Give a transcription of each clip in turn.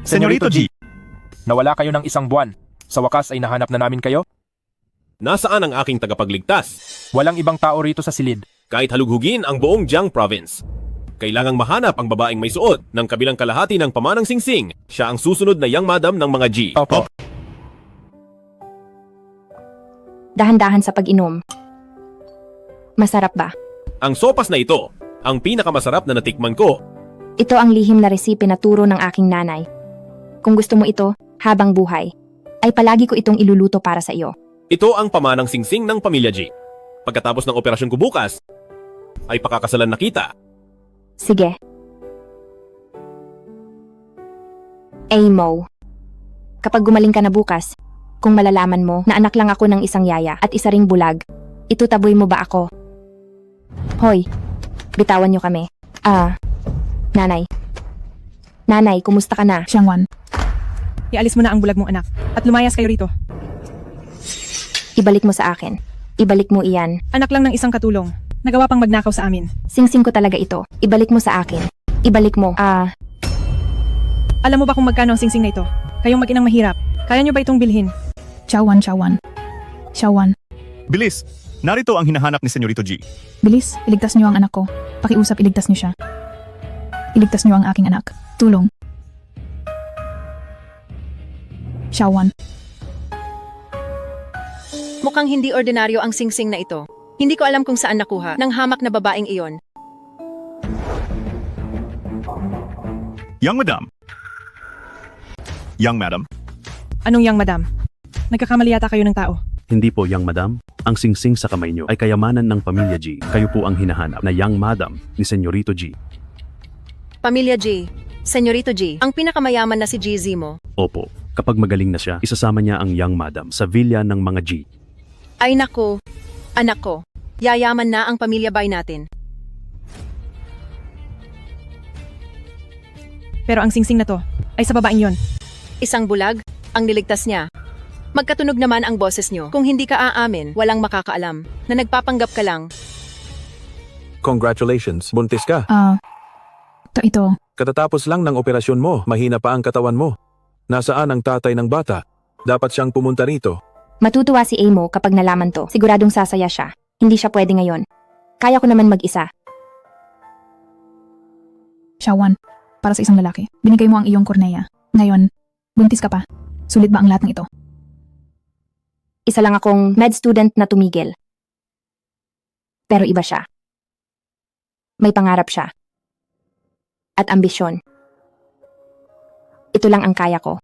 Senyorito G, Nawala kayo ng isang buwan. Sa wakas ay nahanap na namin kayo. Nasaan ang aking tagapagligtas? Walang ibang tao rito sa silid. Kahit halughugin ang buong Jiang Province. Kailangang mahanap ang babaeng may suot ng kabilang kalahati ng pamanang singsing. Siya ang susunod na young madam ng mga G. Opo. Dahan-dahan sa pag-inom. Masarap ba? Ang sopas na ito, ang pinakamasarap na natikman ko. Ito ang lihim na resipe na turo ng aking nanay. Kung gusto mo ito, habang buhay, ay palagi ko itong iluluto para sa iyo. Ito ang pamanang singsing ng pamilya G. Pagkatapos ng operasyon ko bukas, ay pakakasalan na kita. Sige. Amo. Kapag gumaling ka na bukas, kung malalaman mo na anak lang ako ng isang yaya at isa ring bulag, itutaboy mo ba ako? Hoy, bitawan niyo kami. Nanay. Nanay, kumusta ka na? Xiangwan, ialis mo na ang bulag mong anak at lumayas kayo rito. Ibalik mo sa akin. Ibalik mo iyan. Anak lang ng isang katulong. Nagawa pang magnakaw sa amin. Singsing ko talaga ito. Ibalik mo sa akin. Ibalik mo. Alam mo ba kung magkano ang singsing na ito? Kayong mag-inang mahirap. Kaya nyo ba itong bilhin? Xiaowan, Xiaowan. Xiaowan, bilis. Narito ang hinahanap ni Senyorito G. bilis, iligtas niyo ang anak ko. Pakiusap, iligtas niyo siya. Iligtas niyo ang aking anak. Tulong. Xiaowan, Mukhang hindi ordinaryo ang singsing na ito. Hindi ko alam kung saan nakuha ng hamak na babaeng iyon. Young Madam. Young Madam. Anong yang madam? Nagkakamali yata kayo ng tao. Hindi po, young madam. Ang singsing sa kamay nyo ay kayamanan ng pamilya G. Kayo po ang hinahanap na young madam ni Senyorito G. Pamilya G, Senyorito G, ang pinakamayaman na si GZ mo. Opo, kapag magaling na siya, isasama niya ang young madam sa villa ng mga G. Ay nako, anak ko, yayaman na ang pamilya bay natin. Pero ang singsing na to ay sa babaeng yon. Isang bulag, ang niligtas niya. Magkatunog naman ang boses nyo. Kung hindi ka aamin, walang makakaalam na nagpapanggap ka lang. Congratulations, buntis ka. ito. Katatapos lang ng operasyon mo, mahina pa ang katawan mo. Nasaan ang tatay ng bata? Dapat siyang pumunta rito. Matutuwa si Amo kapag nalaman to. Siguradong sasaya siya. Hindi siya pwede ngayon. Kaya ko naman mag-isa. Xiaowan, para sa isang lalaki, binigay mo ang iyong kornea. Ngayon, buntis ka pa. Sulit ba ang lahat ng ito? Isa lang akong med student na tumigil. Pero iba siya. May pangarap siya. At ambisyon. Ito lang ang kaya ko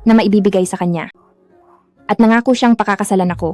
na maibibigay sa kanya. At nangako siyang pakakasalan ako.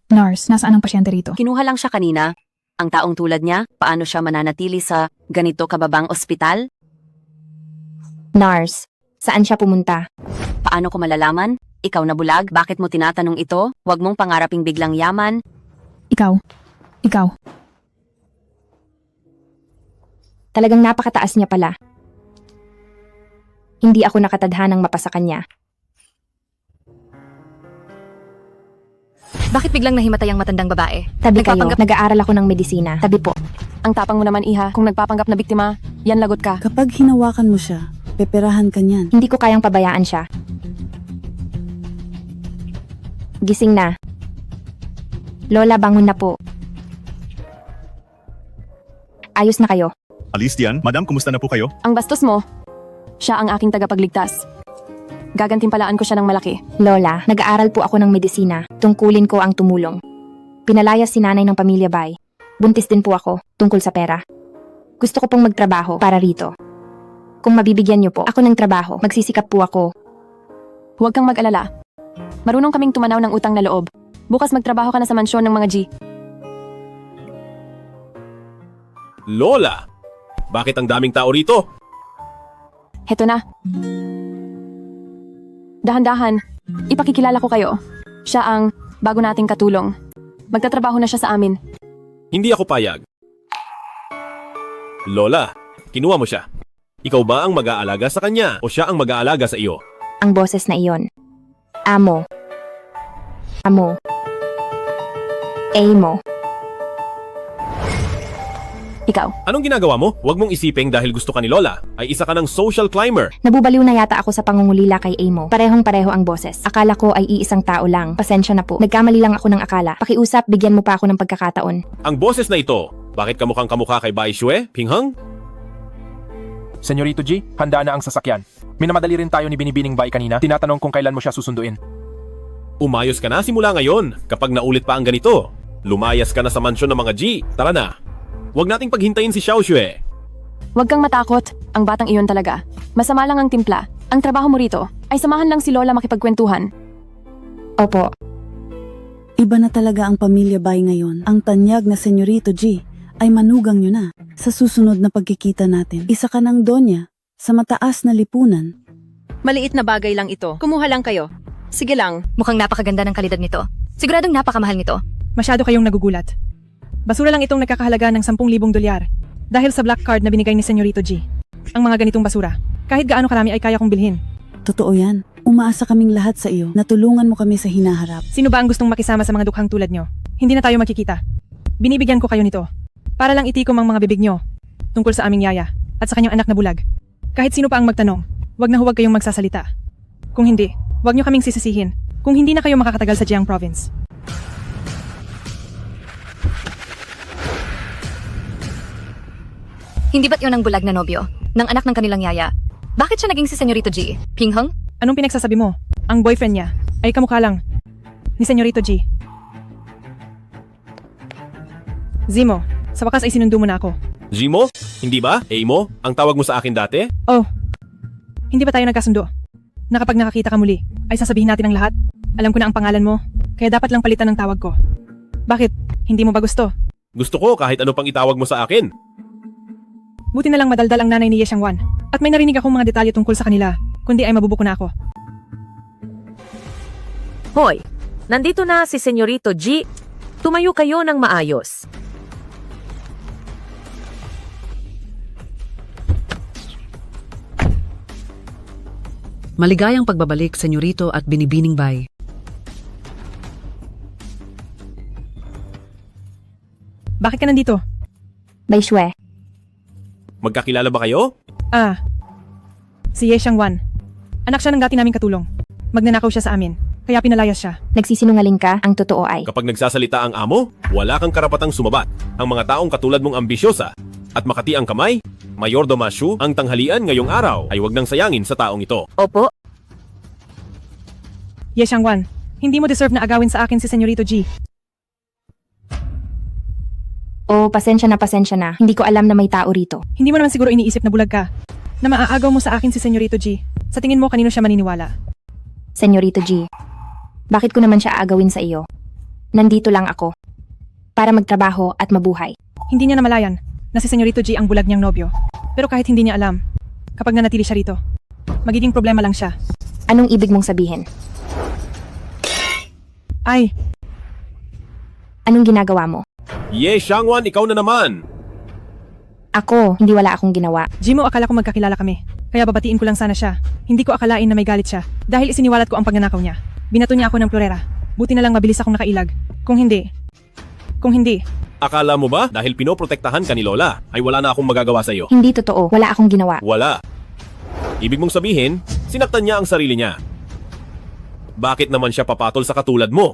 Nurse, nasaan ang pasyente rito? Kinuha lang siya kanina. Ang taong tulad niya, paano siya mananatili sa ganito kababang ospital? Nars, saan siya pumunta? Paano ko malalaman? Ikaw na bulag, bakit mo tinatanong ito? Huwag mong pangaraping biglang yaman. Ikaw. Talagang napakataas niya pala. Hindi ako nakatadhanang mapasa kanya. Bakit biglang nahimatay ang matandang babae? Tabi kayo, nag-aaral ako ng medisina. Tabi po. Ang tapang mo naman, iha. Kung nagpapanggap na biktima, yan lagot ka. Kapag hinawakan mo siya, peperahan ka niyan. Hindi ko kayang pabayaan siya. Gising na. Lola, bangon na po. Ayos na kayo. Alis diyan. Madam, kumusta na po kayo? Ang bastos mo, siya ang aking tagapagligtas. Gagantimpalaan ko siya ng malaki. Lola, nag-aaral po ako ng medisina. Tungkulin ko ang tumulong. Pinalayas si nanay ng pamilya Bay. Buntis din po ako, tungkol sa pera. Gusto ko pong magtrabaho para rito. Kung mabibigyan niyo po ako ng trabaho, magsisikap po ako. Huwag kang mag-alala. Marunong kaming tumanaw ng utang na loob. Bukas magtrabaho ka na sa mansyon ng mga G. Lola! Bakit ang daming tao rito? Heto na. Dahan-dahan, ipakikilala ko kayo. Siya ang bago nating katulong. Magtatrabaho na siya sa amin. Hindi ako payag. Lola, kinuha mo siya. Ikaw ba ang mag-aalaga sa kanya o siya ang mag-aalaga sa iyo? Ang boses na iyon. Amo. Amo. Amo. Ikaw. Anong ginagawa mo? Huwag mong isiping dahil gusto ka ni Lola ay isa ka ng social climber. Nabubaliw na yata ako sa pangungulila kay Amo. Parehong-pareho ang boses. Akala ko ay iisang tao lang. Pasensya na po. Nagkamali lang ako ng akala. Pakiusap, bigyan mo pa ako ng pagkakataon. Ang boses na ito, bakit kamukhang kamukha kay Bai Shue, Pinghang? Senyorito G, handa na ang sasakyan. Minamadali rin tayo ni Binibining Bai kanina. Tinatanong kung kailan mo siya susunduin. Umayos ka na simula ngayon kapag naulit pa ang ganito. Lumayas ka na sa mansyon ng mga G. Tara na. Huwag nating paghintayin si Xiao Xue. Huwag kang matakot. Ang batang iyon talaga. Masama lang ang timpla. Ang trabaho mo rito ay samahan lang si Lola makipagkwentuhan. Opo. Iba na talaga ang pamilya Bay ngayon. Ang tanyag na Senyorito G ay manugang nyo na. Sa susunod na pagkikita natin, isa ka ng donya sa mataas na lipunan. Maliit na bagay lang ito. Kumuha lang kayo. Sige lang. Mukhang napakaganda ng kalidad nito. Siguradong napakamahal nito. Masyado kayong nagugulat. Basura lang itong nagkakahalaga ng 10,000 dolyar dahil sa black card na binigay ni Senyorito G. Ang mga ganitong basura, kahit gaano karami ay kaya kong bilhin. Totoo yan. Umaasa kaming lahat sa iyo na tulungan mo kami sa hinaharap. Sino ba ang gustong makisama sa mga dukhang tulad nyo? Hindi na tayo magkikita. Binibigyan ko kayo nito para lang itikom ang mga bibig nyo tungkol sa aming yaya at sa kanyang anak na bulag. Kahit sino pa ang magtanong, huwag na huwag kayong magsasalita. Kung hindi, huwag nyo kaming sisisihin kung hindi na kayo makakatagal sa Jiang Province. Hindi ba't yun ang bulag na nobyo? Ng anak ng kanilang yaya? Bakit siya naging si Senyorito G? Pinghang? Anong pinagsasabi mo? Ang boyfriend niya ay kamukha lang ni Senyorito G. Zimo, sa wakas ay sinundo mo na ako. Jimo? Hindi ba? Amo? Ang tawag mo sa akin dati? Oh, hindi ba tayo nagkasundo? Na kapag nakakita ka muli, ay sasabihin natin ang lahat? Alam ko na ang pangalan mo, kaya dapat lang palitan ng tawag ko. Bakit? Hindi mo ba gusto? Gusto ko kahit ano pang itawag mo sa akin. Buti na lang madaldal ang nanay ni Ye Xiangwan. At may narinig akong mga detalye tungkol sa kanila, kundi ay mabubuko na ako. Hoy, nandito na si Senyorito G. Tumayo kayo ng maayos. Maligayang pagbabalik, Senyorito at Binibining Bai. Bakit ka nandito? Bai Shue. Magkakilala ba kayo? Si Ye Xiangwan. Anak siya ng dati naming katulong. Magnanakaw siya sa amin, kaya pinalayas siya. Nagsisinungaling ka, ang totoo ay. Kapag nagsasalita ang amo, wala kang karapatang sumabat. Ang mga taong katulad mong ambisyosa at makati ang kamay, Mayor Domashu, ang tanghalian ngayong araw ay wag nang sayangin sa taong ito. Opo. Ye Xiangwan, hindi mo deserve na agawin sa akin si Senyorito G. Oh, pasensya na. Hindi ko alam na may tao rito. Hindi mo naman siguro iniisip na bulag ka. Na maaagaw mo sa akin si Senyorito G. Sa tingin mo kanino siya maniniwala? Senyorito G, bakit ko naman siya aagawin sa iyo? Nandito lang ako. Para magtrabaho at mabuhay. Hindi niya namalayan na si Senyorito G ang bulag niyang nobyo. Pero kahit hindi niya alam, kapag nanatili siya rito, magiging problema lang siya. Anong ibig mong sabihin? Ay, anong ginagawa mo? Ye Xiangwan, ikaw na naman! Ako, hindi wala akong ginawa. Jimo, akala ko magkakilala kami. Kaya babatiin ko lang sana siya. Hindi ko akalain na may galit siya. Dahil isiniwalat ko ang pagnanakaw niya. Binato niya ako ng plorera. Buti na lang mabilis akong nakailag. Kung hindi... Akala mo ba dahil pinoprotektahan ka ni Lola ay wala na akong magagawa sa iyo? Hindi totoo. Wala akong ginawa. Wala. Ibig mong sabihin, sinaktan niya ang sarili niya. Bakit naman siya papatol sa katulad mo?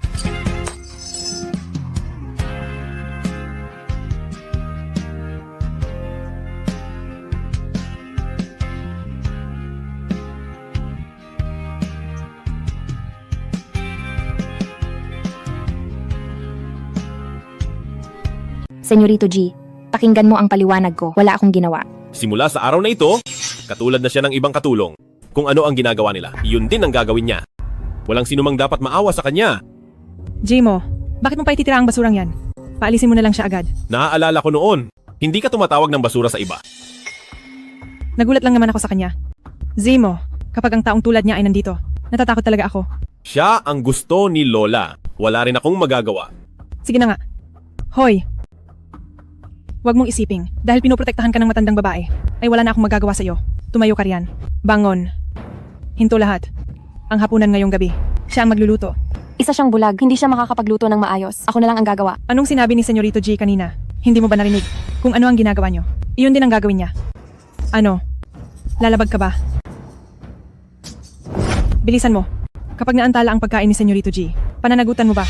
Senyorito G, pakinggan mo ang paliwanag ko. Wala akong ginawa. Simula sa araw na ito, katulad na siya ng ibang katulong. Kung ano ang ginagawa nila, yun din ang gagawin niya. Walang sinumang dapat maawa sa kanya. Jimo, bakit mo pa ititira ang basurang yan? Paalisin mo na lang siya agad. Naaalala ko noon, Hindi ka tumatawag ng basura sa iba. Nagulat lang naman ako sa kanya. Zemo, kapag ang taong tulad niya ay nandito, natatakot talaga ako. Siya ang gusto ni Lola. Wala rin akong magagawa. Sige na nga. Hoy! Huwag mong isiping, dahil pinoprotektahan ka ng matandang babae, ay wala na akong magagawa sa iyo. Tumayo ka riyan. Bangon. Hinto lahat. Ang hapunan ngayong gabi. Siya ang magluluto. Isa siyang bulag, hindi siya makakapagluto ng maayos. Ako na lang ang gagawa. Anong sinabi ni Senyorito G kanina? Hindi mo ba narinig? Kung ano ang ginagawa niyo, iyon din ang gagawin niya. Ano? Lalabag ka ba? Bilisan mo. Kapag naantala ang pagkain ni Senyorito G, pananagutan mo ba?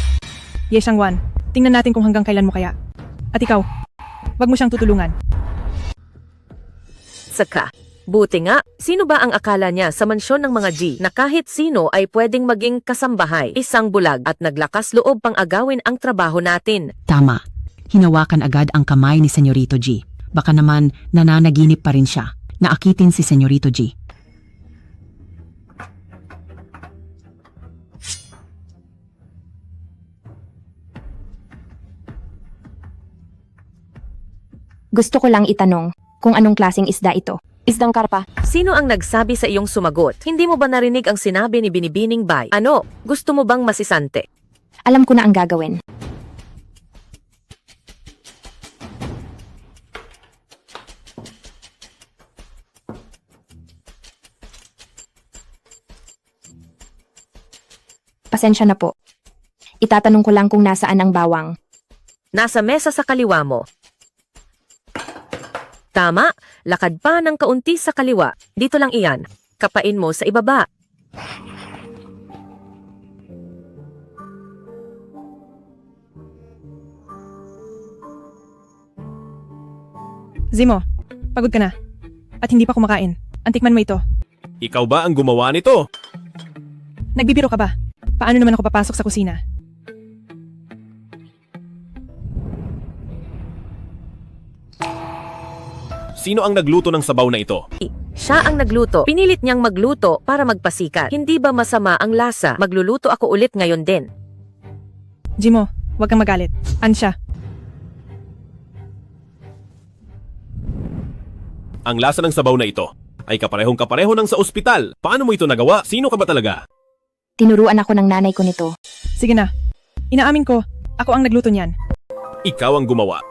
Yeshang Wan, tingnan natin kung hanggang kailan mo kaya. At ikaw, wag mo siyang tutulungan. Saka, buti nga, sino ba ang akala niya sa mansyon ng mga G na kahit sino ay pwedeng maging kasambahay, isang bulag at naglakas loob pang agawin ang trabaho natin? Tama. Hinawakan agad ang kamay ni Senyorito G. Baka naman nananaginip pa rin siya. Naakitin si Senyorito G. Gusto ko lang itanong kung anong klaseng isda ito. Isdang karpa. Sino ang nagsabi sa iyong sumagot? Hindi mo ba narinig ang sinabi ni Binibining Bay? Ano? Gusto mo bang masisante? Alam ko na ang gagawin. Pasensya na po. Itatanong ko lang kung nasaan ang bawang. Nasa mesa sa kaliwa mo. Tama, lakad pa ng kaunti sa kaliwa. Dito lang iyan. Kapain mo sa ibaba. Zemo, pagod ka na. At hindi pa kumakain. Antikman mo ito. Ikaw ba ang gumawa nito? Nagbibiro ka ba? Paano naman ako papasok sa kusina? Sino ang nagluto ng sabaw na ito? Siya ang nagluto. Pinilit niyang magluto para magpasikat. Hindi ba masama ang lasa? Magluluto ako ulit ngayon din. Jimo, huwag kang magalit. Ansya. Ang lasa ng sabaw na ito ay kaparehong-kapareho ng sa ospital. Paano mo ito nagawa? Sino ka ba talaga? Tinuruan ako ng nanay ko nito. Sige na. Inaamin ko, ako ang nagluto niyan. Ikaw ang gumawa.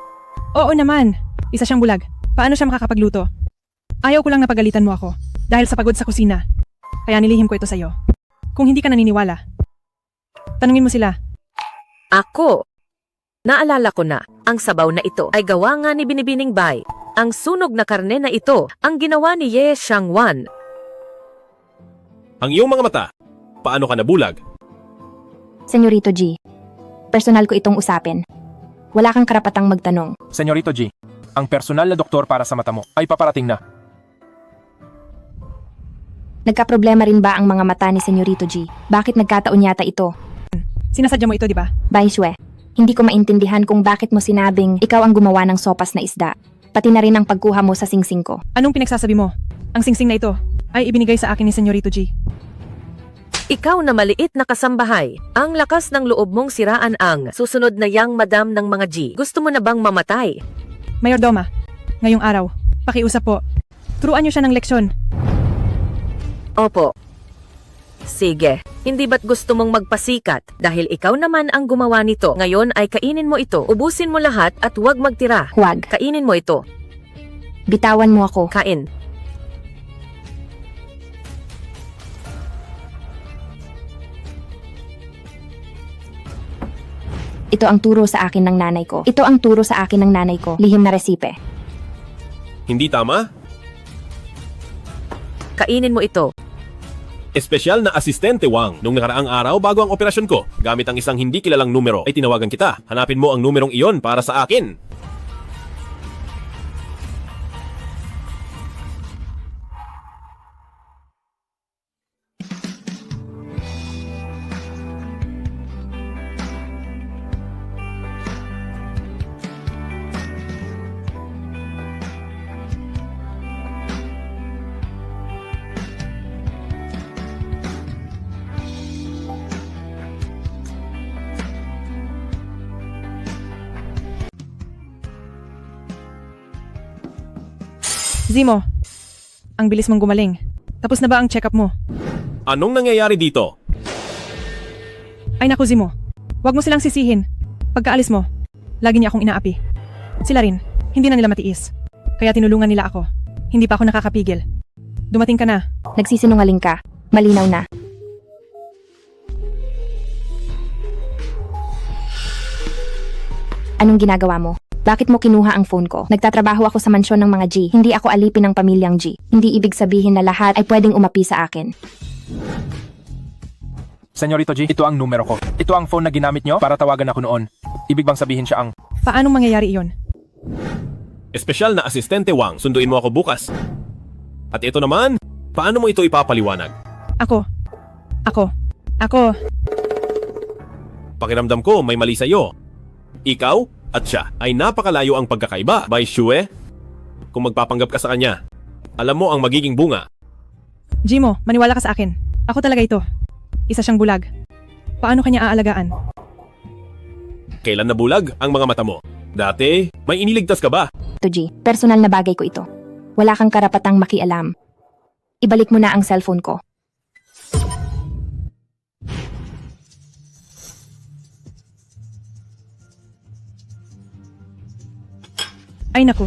Oo naman. Isa siyang bulag. Paano siya makakapagluto? Ayaw ko lang napagalitan mo ako dahil sa pagod sa kusina. Kaya nilihim ko ito sa'yo. Kung hindi ka naniniwala, tanungin mo sila. Ako. Naalala ko na, ang sabaw na ito ay gawa nga ni Binibining Bay. Ang sunog na karne na ito, ang ginawa ni Ye Shangwan. Ang iyong mga mata, paano ka nabulag? Senyorito G, personal ko itong usapin. Wala kang karapatang magtanong. Senyorito G, ang personal na doktor para sa mata mo ay paparating na. Nagkaproblema rin ba ang mga mata ni Senyorito G? Bakit nagkataon yata ito? Sinasadya mo ito, di ba? Baishwe, hindi ko maintindihan kung bakit mo sinabing ikaw ang gumawa ng sopas na isda. Pati na rin ang pagkuha mo sa singsing ko. Anong pinagsasabi mo? Ang singsing na ito ay ibinigay sa akin ni Senyorito G. Ikaw na maliit na kasambahay, ang lakas ng loob mong siraan ang susunod na yang madam ng mga G. Gusto mo na bang mamatay? Mayordoma, ngayong araw, pakiusap po. Turuan niyo siya ng leksyon. Opo. Sige, hindi ba't gusto mong magpasikat? Dahil ikaw naman ang gumawa nito. Ngayon ay kainin mo ito. Ubusin mo lahat at huwag magtira. Huwag. Kainin mo ito. Bitawan mo ako. Kain. Ito ang turo sa akin ng nanay ko. Ito ang turo sa akin ng nanay ko. Lihim na resipe. Hindi tama? Kainin mo ito. Espesyal na asistente Wang. Nung nakaraang araw bago ang operasyon ko, gamit ang isang hindi kilalang numero, ay tinawagan kita. Hanapin mo ang numerong iyon para sa akin. Zimo, ang bilis mong gumaling. Tapos na ba ang check-up mo? Anong nangyayari dito? Ay naku Zimo, wag mo silang sisihin. Pagkaalis mo, lagi niya akong inaapi. Sila rin, hindi na nila matiis. Kaya tinulungan nila ako. Hindi pa ako nakakapigil. Dumating ka na. Nagsisinungaling ka. Malinaw na. Anong ginagawa mo? Bakit mo kinuha ang phone ko? Nagtatrabaho ako sa mansyon ng mga G. Hindi ako alipin ng pamilyang G. Hindi ibig sabihin na lahat ay pwedeng umapi sa akin. Senyorito G, ito ang numero ko. Ito ang phone na ginamit nyo para tawagan ako noon. Ibig bang sabihin siya ang... Paano mangyayari iyon? Espesyal na asistente Wang, sunduin mo ako bukas. At ito naman, paano mo ito ipapaliwanag? Ako. Pakiramdam ko may mali sa'yo. Ikaw at siya ay napakalayo ang pagkakaiba, Bai Shue. Kung magpapanggap ka sa kanya, alam mo ang magiging bunga. Jimo, maniwala ka sa akin. Ako talaga ito. Isa siyang bulag. Paano kanya aalagaan? Kailan nabulag ang mga mata mo? Dati, may iniligtas ka ba? Ito G, personal na bagay ko ito. Wala kang karapatang makialam. Ibalik mo na ang cellphone ko. Ay naku.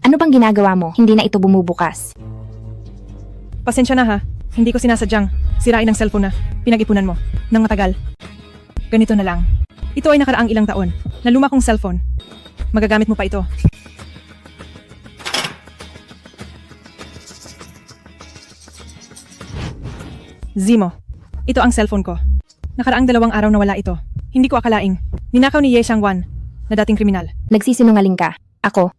Ano bang ginagawa mo? Hindi na ito bumubukas. Pasensya na ha. Hindi ko sinasadyang sirain ang cellphone na pinag-ipunan mo nang matagal. Ganito na lang. Ito ay nakaraang ilang taon na luma kong cellphone. Magagamit mo pa ito. Zimo, ito ang cellphone ko. Nakaraang 2 araw na wala ito. Hindi ko akalaing ninakaw ni Ye Xiangwan na dating kriminal. Nagsisinungaling ka. Ako.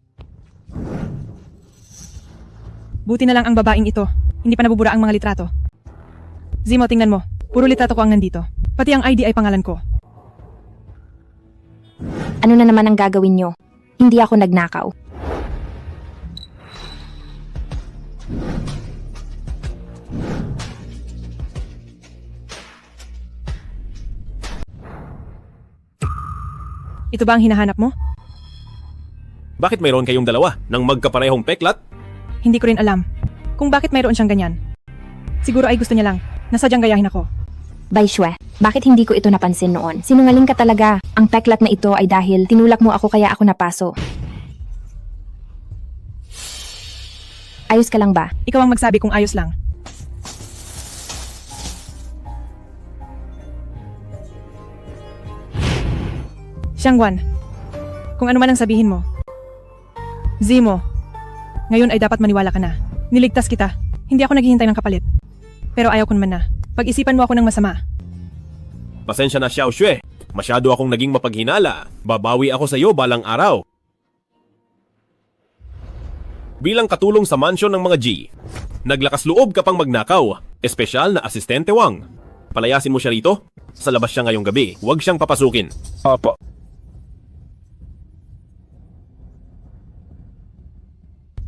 Buti na lang ang babaeng ito. Hindi pa nabubura ang mga litrato. Zimo, tingnan mo. Puro litrato ko ang nandito. Pati ang ID ay pangalan ko. Ano na naman ang gagawin nyo? Hindi ako nagnakaw. Ito ba ang hinahanap mo? Bakit mayroon kayong dalawa ng magkaparehong peklat? Hindi ko rin alam kung bakit mayroon siyang ganyan. Siguro ay gusto niya lang na sadyang gayahin ako. Bai Shue, bakit hindi ko ito napansin noon? Sinungaling ka talaga. Ang peklat na ito ay dahil tinulak mo ako kaya ako napaso. Ayos ka lang ba? Ikaw ang magsabi kung ayos lang. Xiangwan, kung ano man ang sabihin mo. Zimo, ngayon ay dapat maniwala ka na. Niligtas kita. Hindi ako naghihintay ng kapalit. Pero ayaw ko naman na. Pag-isipan mo ako ng masama. Pasensya na Xiao Xue. Masyado akong naging mapaghinala. Babawi ako sa iyo balang araw. Bilang katulong sa mansyon ng mga G, naglakas loob ka pang magnakaw. Espesyal na asistente Wang. Palayasin mo siya rito. Sa labas siya ngayong gabi. Huwag siyang papasukin. Opo.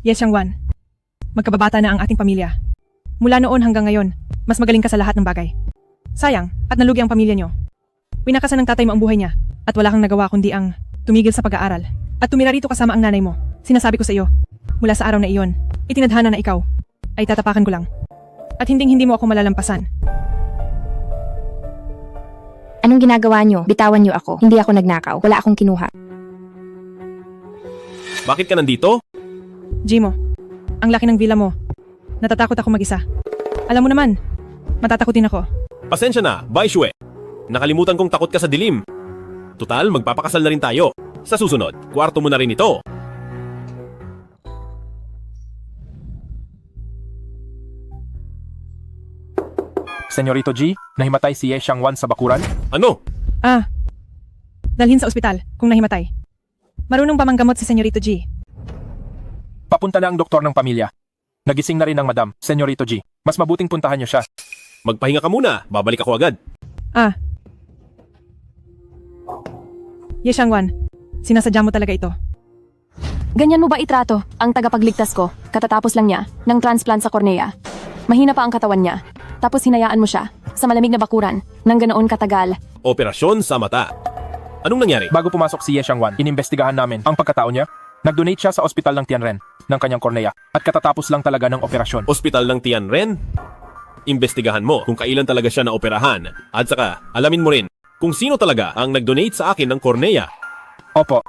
Yes, Xiangwan. Magkababata na ang ating pamilya. Mula noon hanggang ngayon, mas magaling ka sa lahat ng bagay. Sayang, at nalugi ang pamilya niyo. Winakasan ng tatay mo ang buhay niya, at wala kang nagawa kundi ang tumigil sa pag-aaral. At tumira rito kasama ang nanay mo. Sinasabi ko sa iyo, mula sa araw na iyon, itinadhana na ikaw, ay tatapakan ko lang. At hindi mo ako malalampasan. Anong ginagawa nyo? Bitawan nyo ako. Hindi ako nagnakaw. Wala akong kinuha. Bakit ka nandito? Jimo, ang laki ng villa mo. Natatakot ako mag-isa. Alam mo naman, matatakotin ako. Pasensya na, Bai Shue. Nakalimutan kong takot ka sa dilim. Tutal, magpapakasal na rin tayo. Sa susunod, kwarto mo na rin ito. Senyorito G, nahimatay si Ye Xiangwan sa bakuran? Ano? Dalhin sa ospital kung nahimatay. Marunong ba manggamot si Senyorito G? Papunta na ang doktor ng pamilya. Nagising na rin ang madam, Senyorito G. Mas mabuting puntahan niyo siya. Magpahinga ka muna, babalik ako agad. Ye Xiangwan, sinasadya mo talaga ito. Ganyan mo ba itrato ang tagapagligtas ko katatapos lang niya ng transplant sa kornea? Mahina pa ang katawan niya. Tapos hinayaan mo siya sa malamig na bakuran ng ganoon katagal. Operasyon sa mata. Anong nangyari? Bago pumasok si Ye Xiangwan, inimbestigahan namin ang pagkatao niya. Nag-donate siya sa ospital ng Tianren ng kanyang kornea at katatapos lang talaga ng operasyon. Ospital ng Tianren? Imbestigahan mo kung kailan talaga siya naoperahan. At saka, alamin mo rin kung sino talaga ang nag-donate sa akin ng kornea. Opo.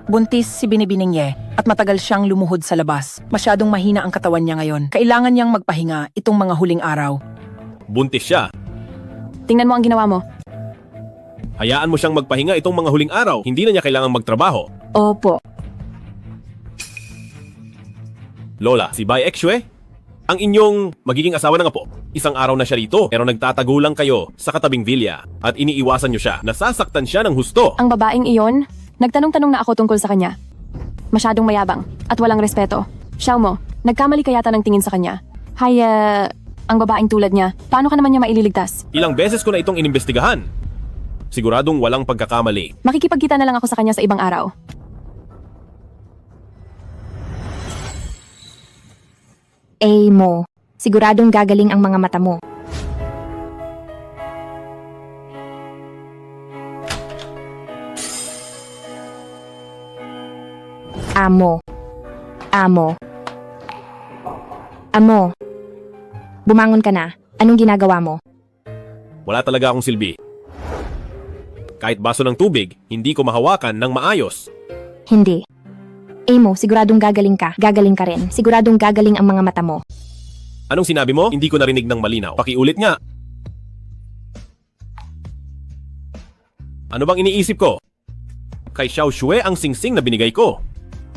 Buntis si Binibining Ye at matagal siyang lumuhod sa labas. Masyadong mahina ang katawan niya ngayon. Kailangan niyang magpahinga itong mga huling araw. Buntis siya. Tingnan mo ang ginawa mo. Hayaan mo siyang magpahinga itong mga huling araw. Hindi na niya kailangang magtrabaho. Opo. Lola, si Bai Exue, ang inyong magiging asawa ng apo. Isang araw na siya rito, pero nagtatago lang kayo sa katabing villa at iniiwasan niyo siya. Nasasaktan siya ng husto. Ang babaeng iyon, nagtanong-tanong na ako tungkol sa kanya. Masyadong mayabang at walang respeto. Xiao mo, nagkamali ka yata ng tingin sa kanya. Hay, ang babaeng tulad niya, paano ka naman niya maililigtas? Ilang beses ko na itong inimbestigahan. Siguradong walang pagkakamali. Makikipagkita na lang ako sa kanya sa ibang araw. Mo, siguradong gagaling ang mga mata mo. Amo. Bumangon ka na. Anong ginagawa mo? Wala talaga akong silbi. Kahit baso ng tubig, hindi ko mahawakan ng maayos. Hindi. Mo, siguradong gagaling ka. Gagaling ka rin. Siguradong gagaling ang mga mata mo. Anong sinabi mo? Hindi ko narinig ng malinaw. Pakiulit nga. Ano bang iniisip ko? Kay Xiao Xue ang singsing na binigay ko.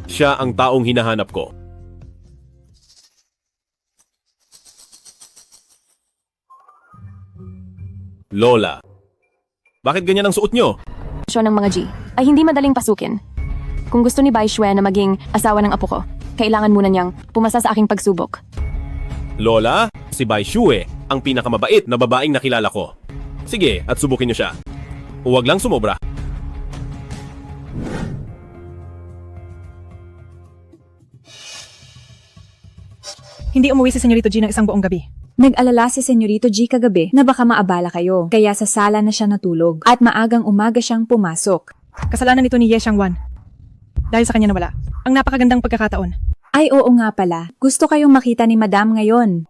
Siya ang taong hinahanap ko. Lola, bakit ganyan ang suot nyo? Ng mga G ay hindi madaling pasukin. Kung gusto ni Bai Xue na maging asawa ng apo ko, kailangan muna niyang pumasa sa aking pagsubok. Lola, si Bai Xue ang pinakamabait na babaeng nakilala ko. Sige, at subukin niyo siya. Huwag lang sumobra. Hindi umuwi si Senyorito G ng isang buong gabi. Nag-alala si Senyorito G kagabi na baka maabala kayo, kaya sa sala na siya natulog at maagang umaga siyang pumasok. Kasalanan nito ni Ye Xiangwan. Dahil sa kanya nawala. Ang napakagandang pagkakataon. Ay oo nga pala, gusto kayong makita ni Madam ngayon.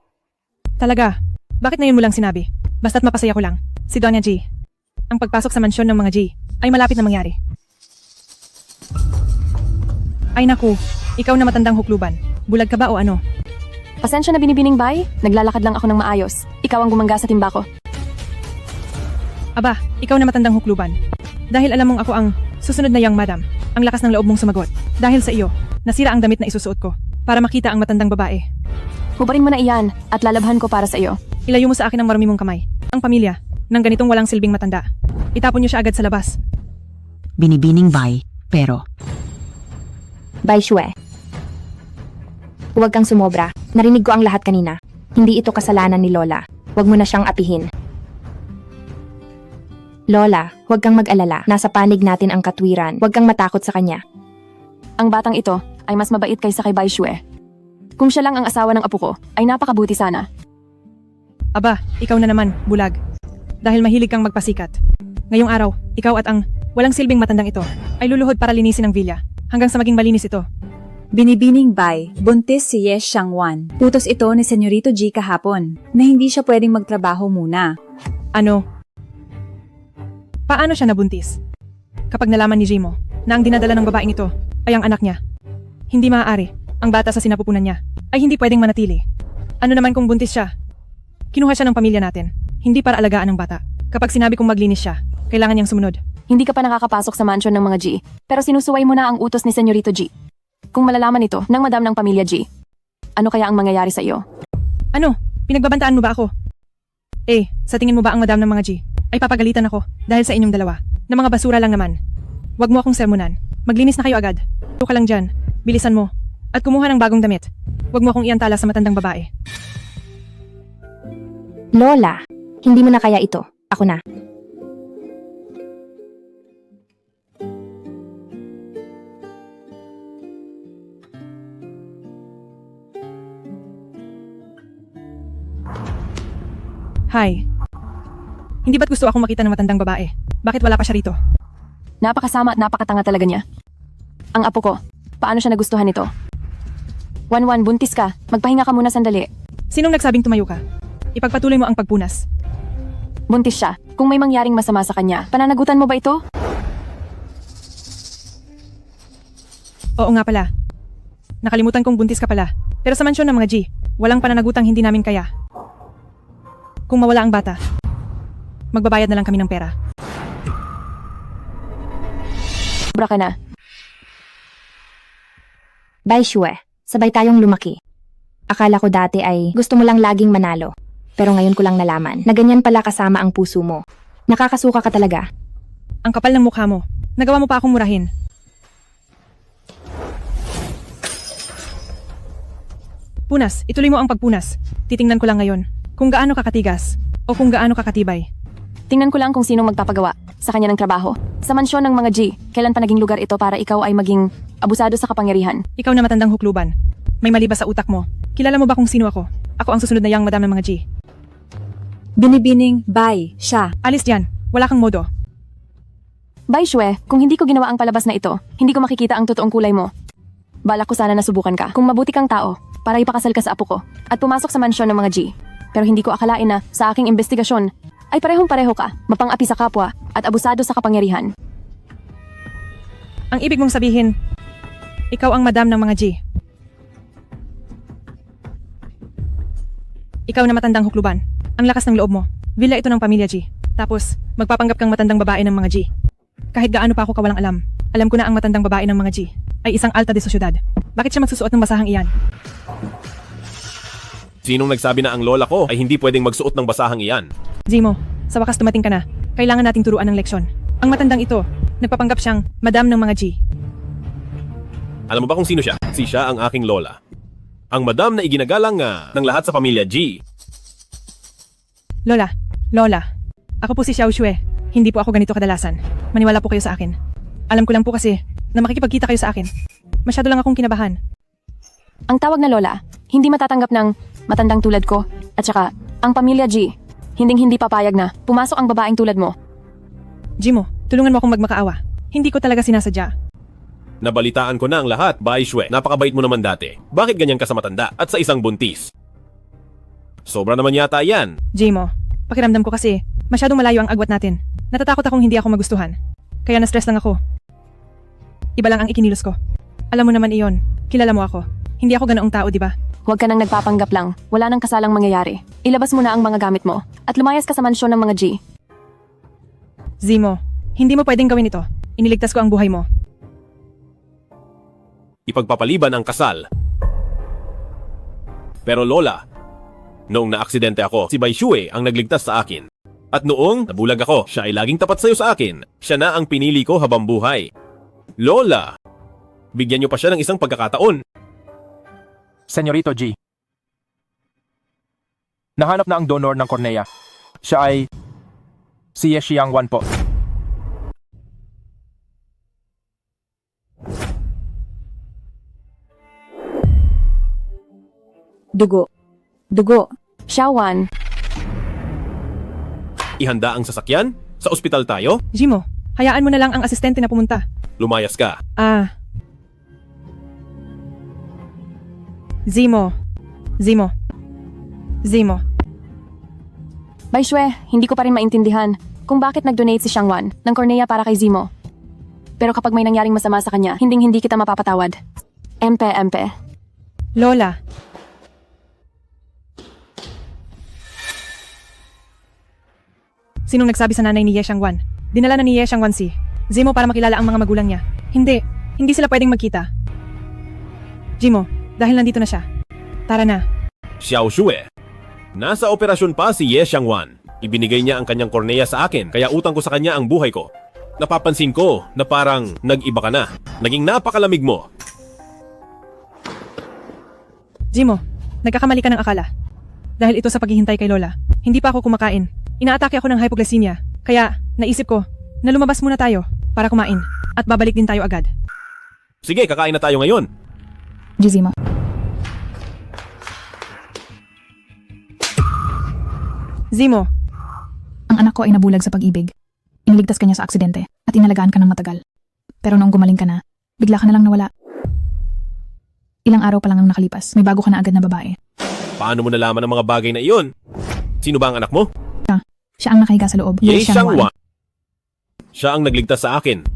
Talaga? Bakit ngayon mo lang sinabi? Basta't mapasaya ko lang. Si Doña G. Ang pagpasok sa mansyon ng mga G ay malapit na mangyari. Ay naku, ikaw na matandang hukluban. Bulag ka ba o ano? Pasensya na Binibining Bai, naglalakad lang ako ng maayos. Ikaw ang gumangga sa timba ko. Aba, ikaw na matandang hukluban. Dahil alam mong ako ang susunod na young madam, ang lakas ng loob mong sumagot. Dahil sa iyo, nasira ang damit na isusuot ko para makita ang matandang babae. Hubarin mo na iyan at lalabhan ko para sa iyo. Ilayo mo sa akin ang marumi mong kamay. Ang pamilya, ng ganitong walang silbing matanda. Itapon niyo siya agad sa labas. Binibining Bai, pero Bai Xue. Huwag kang sumobra. Narinig ko ang lahat kanina. Hindi ito kasalanan ni Lola. Huwag mo na siyang apihin. Lola, huwag kang mag-alala. Nasa panig natin ang katwiran. Huwag kang matakot sa kanya. Ang batang ito ay mas mabait kaysa kay Bai Xue. Kung siya lang ang asawa ng apo ko, ay napakabuti sana. Aba, ikaw na naman, bulag. Dahil mahilig kang magpasikat. Ngayong araw, ikaw at ang walang silbing matandang ito ay luluhod para linisin ang villa hanggang sa maging malinis ito. Binibining Bai, buntis si Ye Xiangwan. Utos ito ni Senyorito G kahapon na hindi siya pwedeng magtrabaho muna. Ano? Paano siya nabuntis? Kapag nalaman ni Jimo na ang dinadala ng babaeng ito ay ang anak niya, hindi maaari ang bata sa sinapupunan niya ay hindi pwedeng manatili. Ano naman kung buntis siya? Kinuha siya ng pamilya natin, hindi para alagaan ng bata. Kapag sinabi kong maglinis siya, kailangan niyang sumunod. Hindi ka pa nakakapasok sa mansion ng mga G, pero sinusuway mo na ang utos ni Senyorito G. Kung malalaman ito ng madam ng pamilya G, ano kaya ang mangyayari sa iyo? Ano? Pinagbabantaan mo ba ako? Sa tingin mo ba ang madam ng mga G ay papagalitan ako dahil sa inyong dalawa na mga basura lang naman? Huwag mo akong sermonan. Maglinis na kayo agad. Tuwa ka lang dyan. Bilisan mo. At kumuha ng bagong damit. Huwag mo akong iantala sa matandang babae. Lola, hindi mo na kaya ito. Ako na. Hi. Hindi ba't gusto akong makita ng matandang babae? Bakit wala pa siya rito? Napakasama at napakatanga talaga niya. Ang apo ko, paano siya nagustuhan nito? Wanwan, buntis ka. Magpahinga ka muna sandali. Sinong nagsabing tumayo ka? Ipagpatuloy mo ang pagpunas. Buntis siya. Kung may mangyaring masama sa kanya, pananagutan mo ba ito? Oo nga pala. Nakalimutan kong buntis ka pala. Pero sa mansyon ng mga G, walang pananagutang hindi namin kaya. Kung mawala ang bata, magbabayad na lang kami ng pera. Sobra ka na. Bai Shue, sabay tayong lumaki. Akala ko dati ay gusto mo lang laging manalo. Pero ngayon ko lang nalaman na ganyan pala kasama ang puso mo. Nakakasuka ka talaga. Ang kapal ng mukha mo. Nagawa mo pa akong murahin. Punas, ituloy mo ang pagpunas. Titingnan ko lang ngayon kung gaano kakatigas o kung gaano kakatibay. Tingnan ko lang kung sinong magpapagawa sa kanya ng trabaho. Sa mansyon ng mga G, kailan pa naging lugar ito para ikaw ay maging abusado sa kapangyarihan? Ikaw na matandang hukluban. May mali ba sa utak mo? Kilala mo ba kung sino ako? Ako ang susunod na yang madam ng mga G. Binibining, bye, siya. Alis diyan. Wala kang modo. Bai Shue, kung hindi ko ginawa ang palabas na ito, hindi ko makikita ang totoong kulay mo. Balak ko sana na subukan ka kung mabuti kang tao para ipakasal ka sa apo ko at pumasok sa mansyon ng mga G. Pero hindi ko akalain na sa aking investigasyon ay parehong-pareho ka, mapang-api sa kapwa at abusado sa kapangyarihan. Ang ibig mong sabihin, ikaw ang madam ng mga G. Ikaw na matandang hukluban. Ang lakas ng loob mo. Villa ito ng pamilya G. Tapos, magpapanggap kang matandang babae ng mga G. Kahit gaano pa ako kawalang alam ko na ang matandang babae ng mga G ay isang alta de sosyedad. Bakit siya magsusuot ng basahang iyan? Sinong nagsabi na ang lola ko ay hindi pwedeng magsuot ng basahang iyan? Zimo, sa wakas dumating ka na. Kailangan nating turuan ng leksyon. Ang matandang ito, nagpapanggap siyang madam ng mga G. Alam mo ba kung sino siya? Si siya ang aking lola. Ang madam na iginagalang ng lahat sa pamilya G. Lola. Ako po si Xiao Shue. Hindi po ako ganito kadalasan. Maniwala po kayo sa akin. Alam ko lang po kasi na makikipagkita kayo sa akin. Masyado lang akong kinabahan. Ang tawag na lola, hindi matatanggap ng matandang tulad ko at saka ang pamilya G. Hindi papayag na pumasok ang babaeng tulad mo. Jimo, tulungan mo akong magmakaawa. Hindi ko talaga sinasadya. Nabalitaan ko na ang lahat, Bai Shue. Napakabait mo naman dati. Bakit ganyan ka sa matanda at sa isang buntis? Sobra naman yata yan. Jimo, pakiramdam ko kasi masyadong malayo ang agwat natin. Natatakot akong hindi ako magustuhan. Kaya na-stress lang ako. Iba lang ang ikinilos ko. Alam mo naman iyon. Kilala mo ako. Hindi ako ganoong tao, di ba? Huwag ka nang nagpapanggap lang. Wala nang kasalang mangyayari. Ilabas mo na ang mga gamit mo at lumayas ka sa mansyon ng mga G. Zimo, hindi mo pwedeng gawin ito. Iniligtas ko ang buhay mo. Ipagpapaliban ang kasal. Pero lola, noong naaksidente ako, si Bai Shue ang nagligtas sa akin. At noong nabulag ako, siya ay laging tapat sa'yo sa akin. Siya na ang pinili ko habang buhay. Lola, bigyan niyo pa siya ng isang pagkakataon. Senyorito G. Nahanap na ang donor ng kornea. Siya ay si Ye Xiangwan po. Dugo. Xiaowan, Ihanda ang sasakyan? Sa ospital tayo? Jimo, hayaan mo na lang ang asistente na pumunta. Lumayas ka. Zimo. Bai Shue, hindi ko pa rin maintindihan kung bakit nag-donate si Xiangwan ng kornea para kay Zimo. Pero kapag may nangyaring masama sa kanya, hindi kita mapapatawad. Empe. Lola. Sinong nagsabi sa nanay ni Ye Xiangwan? Dinala na ni Ye Xiangwan si Zimo para makilala ang mga magulang niya. Hindi sila pwedeng magkita. Jimo, dahil nandito na siya. Tara na. Xiao Shue. Nasa operasyon pa si Ye Xiangwan. Ibinigay niya ang kanyang kornea sa akin, kaya utang ko sa kanya ang buhay ko. Napapansin ko na parang nag-iba ka na. Naging napakalamig mo. Jimo, nagkakamali ka ng akala. Dahil ito sa paghihintay kay Lola, hindi pa ako kumakain. Inaatake ako ng hypoglycemia, kaya naisip ko na lumabas muna tayo para kumain at babalik din tayo agad. Sige, kakain na tayo ngayon. Zimo. Zimo, Ang Ang anak ko ay nabulag sa pag-ibig. Iniligtas ka niya sa aksidente at inalagaan ka ng matagal. Pero noong gumaling ka na, bigla ka na lang nawala. Ilang araw pa lang ang nakalipas, may bago ka na agad na babae. Paano mo nalaman ang mga bagay na iyon? Sino ba ang anak mo? Siya ang nakahiga sa loob. Ye Xiang Xiangwan. Siya ang nagligtas sa akin.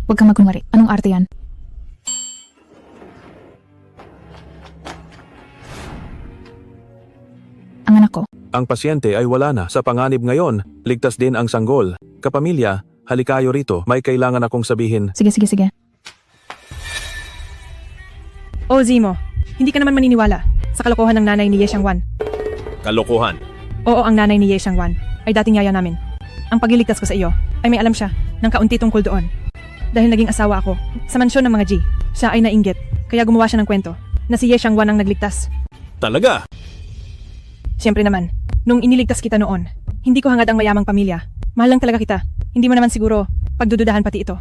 Huwag kang magkunwari. Anong arte yan? Ang anak ko. Ang pasyente ay wala na. Sa panganib ngayon, ligtas din ang sanggol. Kapamilya, halikayo rito. May kailangan akong sabihin. Sige. Oh, Zimo, hindi ka naman maniniwala sa kalokohan ng nanay ni Ye Xiangwan. Kalokohan. Oo, ang nanay ni Ye Xiangwan ay dating yaya namin. Ang pagliligtas ko sa iyo ay may alam siya ng kaunti tungkol doon. Dahil naging asawa ako sa mansyon ng mga G, siya ay nainggit, kaya gumawa siya ng kwento na si Ye Xiangwan ang nagligtas. Talaga? Siyempre naman, nung iniligtas kita noon, hindi ko hangad ang mayamang pamilya. Mahal lang talaga kita. Hindi mo naman siguro pagdududahan pati ito.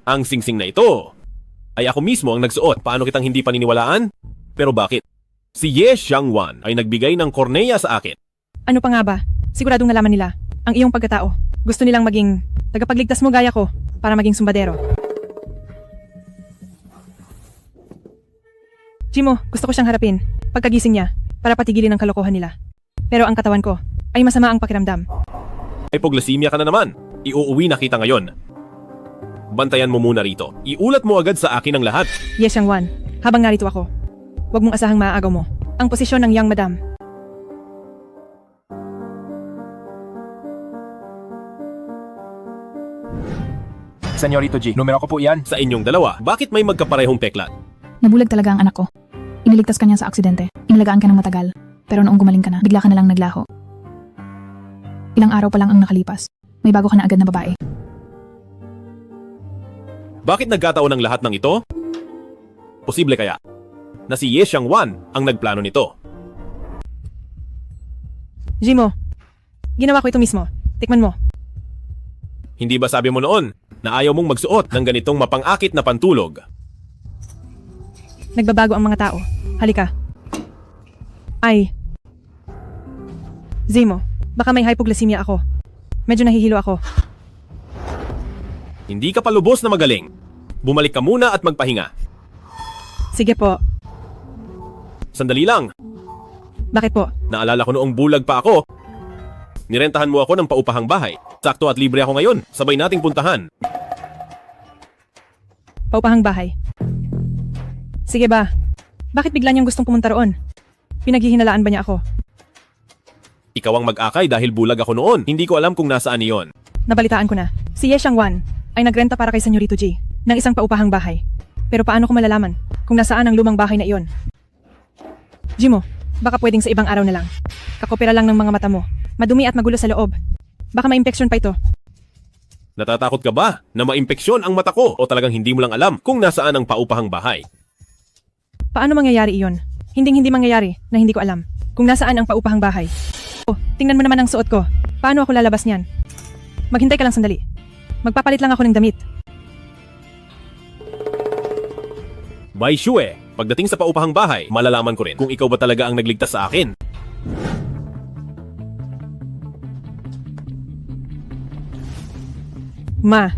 Ang singsing na ito ay ako mismo ang nagsuot. Paano kitang hindi paniniwalaan? Pero bakit? Si Ye Xiangwan ay nagbigay ng korneya sa akin. Ano pa nga ba? Siguradong nalaman nila ang iyong pagkatao. Gusto nilang maging tagapagligtas mo gaya ko para maging sumbadero. Jimo, gusto ko siyang harapin pagkagising niya para patigilin ang kalokohan nila. Pero ang katawan ko ay masama ang pakiramdam. Hypoglycemia ka na naman. Iuuwi na kita ngayon. Bantayan mo muna rito. Iulat mo agad sa akin ang lahat. Ye Xiangwan, habang narito ako, huwag mong asahang maaagaw mo ang posisyon ng Yang Madam. Senyorito G, numero ko po yan. Sa inyong dalawa, bakit may magkaparehong peklat? Nabulag talaga ang anak ko. Iniligtas ka niya sa aksidente. Inalagaan ka ng matagal. Pero noong gumaling ka na, bigla ka na lang naglaho. Ilang araw pa lang ang nakalipas. May bago ka na agad na babae. Bakit nagkataon ang lahat ng ito? Posible kaya na si Ye Xiangwan ang nagplano nito? Jimo, ginawa ko ito mismo. Tikman mo. Hindi ba sabi mo noon na ayaw mong magsuot ng ganitong mapang-akit na pantulog? Nagbabago ang mga tao. Halika. Ay. Zimo, baka may hypoglycemia ako. Medyo nahihilo ako. Hindi ka pa lubos na magaling. Bumalik ka muna at magpahinga. Sige po. Sandali lang. Bakit po? Naalala ko noong bulag pa ako. Nirentahan mo ako ng paupahang bahay. Sakto at libre ako ngayon. Sabay nating puntahan. Paupahang bahay. Sige ba? Bakit bigla niyang gustong pumunta roon? Pinaghihinalaan ba niya ako? Ikaw ang mag-akay dahil bulag ako noon. Hindi ko alam kung nasaan iyon. Nabalitaan ko na. Si Ye Xiangwan ay nagrenta para kay Senyorito G ng isang paupahang bahay. Pero paano ko malalaman kung nasaan ang lumang bahay na iyon? Jimo, baka pwedeng sa ibang araw na lang. Kakopera lang ng mga mata mo. Madumi at magulo sa loob. Baka ma-impeksyon pa ito. Natatakot ka ba na ma-impeksyon ang mata ko o talagang hindi mo lang alam kung nasaan ang paupahang bahay? Paano mangyayari iyon? Hindi mangyayari na hindi ko alam kung nasaan ang paupahang bahay. Oh, tingnan mo naman ang suot ko. Paano ako lalabas niyan? Maghintay ka lang sandali. Magpapalit lang ako ng damit. Bai Shue, pagdating sa paupahang bahay, malalaman ko rin kung ikaw ba talaga ang nagligtas sa akin. Ma,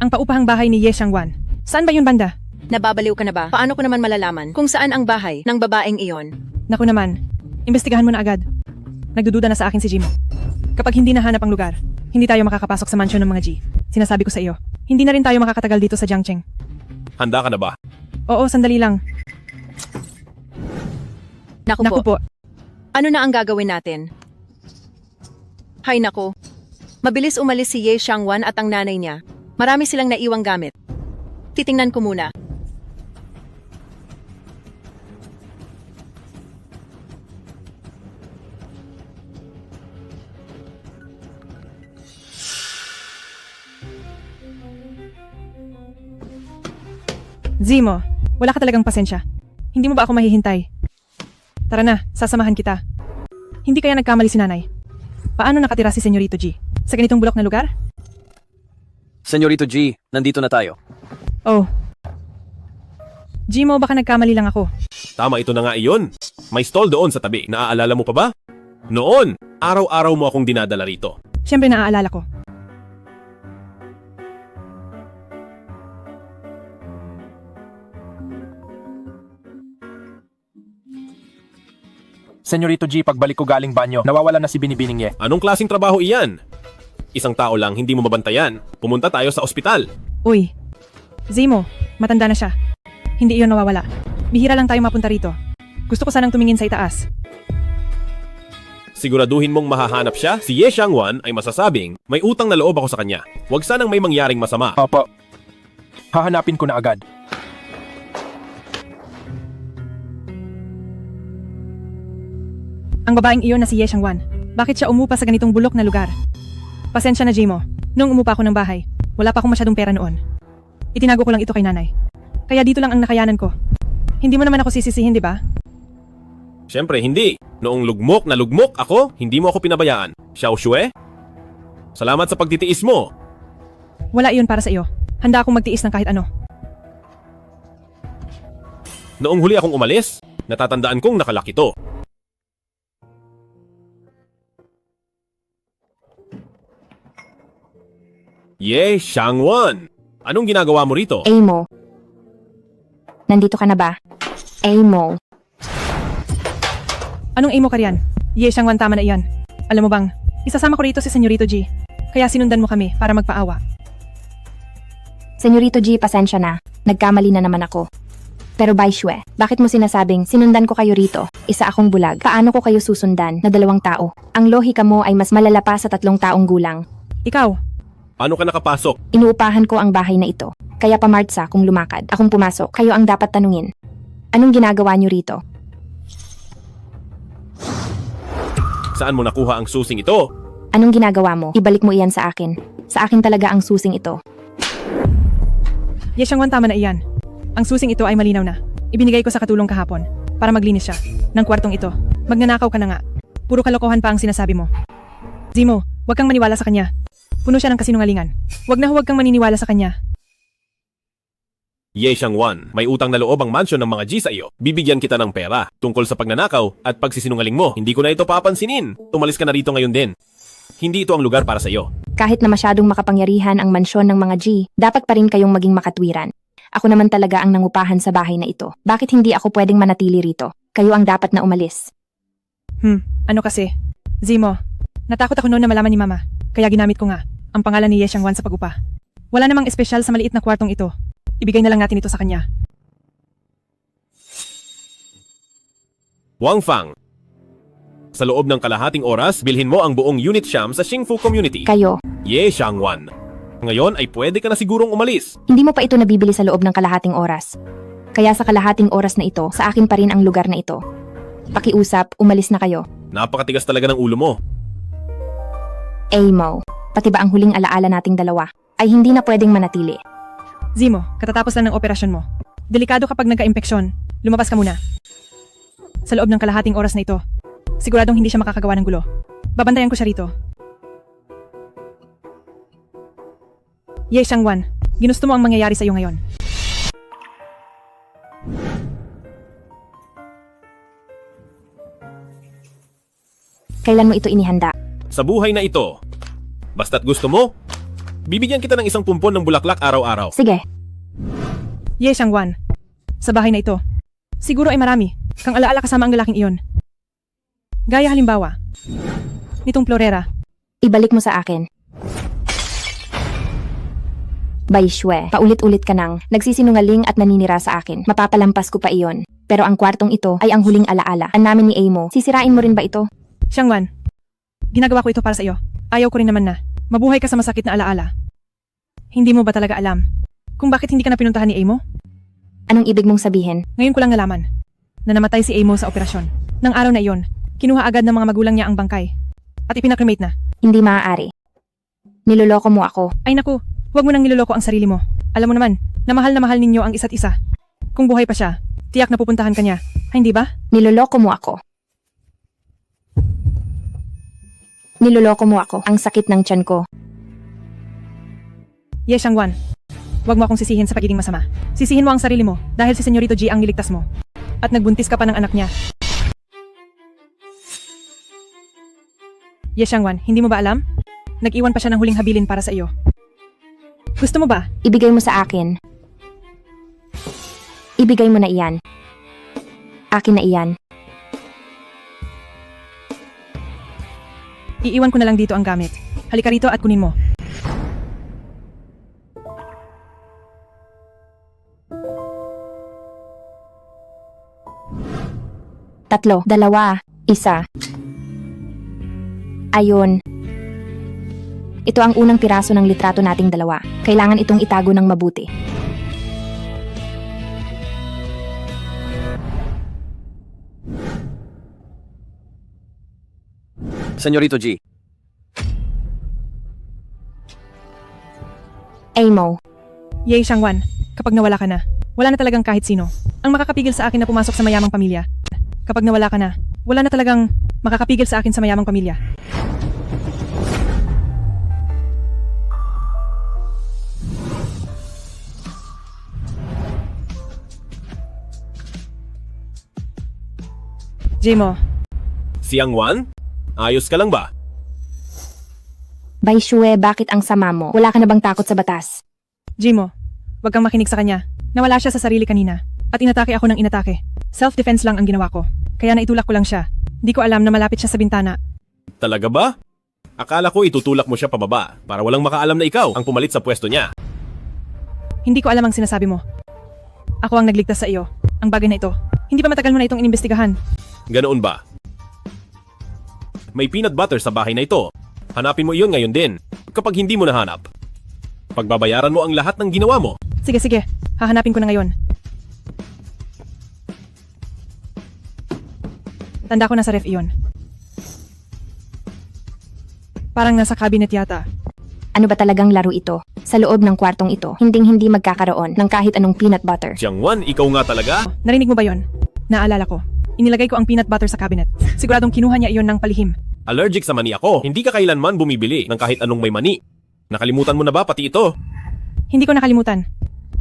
ang paupahang bahay ni Ye Xiangwan. Saan ba yun banda? Nababaliw ka na ba? Paano ko naman malalaman kung saan ang bahay ng babaeng iyon? Naku naman, imbestigahan mo na agad. Nagdududa na sa akin si Jimo. Kapag hindi nahanap ang lugar, hindi tayo makakapasok sa mansyon ng mga G. Sinasabi ko sa iyo, hindi na rin tayo makakatagal dito sa Jiangcheng. Handa ka na ba? Oo, sandali lang. Naku po. Ano na ang gagawin natin? Hay naku. Mabilis umalis si Ye Xiangwan at ang nanay niya. Marami silang naiwang gamit. Titingnan ko muna. Zimo, wala ka talagang pasensya. Hindi mo ba ako mahihintay? Tara na, sasamahan kita. Hindi kaya nagkamali si nanay? Paano nakatira si Senyorito G? Sa ganitong bulok na lugar? Senyorito G, nandito na tayo. Oh. Jimo, baka nagkamali lang ako. Tama, ito na nga iyon. May stall doon sa tabi. Naaalala mo pa ba? Noon, araw-araw mo akong dinadala rito. Siyempre naaalala ko. Senyorito G, pagbalik ko galing banyo, nawawala na si Binibining Ye. Anong klaseng trabaho iyan? Isang tao lang, hindi mo mabantayan. Pumunta tayo sa ospital. Uy, Zemo, matanda na siya. Hindi iyon nawawala. Bihira lang tayo mapunta rito. Gusto ko sanang tumingin sa itaas. Siguraduhin mong mahahanap siya, si Ye Xiangwan ay masasabing, may utang na loob ako sa kanya. Huwag sanang may mangyaring masama. Opo. Hahanapin ko na agad. Ang babaeng iyon na si Ye Xiangwan. Bakit siya umupa sa ganitong bulok na lugar? Pasensya na, Jimo. Nung umupa ako ng bahay, wala pa akong masyadong pera noon. Itinago ko lang ito kay nanay. Kaya dito lang ang nakayanan ko. Hindi mo naman ako sisisihin, di ba? Siyempre, hindi. Noong lugmok na lugmok ako, hindi mo ako pinabayaan. Xiao Xue? Salamat sa pagtitiis mo. Wala iyon para sa iyo. Handa akong magtiis ng kahit ano. Noong huli akong umalis, natatandaan kong nakalaki to. Ye Xiangwan, anong ginagawa mo rito? Amo. Nandito ka na ba? Amo. Anong imo ka riyan? Ye Xiangwan, tama na iyan. Alam mo bang, isasama ko rito si Senyorito G. Kaya sinundan mo kami para magpaawa. Senyorito G, pasensya na. Nagkamali na naman ako. Pero Bai Xue, bakit mo sinasabing sinundan ko kayo rito? Isa akong bulag. Paano ko kayo susundan na 2 tao? Ang lohika mo ay mas malala pa sa 3 taong gulang. Ikaw, Paano ka nakapasok? Inuupahan ko ang bahay na ito. Kaya pamartsa kung lumakad. Akong pumasok. Kayo ang dapat tanungin. Anong ginagawa niyo rito? Saan mo nakuha ang susing ito? Anong ginagawa mo? Ibalik mo iyan sa akin. Sa akin talaga ang susing ito. Ye Xiangwan, tama na iyan. Ang susing ito ay malinaw na. Ibinigay ko sa katulong kahapon para maglinis siya ng kwartong ito. Magnanakaw ka na nga. Puro kalokohan pa ang sinasabi mo. Zemo, huwag kang maniwala sa kanya. Puno siya ng kasinungalingan. Huwag na huwag kang maniniwala sa kanya. Ye Xiangwan, may utang na loob ang mansyon ng mga G sa iyo. Bibigyan kita ng pera tungkol sa pagnanakaw at pagsisinungaling mo. Hindi ko na ito papansinin. Umalis ka na rito ngayon din. Hindi ito ang lugar para sa iyo. Kahit na masyadong makapangyarihan ang mansyon ng mga G, dapat pa rin kayong maging makatwiran. Ako naman talaga ang nangupahan sa bahay na ito. Bakit hindi ako pwedeng manatili rito? Kayo ang dapat na umalis. Ano kasi? Zemo, natakot ako noon na malaman ni Mama. Kaya ginamit ko nga ang pangalan ni Ye Xiangwan sa pag-upa. Wala namang espesyal sa maliit na kwartong ito. Ibigay na lang natin ito sa kanya. Wang Fang, sa loob ng kalahating oras, bilhin mo ang buong unit Xiam sa Xingfu Community. Kayo. Ye Xiangwan. Ngayon ay pwede ka na sigurong umalis. Hindi mo pa ito nabibili sa loob ng kalahating oras. Kaya sa kalahating oras na ito, sa akin pa rin ang lugar na ito. Pakiusap, umalis na kayo. Napakatigas talaga ng ulo mo. Amo, pati ba ang huling alaala nating dalawa ay hindi na pwedeng manatili? Zemo, katatapos lang ng operasyon mo. Delikado kapag nagka-impeksyon. Lumabas ka muna. Sa loob ng kalahating oras na ito, siguradong hindi siya makakagawa ng gulo. Babantayan ko siya rito. Ye Xiangwan, ginusto mo ang mangyayari sa iyo ngayon. Kailan mo ito inihanda? Sa buhay na ito, basta't gusto mo, bibigyan kita ng isang pumpon ng bulaklak araw-araw. Sige. Ye Xiangwan, sa bahay na ito, siguro ay marami kang alaala kasama ang lalaking iyon. Gaya halimbawa, nitong florera. Ibalik mo sa akin. Bai Xue, paulit-ulit ka nang nagsisinungaling at naninira sa akin. Mapapalampas ko pa iyon. Pero ang kwartong ito ay ang huling alaala. Ang namin ni Amo, sisirain mo rin ba ito? Xiangwan, ginagawa ko ito para sa iyo. Ayaw ko rin naman na mabuhay ka sa masakit na alaala. Hindi mo ba talaga alam kung bakit hindi ka na pinuntahan ni Amo? Anong ibig mong sabihin? Ngayon ko lang nalaman na namatay si Amo sa operasyon. Nang araw na iyon, kinuha agad ng mga magulang niya ang bangkay at ipinakremate na. Hindi maaari. Niloloko mo ako. Ay naku, huwag mo nang niloloko ang sarili mo. Alam mo naman, na mahal ninyo ang isa't isa. Kung buhay pa siya, tiyak na pupuntahan ka niya. Ay, hindi ba? Niloloko mo ako. Niloloko mo ako. Ang sakit ng tiyan ko. Ye Xiangwan, huwag mo akong sisihin sa pagiging masama. Sisihin mo ang sarili mo dahil si Senyorito G ang niligtas mo. At nagbuntis ka pa ng anak niya. Ye Xiangwan, hindi mo ba alam? Nag-iwan pa siya ng huling habilin para sa iyo. Gusto mo ba? Ibigay mo sa akin. Ibigay mo na iyan. Akin na iyan. Iiwan ko na lang dito ang gamit. Halika rito at kunin mo. Tatlo, dalawa, isa. Ayun. Ito ang unang piraso ng litrato nating dalawa. Kailangan itong itago ng mabuti. Senyorito G, Amo. Ye Xiangwan, kapag nawala ka na, wala na talagang kahit sino ang makakapigil sa akin na pumasok sa mayamang pamilya. Kapag nawala ka na, wala na talagang makakapigil sa akin sa mayamang pamilya. Jimo, Siang Wan? Ayos ka lang ba? Bai Shue, bakit ang sama mo? Wala ka na bang takot sa batas? Jimo, wag kang makinig sa kanya. Nawala siya sa sarili kanina. At inatake ako ng inatake. Self-defense lang ang ginawa ko. Kaya naitulak ko lang siya. Di ko alam na malapit siya sa bintana. Talaga ba? Akala ko itutulak mo siya pababa para walang makaalam na ikaw ang pumalit sa pwesto niya. Hindi ko alam ang sinasabi mo. Ako ang nagligtas sa iyo. Ang bagay na ito. Hindi pa matagal mo na itong inimbestigahan. Ganoon ba? May peanut butter sa bahay na ito. Hanapin mo iyon ngayon din. Kapag hindi mo nahanap, pagbabayaran mo ang lahat ng ginawa mo. Sige, sige. Hahanapin ko na ngayon. Tanda ko na sa ref iyon. Parang nasa cabinet yata. Ano ba talagang laro ito? Sa loob ng kwartong ito, hinding-hindi magkakaroon ng kahit anong peanut butter. Siang Wan, ikaw nga talaga? Narinig mo ba yon? Naalala ko. Inilagay ko ang peanut butter sa cabinet. Siguradong kinuha niya iyon ng palihim. Allergic sa mani ako. Hindi ka kailanman bumibili ng kahit anong may mani. Nakalimutan mo na ba pati ito? Hindi ko nakalimutan.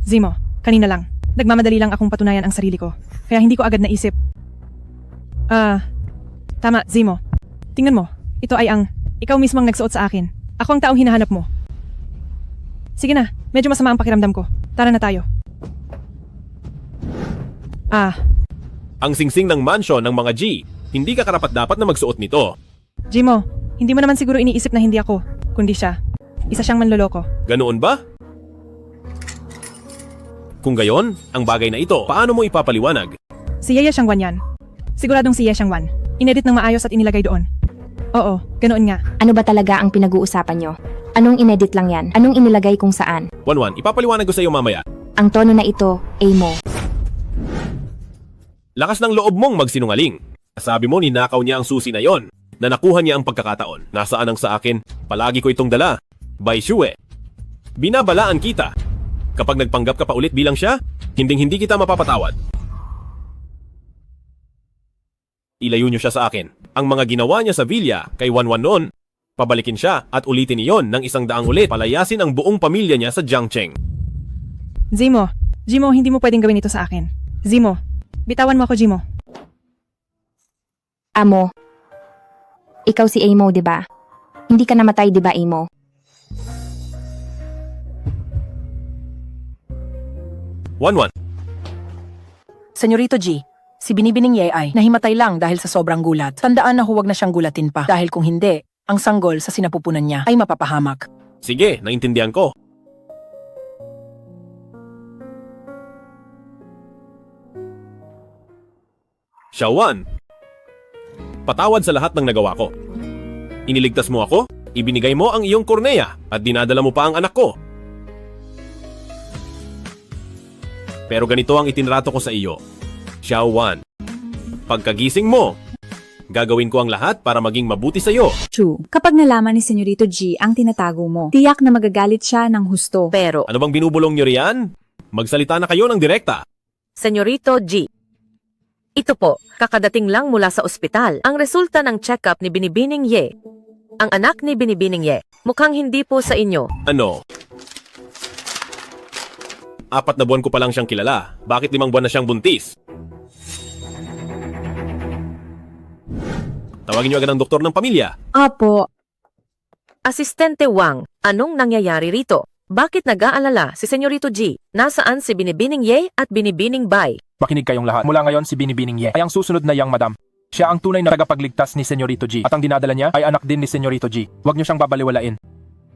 Zimo, kanina lang. Nagmamadali lang akong patunayan ang sarili ko. Kaya hindi ko agad naisip. Tama, Zimo. Tingnan mo. Ito ay ikaw mismo ang nagsuot sa akin. Ako ang taong hinahanap mo. Sige na, medyo masama ang pakiramdam ko. Tara na tayo. Ang singsing ng mansion ng mga G. Hindi ka karapat-dapat na magsuot nito. Jimo, hindi mo naman siguro iniisip na hindi ako, kundi siya. Isa siyang manloloko. Ganoon ba? Kung gayon, ang bagay na ito, paano mo ipapaliwanag? Si Ye Xiangwan yan. Siguradong si Ye Xiangwan. Inedit ng maayos at inilagay doon. Oo, ganoon nga. Ano ba talaga ang pinag-uusapan nyo? Anong inedit lang yan? Anong inilagay kung saan? Wanwan, ipapaliwanag ko sa iyo mamaya. Ang tono na ito, Amo. Lakas ng loob mong magsinungaling. Sabi mo ninakaw niya ang susi na yon. Na nakuha niya ang pagkakataon. Nasaan ang sa akin? Palagi ko itong dala. Bai Shue. Binabalaan kita. Kapag nagpanggap ka pa ulit bilang siya, hinding-hindi kita mapapatawad. Ilayo niyo siya sa akin. Ang mga ginawa niya sa Villa kay Wanwan noon, pabalikin siya at ulitin iyon ng 100 ulit. Palayasin ang buong pamilya niya sa Jiangcheng. Jimo, hindi mo pwedeng gawin ito sa akin. Jimo, bitawan mo ako, Jimo. Amo. Ikaw si Amo, di ba? Hindi ka namatay, di ba, Amo? Wanwan. Senyorito G, si Binibining Ye ay nahimatay lang dahil sa sobrang gulat. Tandaan na huwag na siyang gulatin pa dahil kung hindi, ang sanggol sa sinapupunan niya ay mapapahamak. Sige, naintindihan ko. Xiaowan, patawad sa lahat ng nagawa ko. Iniligtas mo ako, ibinigay mo ang iyong kornea at dinadala mo pa ang anak ko. Pero ganito ang itinrato ko sa iyo. Xiaowan, pagkagising mo, gagawin ko ang lahat para maging mabuti sa iyo. True. Kapag nalaman ni Senyorito G ang tinatago mo, tiyak na magagalit siya ng husto. Pero, Ano bang binubulong niyo riyan? Magsalita na kayo ng direkta. Senyorito G, ito po, kakadating lang mula sa ospital. Ang resulta ng check-up ni Binibining Ye. Ang anak ni Binibining Ye, mukhang hindi po sa inyo. Ano? 4 na buwan ko pa lang siyang kilala. Bakit 5 buwan na siyang buntis? Tawagin niyo agad ang doktor ng pamilya. Opo. Asistente Wang, anong nangyayari rito? Bakit nag-aalala si Senyorito G? Nasaan si Binibining Ye at Binibining Bai? Makinig kayong lahat. Mula ngayon si Binibining Ye ay ang susunod na young madam. Siya ang tunay na tagapagligtas ni Senyorito G. At ang dinadala niya ay anak din ni Senyorito G. Huwag niyo siyang babaliwalain.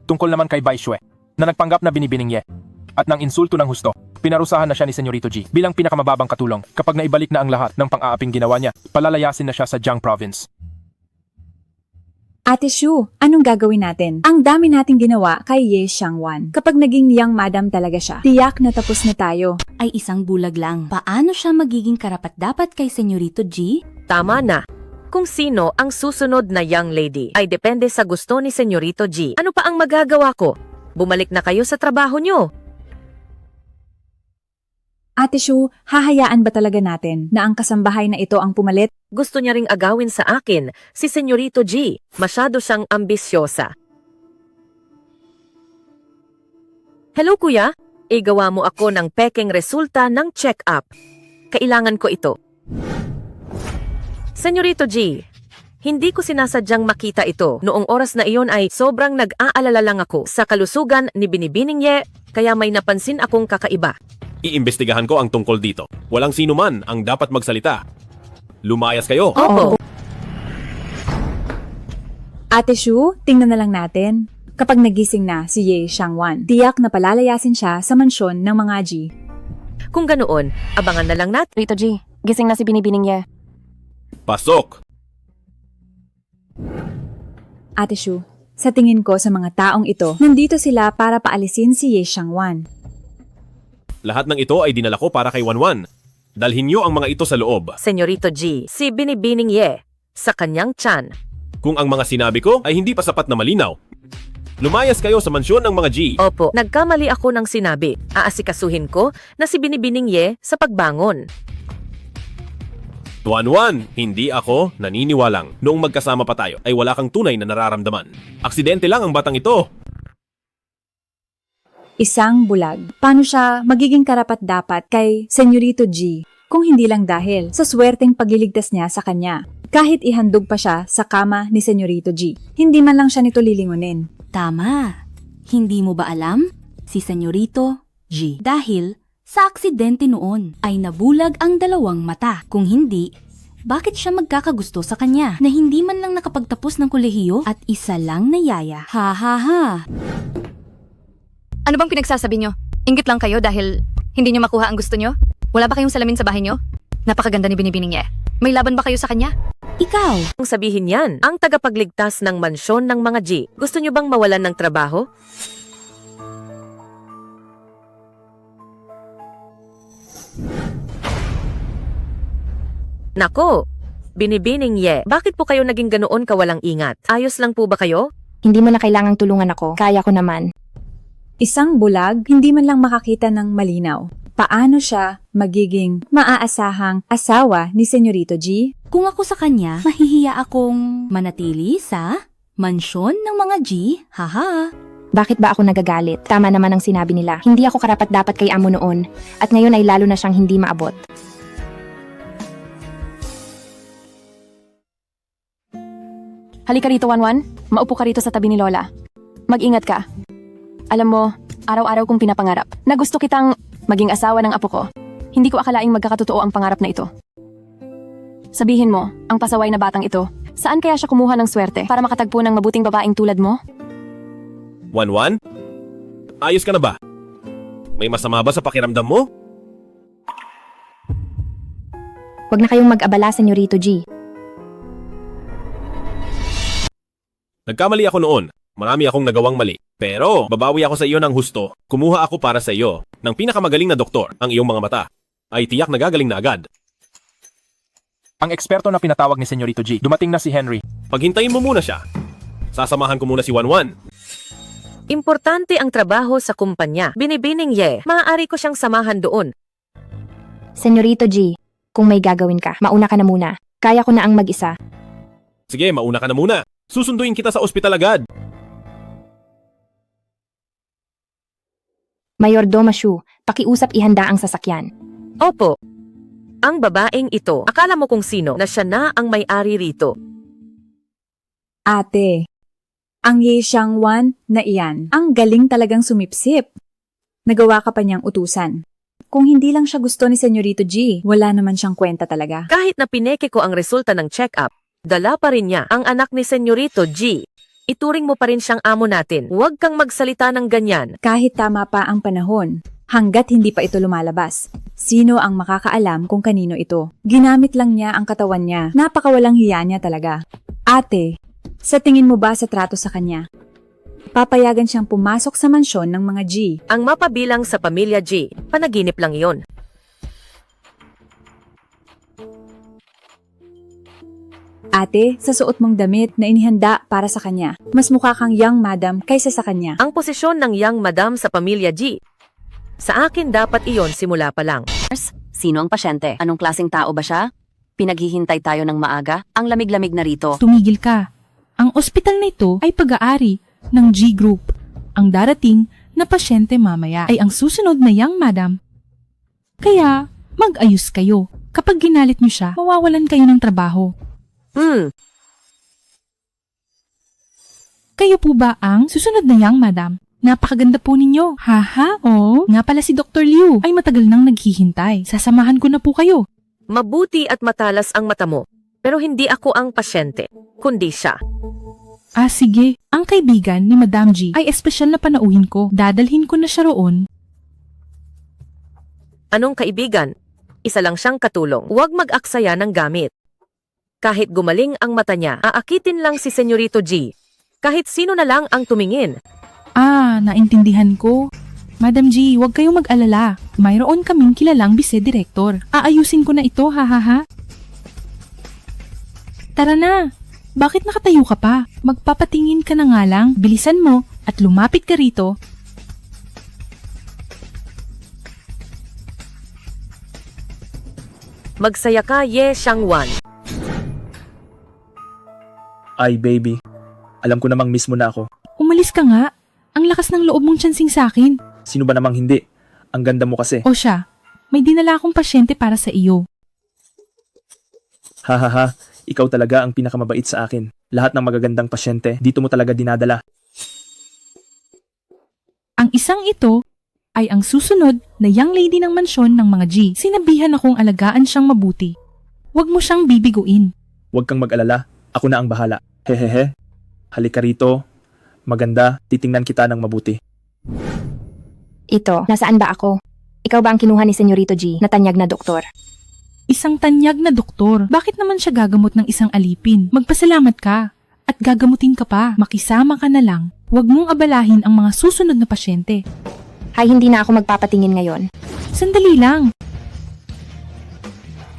Tungkol naman kay Bai Shue, na nagpanggap na Binibining Ye. At ng insulto ng husto, pinarusahan na siya ni Senyorito G bilang pinakamababang katulong. Kapag naibalik na ang lahat ng pang-aaping ginawa niya, palalayasin na siya sa Jiang Province. Ate Shu, anong gagawin natin? Ang dami nating ginawa kay Ye Xiangwan. Kapag naging young madam talaga siya, tiyak na tapos na tayo. Ay isang bulag lang. Paano siya magiging karapat-dapat kay Senyorito G? Tama na. Kung sino ang susunod na young lady ay depende sa gusto ni Senyorito G. Ano pa ang magagawa ko? Bumalik na kayo sa trabaho nyo. Ate Shu, hahayaan ba talaga natin na ang kasambahay na ito ang pumalit? Gusto niya ring agawin sa akin si Senyorito G. Masyado siyang ambisyosa. Hello kuya, igawa mo ako ng pekeng resulta ng check-up. Kailangan ko ito. Senyorito G, hindi ko sinasadyang makita ito. Noong oras na iyon ay sobrang nag-aalala lang ako sa kalusugan ni Binibining Ye, kaya may napansin akong kakaiba. Iimbestigahan ko ang tungkol dito. Walang sino man ang dapat magsalita. Lumayas kayo. Opo. Ate Shu, tingnan na lang natin. Kapag nagising na si Ye Xiangwan, tiyak na palalayasin siya sa mansyon ng mga G. Kung ganoon, abangan na lang natin. Rito G, gising na si Binibining Ye. Pasok! Ate Shu, sa tingin ko sa mga taong ito, nandito sila para paalisin si Ye Xiangwan. Lahat ng ito ay dinala ko para kay Wanwan. Dalhin niyo ang mga ito sa loob. Senyorito G, si Binibining Ye, sa kanyang tiyan. Kung ang mga sinabi ko ay hindi pa sapat na malinaw, lumayas kayo sa mansyon ng mga G. Opo, nagkamali ako ng sinabi. Aasikasuhin ko na si Binibining Ye sa pagbangon. Wanwan, hindi ako naniniwalang. Noong magkasama pa tayo ay wala kang tunay na nararamdaman. Aksidente lang ang batang ito. Isang bulag. Paano siya magiging karapat-dapat kay Senyorito G kung hindi lang dahil sa swerteng pagliligtas niya sa kanya? Kahit ihandog pa siya sa kama ni Senyorito G, hindi man lang siya nito lilingunin. Tama. Hindi mo ba alam? Si Senyorito G. Dahil sa aksidente noon ay nabulag ang dalawang mata. Kung hindi, bakit siya magkakagusto sa kanya na hindi man lang nakapagtapos ng kolehiyo at isa lang na yaya? Ha ha ha. Ano bang pinagsasabi nyo? Inggit lang kayo dahil hindi nyo makuha ang gusto nyo? Wala ba kayong salamin sa bahay nyo? Napakaganda ni Binibining Ye. May laban ba kayo sa kanya? Ikaw! Ang sabihin yan, ang tagapagligtas ng mansyon ng mga G. Gusto nyo bang mawalan ng trabaho? Nako! Binibining Ye, bakit po kayo naging ganoon kawalang ingat? Ayos lang po ba kayo? Hindi mo na kailangang tulungan ako. Kaya ko naman. Isang bulag, hindi man lang makakita ng malinaw. Paano siya magiging maaasahang asawa ni Senyorito G? Kung ako sa kanya, mahihiya akong manatili sa mansyon ng mga G. Haha. Bakit ba ako nagagalit? Tama naman ang sinabi nila. Hindi ako karapat-dapat kay amo noon. At ngayon ay lalo na siyang hindi maabot. Halika rito, Wanwan. Maupo ka rito sa tabi ni Lola. Mag-ingat ka. Alam mo, araw-araw kong pinapangarap na gusto kitang maging asawa ng apo ko. Hindi ko akalaing magkakatotoo ang pangarap na ito. Sabihin mo, ang pasaway na batang ito, saan kaya siya kumuha ng swerte para makatagpo ng mabuting babaeng tulad mo? Wanwan? Ayos ka na ba? May masama ba sa pakiramdam mo? Huwag na kayong mag-abala, Senyorito G. Nagkamali ako noon. Marami akong nagawang mali. Pero, babawi ako sa iyo ng husto. Kumuha ako para sa iyo ng pinakamagaling na doktor. Ang iyong mga mata ay tiyak nagagaling na agad. Ang eksperto na pinatawag ni Senyorito G, dumating na si Henry. Paghintayin mo muna siya. Sasamahan ko muna si Wanwan. Importante ang trabaho sa kumpanya. Binibining Ye, maaari ko siyang samahan doon. Senyorito G, kung may gagawin ka, mauna ka na muna. Kaya ko na ang mag-isa. Sige, mauna ka na muna. Susunduin kita sa ospital agad. Mayordomo Shu, pakiusap ihanda ang sasakyan. Opo. Ang babaeng ito, akala mo kung sino na siya na ang may-ari rito. Ate, ang Ye Xiangwan na iyan, ang galing talagang sumipsip. Nagawa ka pa niyang utusan. Kung hindi lang siya gusto ni Senyorito G, wala naman siyang kwenta talaga. Kahit na pineke ko ang resulta ng check-up, dala pa rin niya ang anak ni Senyorito G. Ituring mo pa rin siyang amo natin. Huwag kang magsalita ng ganyan. Kahit tama pa ang panahon, hanggat hindi pa ito lumalabas. Sino ang makakaalam kung kanino ito? Ginamit lang niya ang katawan niya. Napakawalang hiya niya talaga. Ate, sa tingin mo ba sa trato sa kanya? Papayagan siyang pumasok sa mansyon ng mga G. Ang mapabilang sa pamilya G, panaginip lang iyon. Ate, sa suot mong damit na inihanda para sa kanya, mas mukha kang young madam kaysa sa kanya. Ang posisyon ng young madam sa pamilya G, sa akin dapat iyon simula pa lang. Sino ang pasyente? Anong klaseng tao ba siya? Pinaghihintay tayo ng maaga? Ang lamig-lamig na rito. Tumigil ka. Ang ospital na ito ay pag-aari ng G Group. Ang darating na pasyente mamaya ay ang susunod na young madam. Kaya, mag-ayos kayo. Kapag ginalit niyo siya, mawawalan kayo ng trabaho. Kayo po ba ang susunod na young madam? Napakaganda po ninyo. Haha, oh. Nga pala si Dr. Liu ay matagal nang naghihintay. Sasamahan ko na po kayo. Mabuti at matalas ang mata mo, pero hindi ako ang pasyente, kundi siya. Ah, sige. Ang kaibigan ni Madam G ay espesyal na panauhin ko. Dadalhin ko na siya roon. Anong kaibigan? Isa lang siyang katulong. Huwag mag-aksaya ng gamit. Kahit gumaling ang mata niya, aakitin lang si Senyorito G. Kahit sino na lang ang tumingin. Ah, naintindihan ko. Madam G, huwag kayong mag-alala. Mayroon kaming kilalang bise-direktor. Aayusin ko na ito, hahaha. Tara na. Bakit nakatayo ka pa? Magpapatingin ka na nga lang. Bilisan mo at lumapit ka rito. Magsaya ka, Ye Xiangwan. Ay, baby. Alam ko namang miss mo na ako. Umalis ka nga. Ang lakas ng loob mong tiyansing sa akin. Sino ba namang hindi? Ang ganda mo kasi. O siya, may dinala akong pasyente para sa iyo. Hahaha, ikaw talaga ang pinakamabait sa akin. Lahat ng magagandang pasyente, dito mo talaga dinadala. Ang isang ito ay ang susunod na young lady ng mansyon ng mga G. Sinabihan akong alagaan siyang mabuti. Huwag mo siyang bibiguin. Huwag kang mag-alala, ako na ang bahala. Hehehe, halika rito. Maganda, titingnan kita ng mabuti. Ito, nasaan ba ako? Ikaw ba ang kinuha ni Senyorito G na tanyag na doktor? Isang tanyag na doktor. Bakit naman siya gagamot ng isang alipin? Magpasalamat ka. At gagamutin ka pa. Makisama ka na lang. Huwag mong abalahin ang mga susunod na pasyente. Hay, hindi na ako magpapatingin ngayon. Sandali lang.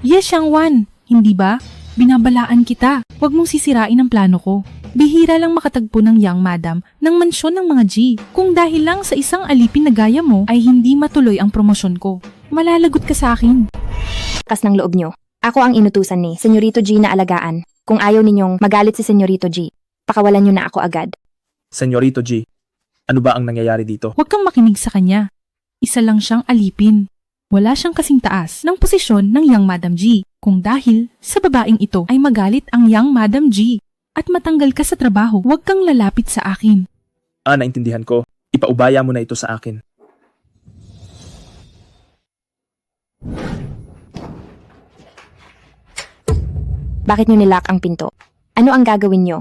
Yes, Xiangwan. Hindi ba? Binabalaan kita. Huwag mong sisirain ang plano ko. Bihira lang makatagpo ng young madam ng mansyon ng mga G. Kung dahil lang sa isang alipin na gaya mo ay hindi matuloy ang promosyon ko. Malalagot ka sa akin. Kas ng loob nyo. Ako ang inutusan ni Senyorito G na alagaan. Kung ayaw ninyong magalit si Senyorito G, pakawalan nyo na ako agad. Senyorito G, ano ba ang nangyayari dito? Huwag kang makinig sa kanya. Isa lang siyang alipin. Wala siyang kasing taas ng posisyon ng young Madam G. Kung dahil sa babaeng ito ay magalit ang young Madam G at matanggal ka sa trabaho, huwag kang lalapit sa akin. Ah, naintindihan ko. Ipaubaya mo na ito sa akin. Bakit nyo nilock ang pinto? Ano ang gagawin nyo?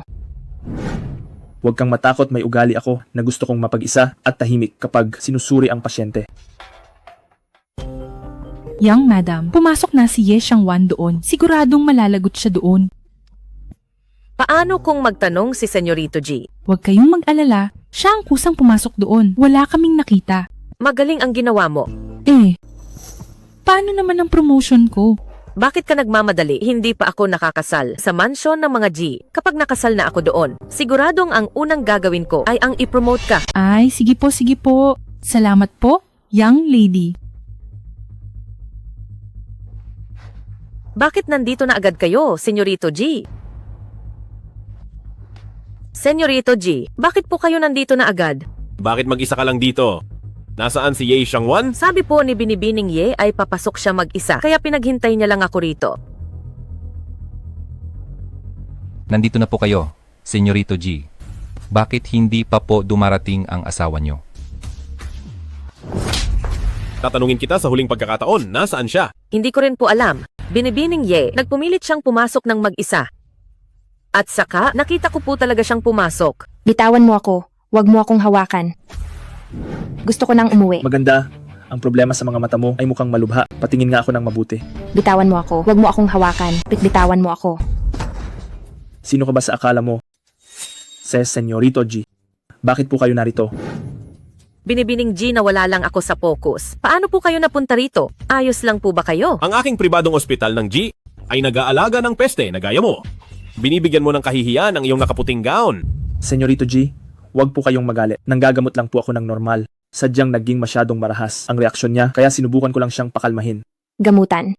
Huwag kang matakot, may ugali ako na gusto kong mapag-isa at tahimik kapag sinusuri ang pasyente. Young Madam, pumasok na si Ye Xiangwan doon. Siguradong malalagot siya doon. Paano kung magtanong si Senyorito G? Huwag kayong mag-alala, siya ang kusang pumasok doon. Wala kaming nakita. Magaling ang ginawa mo. Paano naman ang promotion ko? Bakit ka nagmamadali? Hindi pa ako nakakasal sa mansyon ng mga G. Kapag nakasal na ako doon, siguradong ang unang gagawin ko ay ang ipromote ka. Ay, sige po, sige po. Salamat po, young lady. Bakit nandito na agad kayo, Senyorito G? Senyorito G, bakit po kayo nandito na agad? Bakit mag-isa ka lang dito? Nasaan si Ye Xiangwan? Sabi po ni Binibining Ye ay papasok siya mag-isa, kaya pinaghintay niya lang ako rito. Nandito na po kayo. Senyorito G, bakit hindi pa po dumarating ang asawa nyo? Tatanungin kita sa huling pagkakataon, nasaan siya? Hindi ko rin po alam. Binibining Ye, nagpumilit siyang pumasok ng mag-isa. At saka, nakita ko po talaga siyang pumasok. Bitawan mo ako. Huwag mo akong hawakan. Gusto ko nang umuwi. Maganda. Ang problema sa mga mata mo ay mukhang malubha. Patingin nga ako ng mabuti. Bitawan mo ako. Huwag mo akong hawakan. Bitawan mo ako. Sino ka ba sa akala mo? Senyorito G. Bakit po kayo narito? Binibining G na wala lang ako sa focus. Paano po kayo napunta rito? Ayos lang po ba kayo? Ang aking pribadong ospital ng G ay nag-aalaga ng peste na gaya mo. Binibigyan mo ng kahihiyan ang iyong nakaputing gown. Senyorito G, huwag po kayong magalit. Nanggagamot lang po ako ng normal. Sadyang naging masyadong marahas ang reaksyon niya, kaya sinubukan ko lang siyang pakalmahin. Gamutan.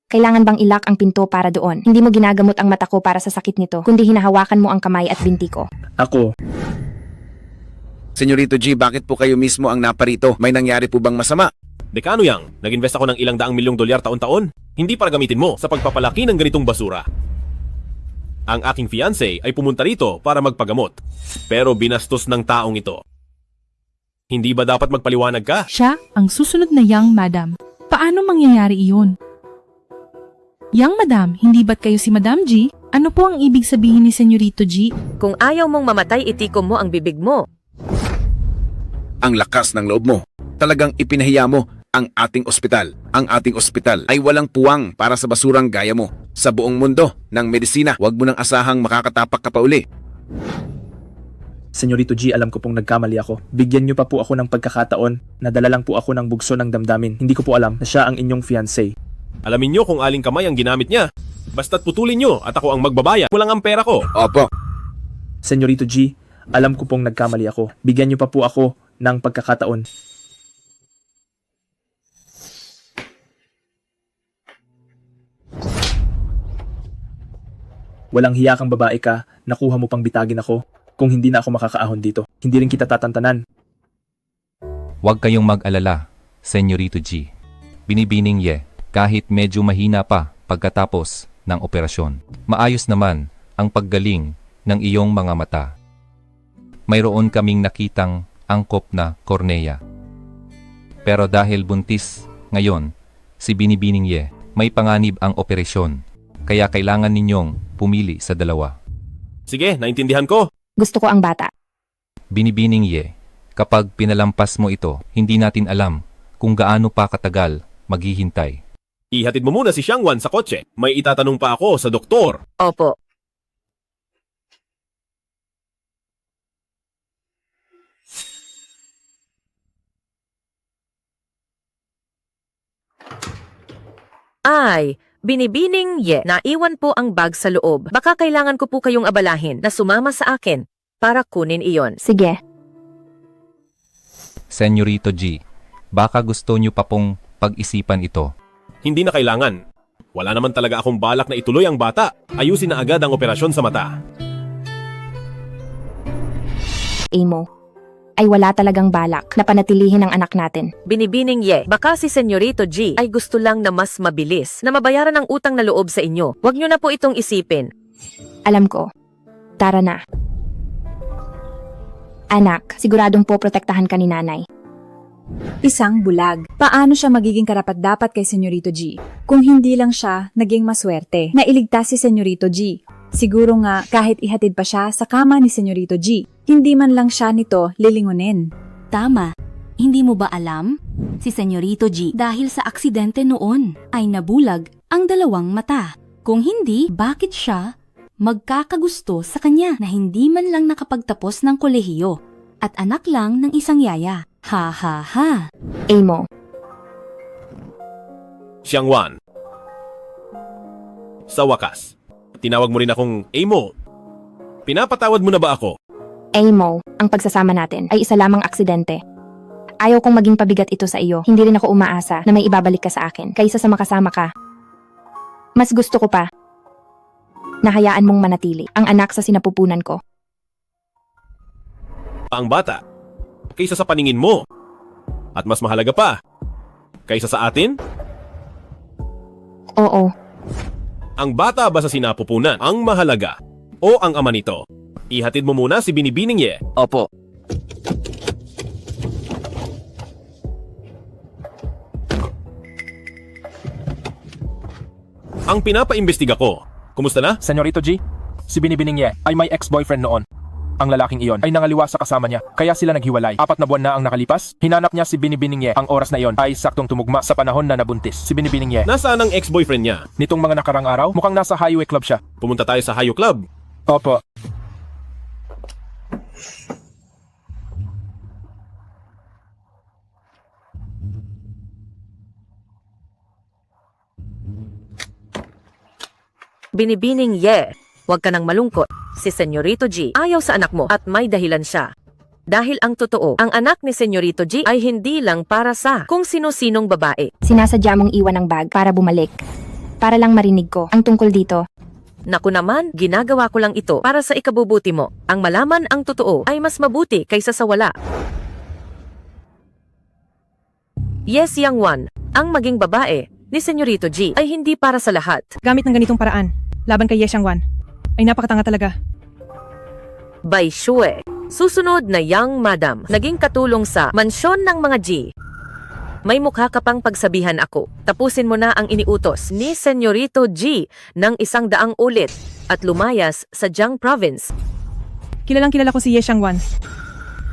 Kailangan bang ilak ang pinto para doon? Hindi mo ginagamot ang mata ko para sa sakit nito, kundi hinahawakan mo ang kamay at binti ko. Ako. Senyorito G, bakit po kayo mismo ang naparito? May nangyari po bang masama? Dekano Yang, nag-invest ako ng ilang daang milyong dolyar taon-taon. Hindi para gamitin mo sa pagpapalaki ng ganitong basura. Ang aking fiancé ay pumunta rito para magpagamot. Pero binastos ng taong ito. Hindi ba dapat magpaliwanag ka? Siya ang susunod na young madam. Paano mangyayari iyon? Young madam, hindi ba't kayo si Madam G? Ano po ang ibig sabihin ni Senyorito G? Kung ayaw mong mamatay, itikom mo ang bibig mo. Ang lakas ng loob mo. Talagang ipinahiya mo ang ating ospital. Ang ating ospital ay walang puwang para sa basurang gaya mo. Sa buong mundo ng medisina, huwag mo nang asahang makakatapak ka pa uli. Senyorito G, alam ko pong nagkamali ako. Bigyan niyo pa po ako ng pagkakataon. Nadala lang po ako ng bugso ng damdamin. Hindi ko po alam na siya ang inyong fiancé. Alamin nyo kung aling kamay ang ginamit niya. Basta't putulin nyo at ako ang magbabayad. Kulang ang pera ko. Opo. Senyorito G, alam ko pong nagkamali ako. Bigyan niyo pa po ako ng pagkakataon. Walang hiya kang babae ka, nakuha mo pang bitagin ako. Kung hindi na ako makakaahon dito, hindi rin kita tatantanan. Huwag kayong mag-alala, Senyorito G. Binibining Ye, kahit medyo mahina pa pagkatapos ng operasyon, maayos naman ang paggaling ng iyong mga mata. Mayroon kaming nakitang angkop na kornea. Pero dahil buntis ngayon, si Binibining Ye, may panganib ang operasyon. Kaya kailangan ninyong pumili sa dalawa. Sige, naintindihan ko. Gusto ko ang bata. Binibining Ye, kapag pinalampas mo ito, hindi natin alam kung gaano pa katagal maghihintay. Ihatid mo muna si Xiangwan sa kotse. May itatanong pa ako sa doktor. Opo. Ay, Binibining Ye, naiwan po ang bag sa loob. Baka kailangan ko po kayong abalahin na sumama sa akin para kunin iyon. Sige. Senyorito G, baka gusto nyo pa pong pag-isipan ito. Hindi na kailangan. Wala naman talaga akong balak na ituloy ang bata. Ayusin na agad ang operasyon sa mata. Amo, ay wala talagang balak na panatilihin ang anak natin. Binibining Ye, baka si Senyorito G ay gusto lang na mas mabilis na mabayaran ang utang na loob sa inyo. Huwag nyo na po itong isipin. Alam ko. Tara na. Anak, siguradong po protektahan ka ni nanay. Isang bulag. Paano siya magiging karapat-dapat kay Senyorito G? Kung hindi lang siya naging maswerte na iligtas si Senyorito G. Siguro nga kahit ihatid pa siya sa kama ni Senyorito G, hindi man lang siya nito lilingunin. Tama. Hindi mo ba alam? Si Senyorito G dahil sa aksidente noon ay nabulag ang dalawang mata. Kung hindi, bakit siya magkakagusto sa kanya na hindi man lang nakapagtapos ng kolehiyo at anak lang ng isang yaya? Ha ha ha. Amo. Xiangwan. Sa wakas, tinawag mo rin akong Amo. Pinapatawad mo na ba ako? Amo, ang pagsasama natin ay isa lamang aksidente. Ayaw kong maging pabigat ito sa iyo. Hindi rin ako umaasa na may ibabalik ka sa akin kaysa sa makasama ka. Mas gusto ko pa na hayaan mong manatili ang anak sa sinapupunan ko. Ang bata, kaysa sa paningin mo. At mas mahalaga pa, kaysa sa atin? Oo. Ang bata ba sa sinapupunan ang mahalaga? o ang ama nito? Ihatid mo muna si Binibining Ye. Opo. Ang pinapaimbestiga ko. Kumusta na? Senyorito G, si Binibining Ye ay may ex-boyfriend noon. Ang lalaking iyon ay nangaliwa sa kasama niya, kaya sila naghiwalay. 4 na buwan na ang nakalipas, hinanap niya si Binibining Ye. Ang oras na iyon ay saktong tumugma sa panahon na nabuntis. Si Binibining Ye, Nasaan ang ex-boyfriend niya? nitong mga nakarang araw, mukhang nasa highway club siya. Pumunta tayo sa Hayo Club. Opo. Binibining Ye, huwag ka nang malungkot. Si Senyorito G ayaw sa anak mo at may dahilan siya. Dahil ang totoo, ang anak ni Senyorito G ay hindi lang para sa kung sino-sinong babae. Sinasadya mong iwan ang bag para bumalik. Para lang marinig ko ang tungkol dito. Naku naman, ginagawa ko lang ito para sa ikabubuti mo. Ang malaman ang totoo ay mas mabuti kaysa sa wala. Yes, Yang Wan, ang maging babae ni Senyorito G ay hindi para sa lahat. Gamit ng ganitong paraan, laban kay Ye Xiangwan, ay napakatanga talaga. Bai Shue, susunod na Young Madam, naging katulong sa mansyon ng mga G. May mukha ka pang pagsabihan ako. Tapusin mo na ang iniutos ni Senyorito G ng 100 ulit at lumayas sa Jiang Province. Kilalang kilala ko si Ye Xiangwan.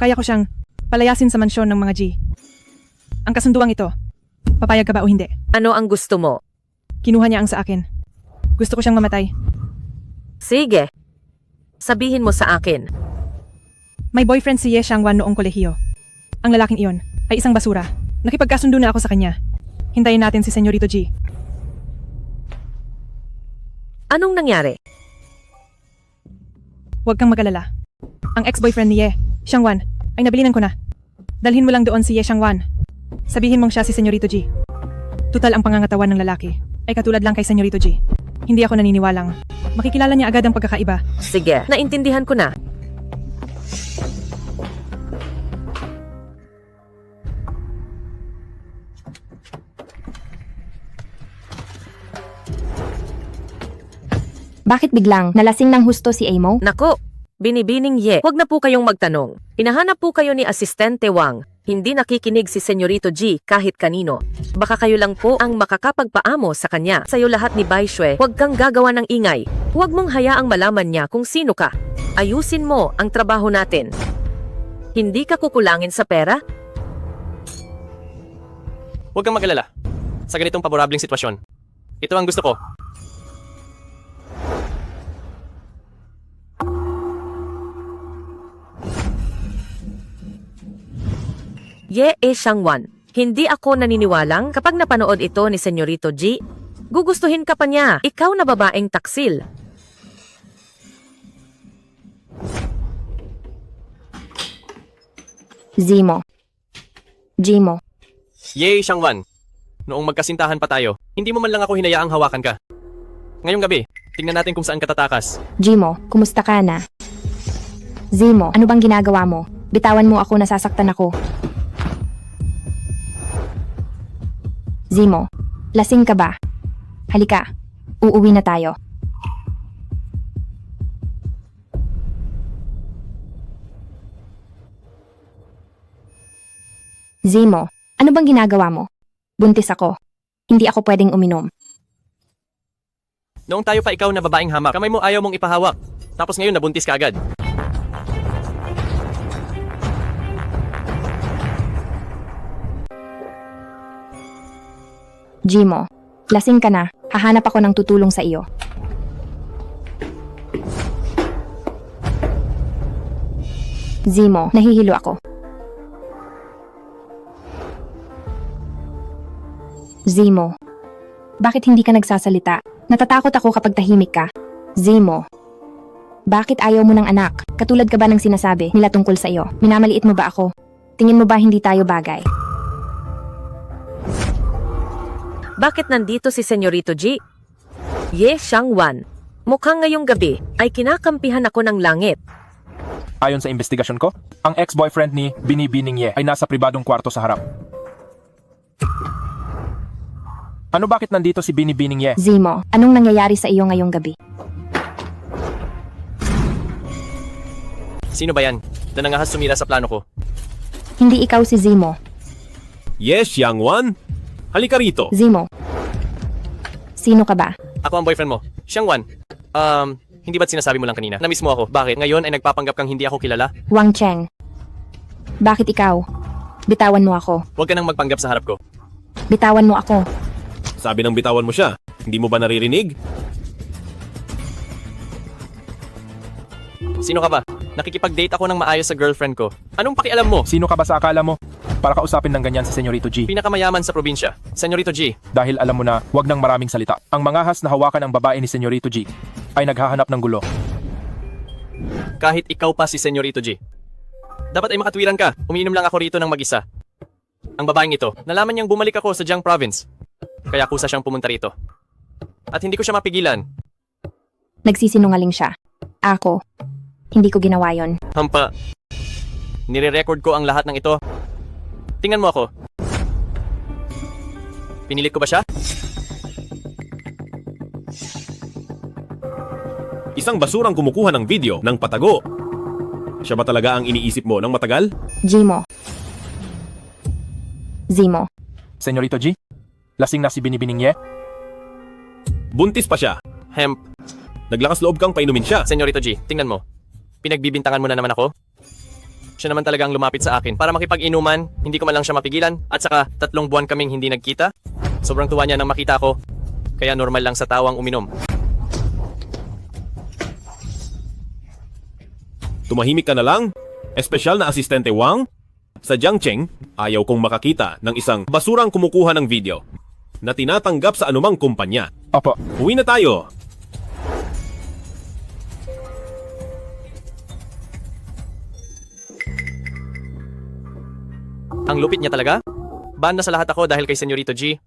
Kaya ko siyang palayasin sa mansyon ng mga G. Ang kasunduang ito, papayag ka ba o hindi? Ano ang gusto mo? Kinuha niya ang sa akin. Gusto ko siyang mamatay. Sige. Sabihin mo sa akin. May boyfriend si Ye Xiangwan noong kolehiyo. Ang lalaking iyon ay isang basura. Nakipagkasundo na ako sa kanya. Hintayin natin si Senyorito G. Anong nangyari? Huwag kang mag-alala. Ang ex-boyfriend ni Ye Xiangwan ay nabilinan ko na. Dalhin mo lang doon si Ye Xiangwan. Sabihin mong siya si Senyorito G. Tutal ang pangangatawan ng lalaki ay katulad lang kay Senyorito G. Hindi ako naniniwalang makikilala niya agad ang pagkakaiba. Sige, naintindihan ko na. Bakit biglang nalasing ng husto si Amo? Nako, Binibining Ye, huwag na po kayong magtanong. Hinahanap po kayo ni Asistente Wang. Hindi nakikinig si Senyorito G kahit kanino. Baka kayo lang po ang makakapagpaamo sa kanya. Sa'yo lahat ni Bai Shue, huwag kang gagawa ng ingay. Huwag mong hayaang malaman niya kung sino ka. Ayusin mo ang trabaho natin. Hindi ka kukulangin sa pera? Huwag kang mag-alala. Sa ganitong paborableng sitwasyon, ito ang gusto ko. Ye Xiangwan, hindi ako naniniwalang kapag napanood ito ni Senyorito G. Gugustuhin ka pa niya, ikaw na babaeng taksil. Zimo. Jimo. Ye Xiangwan, noong magkasintahan pa tayo, hindi mo man lang ako hinayaang hawakan ka. Ngayong gabi, tingnan natin kung saan ka tatakas. Jimo, kumusta ka na? Zimo, ano bang ginagawa mo? Bitawan mo ako, nasasaktan ako. Zimo, lasing ka ba? Halika, uuwi na tayo. Zimo, ano bang ginagawa mo? Buntis ako. Hindi ako pwedeng uminom. Noong tayo pa ikaw na babaeng hamak, kamay mo ayaw mong ipahawak. Tapos ngayon nabuntis ka agad. Jimo, lasing ka na. Hahanap ako ng tutulong sa iyo. Zimo, nahihilo ako. Zimo, bakit hindi ka nagsasalita? Natatakot ako kapag tahimik ka. Zimo, bakit ayaw mo ng anak? Katulad ka ba ng sinasabi nila tungkol sa iyo? Minamaliit mo ba ako? Tingin mo ba hindi tayo bagay? Bakit nandito si Senyorito G? Ye Xiangwan, mukhang ngayong gabi ay kinakampihan ako ng langit. Ayon sa investigasyon ko, ang ex-boyfriend ni Binibining Ye ay nasa pribadong kwarto sa harap. Ano bakit nandito si Binibining Ye? Zimo, anong nangyayari sa iyo ngayong gabi? Sino ba yan? Na nangahas sumira sa plano ko. Hindi ikaw si Zimo. Yes, Xiangwan. Halika rito. Zimo. Sino ka ba? Ako ang boyfriend mo. Xiangwan. Hindi ba't sinasabi mo lang kanina? Na-miss mo ako. Bakit? Ngayon ay nagpapanggap kang hindi ako kilala? Wang Cheng. Bakit ikaw? Bitawan mo ako. Huwag ka nang magpanggap sa harap ko. Bitawan mo ako. Sabi ng bitawan mo siya. Hindi mo ba naririnig? Sino ka ba? Nakikipag-date ako ng maayos sa girlfriend ko. Anong pakialam mo? Sino ka ba sa akala mo? Para kausapin ng ganyan si Senyorito G. Pinakamayaman sa probinsya. Senyorito G. Dahil alam mo na, wag ng maraming salita. Ang mangahas na hawakan ng babae ni Senyorito G ay naghahanap ng gulo. Kahit ikaw pa si Senyorito G. Dapat ay makatwiran ka. Umiinom lang ako rito ng mag-isa. Ang babaeng ito, nalaman niyang bumalik ako sa Jiang Province. Kaya kusa siyang pumunta rito. At hindi ko siya mapigilan. Nagsisinungaling siya. Ako. Hindi ko ginawa yon. Hampa. Nire-record ko ang lahat ng ito. Tingnan mo ako. Pinilit ko ba siya? Isang basurang kumukuha ng video ng patago. Siya ba talaga ang iniisip mo ng matagal? Zimo. Zimo. Senyorito G, lasing na si Binibining Ye? Buntis pa siya. Hemp. Naglakas loob kang painumin siya. Senyorito G, tingnan mo. Pinagbibintangan mo na naman ako. Siya naman talaga ang lumapit sa akin para makipag-inuman, hindi ko man lang siya mapigilan, at saka 3 buwan kaming hindi nagkita. Sobrang tuwa niya nang makita ko, kaya normal lang sa tawang uminom. Tumahimik ka na lang? Espesyal na asistente Wang? Sa Jiangcheng, ayaw kong makakita ng isang basurang kumukuha ng video na tinatanggap sa anumang kumpanya. Opo. Uwi na tayo. Ang lupit niya talaga? Ban na sa lahat ako dahil kay Senyorito G.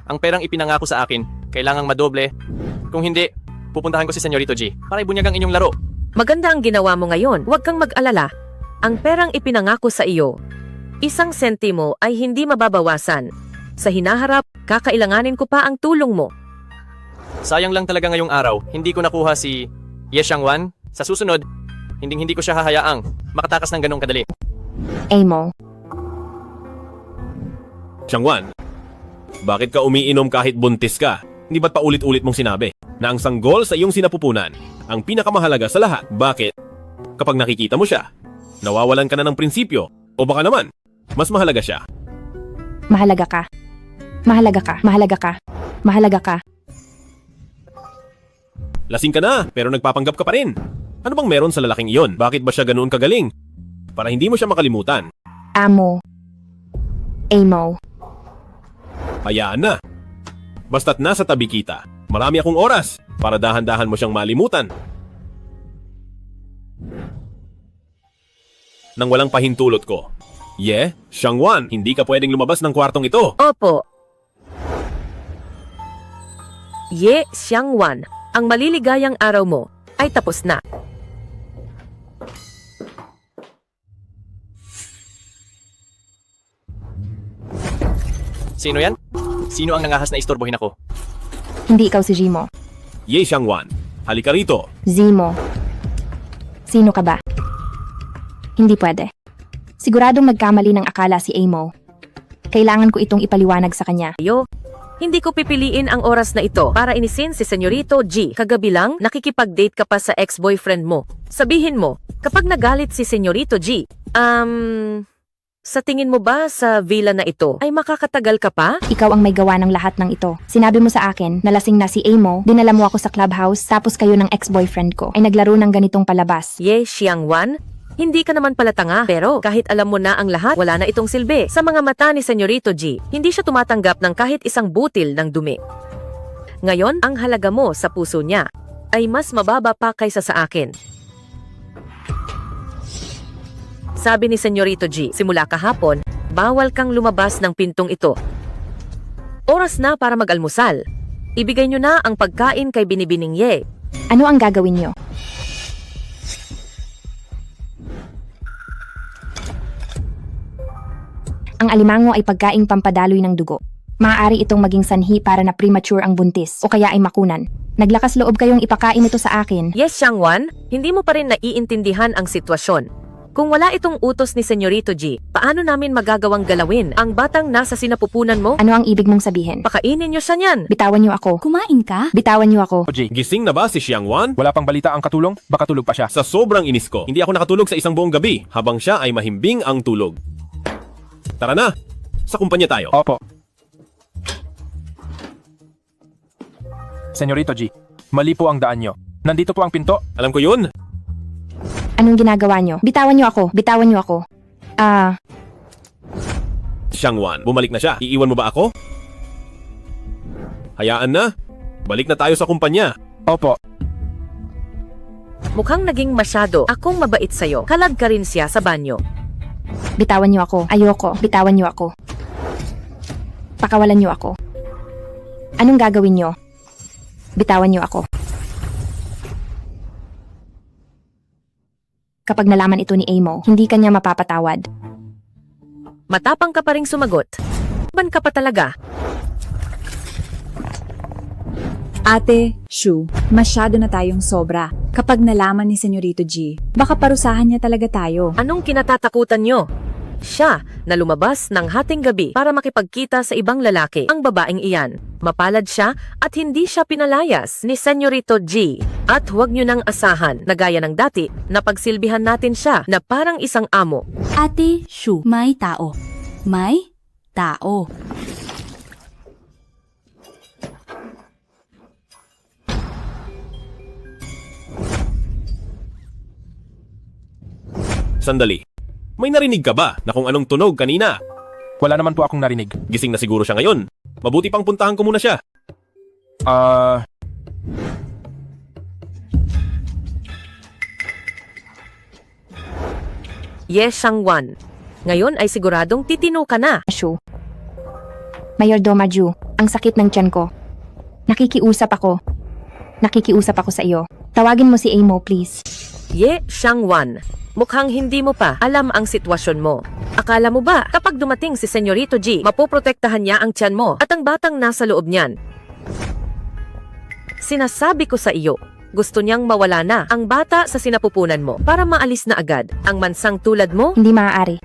Ang perang ipinangako sa akin, kailangang madoble. Kung hindi, pupuntahan ko si Senyorito G para ibunyagang inyong laro. Maganda ang ginawa mo ngayon. Huwag kang mag-alala. Ang perang ipinangako sa iyo, 1 sentimo ay hindi mababawasan. Sa hinaharap, kakailanganin ko pa ang tulong mo. Sayang lang talaga ngayong araw, hindi ko nakuha si Ye Xiangwan. Sa susunod, hindi ko siya hahayaang makatakas ng ganong kadali. Amo. Xiangwan, bakit ka umiinom kahit buntis ka? Hindi ba't paulit-ulit mong sinabi na ang sanggol sa iyong sinapupunan ang pinakamahalaga sa lahat? Bakit? Kapag nakikita mo siya, nawawalan ka na ng prinsipyo o baka naman, mas mahalaga siya. Mahalaga ka. Mahalaga ka. Mahalaga ka. Mahalaga ka. Lasing ka na pero nagpapanggap ka pa rin. Ano bang meron sa lalaking iyon? Bakit ba siya ganoon kagaling? Para hindi mo siya makalimutan. Amo. Amo. Hayaan na. Basta't nasa tabi kita, marami akong oras para dahan-dahan mo siyang malimutan. Nang walang pahintulot ko. Ye, Xiangwan, hindi ka pwedeng lumabas ng kwartong ito. Opo. Ye Xiangwan, ang maliligayang araw mo ay tapos na. Sino yan? Sino ang nangahas na istorbohin ako? Hindi ikaw si Zimo. Ye Xiangwan, halika rito. Zimo. Sino ka ba? Hindi pwede. Siguradong nagkamali ng akala si Amo. Kailangan ko itong ipaliwanag sa kanya. Hindi ko pipiliin ang oras na ito para inisin si Senyorito G. Kagabi lang, nakikipag-date ka pa sa ex-boyfriend mo. Sabihin mo, kapag nagalit si Senyorito G, sa tingin mo ba sa villa na ito ay makakatagal ka pa? Ikaw ang may gawa ng lahat ng ito. Sinabi mo sa akin na lasing na si Amo, dinala mo ako sa clubhouse, tapos kayo ng ex-boyfriend ko ay naglaro ng ganitong palabas. Ye Xiangwan, hindi ka naman pala tanga, pero kahit alam mo na ang lahat, wala na itong silbi. Sa mga mata ni Senyorito G, hindi siya tumatanggap ng kahit isang butil ng dumi. Ngayon, ang halaga mo sa puso niya ay mas mababa pa kaysa sa akin. Sabi ni Senyorito G, simula kahapon, bawal kang lumabas ng pintong ito. Oras na para mag-almusal. Ibigay niyo na ang pagkain kay Binibining Ye. Ano ang gagawin niyo? Ang alimango ay pagkaing pampadaloy ng dugo. Maaari itong maging sanhi para na premature ang buntis o kaya ay makunan. Naglakas loob kayong ipakain ito sa akin. Yes, Xiangwan, hindi mo pa rin naiintindihan ang sitwasyon. Kung wala itong utos ni Senyorito G, paano namin magagawang galawin ang batang nasa sinapupunan mo? Ano ang ibig mong sabihin? Pakainin niyo siya niyan. Bitawan niyo ako. Kumain ka? Bitawan niyo ako. G, Gising na ba si Xiangwan? wala pang balita ang katulong? Baka tulog pa siya. Sa sobrang inis ko, hindi ako nakatulog sa isang buong gabi habang siya ay mahimbing ang tulog. Tara na! Sa kumpanya tayo. Opo. Senyorito G, mali po ang daan nyo. Nandito po ang pinto. Alam ko yun. Anong ginagawa niyo? Bitawan niyo ako. Bitawan niyo ako. Xiangwan, bumalik na siya. Iiwan mo ba ako? Hayaan na. Balik na tayo sa kumpanya. Opo. Mukhang naging masyado akong mabait sa'yo. Kalag ka rin siya sa banyo. Bitawan niyo ako. Ayoko. Bitawan niyo ako. Pakawalan niyo ako. Anong gagawin niyo? Bitawan niyo ako. Kapag nalaman ito ni Amo, hindi kanya mapapatawad. Matapang ka pa ring sumagot. Ban ka pa talaga. Ate, Shu, masyado na tayong sobra. Kapag nalaman ni Senyorito G, baka parusahan niya talaga tayo. Anong kinatatakutan nyo? Siya na lumabas ng hating gabi para makipagkita sa ibang lalaki. Ang babaeng iyan, mapalad siya at hindi siya pinalayas ni Senyorito G. At huwag nyo nang asahan na gaya ng dati na pagsilbihan natin siya na parang isang amo. Ate Shu, may tao. May tao. Sandali. May narinig ka ba na kung anong tunog kanina? Wala naman po akong narinig. Gising na siguro siya ngayon. Mabuti pang puntahan ko muna siya. Yes, Xiangwan. Ngayon ay siguradong titino ka na. Shu. Mayordoma Ju, ang sakit ng tiyan ko. Nakikiusap ako. Nakikiusap ako sa iyo. Tawagin mo si Amo, please. Ye, Xiangwan. Mukhang hindi mo pa alam ang sitwasyon mo. Akala mo ba kapag dumating si Senyorito G, mapoprotektahan niya ang tiyan mo at ang batang nasa loob niyan? Sinasabi ko sa iyo, gusto niyang mawala na ang bata sa sinapupunan mo para maalis na agad ang mansang tulad mo. Hindi maaari.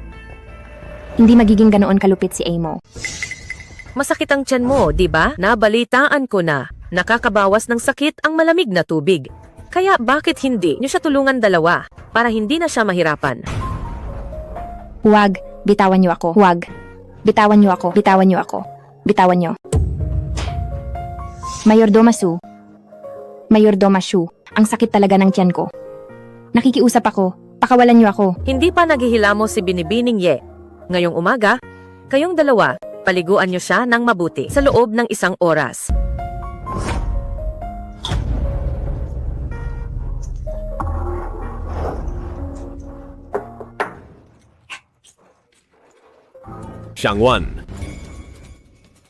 Hindi magiging ganoon kalupit si Amo. Masakit ang tiyan mo, di ba? Nabalitaan ko na. Nakakabawas ng sakit ang malamig na tubig. Kaya bakit hindi niyo siya tulungan dalawa para hindi na siya mahirapan? Huwag. Bitawan niyo ako. Huwag. Bitawan niyo ako. Bitawan niyo ako. Bitawan niyo. Mayordoma Su. Mayordoma Shu. Ang sakit talaga ng tiyan ko. Nakikiusap ako. Pakawalan niyo ako. Hindi pa naghihilamos si Binibining Ye. Ngayong umaga, kayong dalawa, paliguan niyo siya ng mabuti sa loob ng 1 oras. Xiangwan.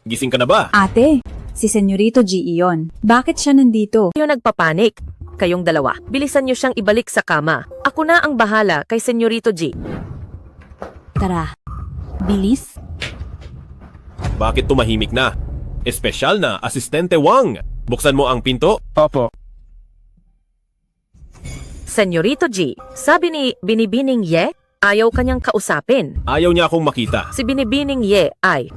Gising ka na ba? Ate, si Senyorito G iyon. Bakit siya nandito? Kayo nagpapanik. Kayong dalawa, bilisan niyo siyang ibalik sa kama. Ako na ang bahala kay Senyorito G. Tara. Bilis. Bakit tumahimik na? Espesyal na Asistente Wang. Buksan mo ang pinto. Opo. Senyorito G, sabi ni Binibining Ye, ayaw kanyang kausapin. Ayaw niya akong makita. Si Binibining Ye ay,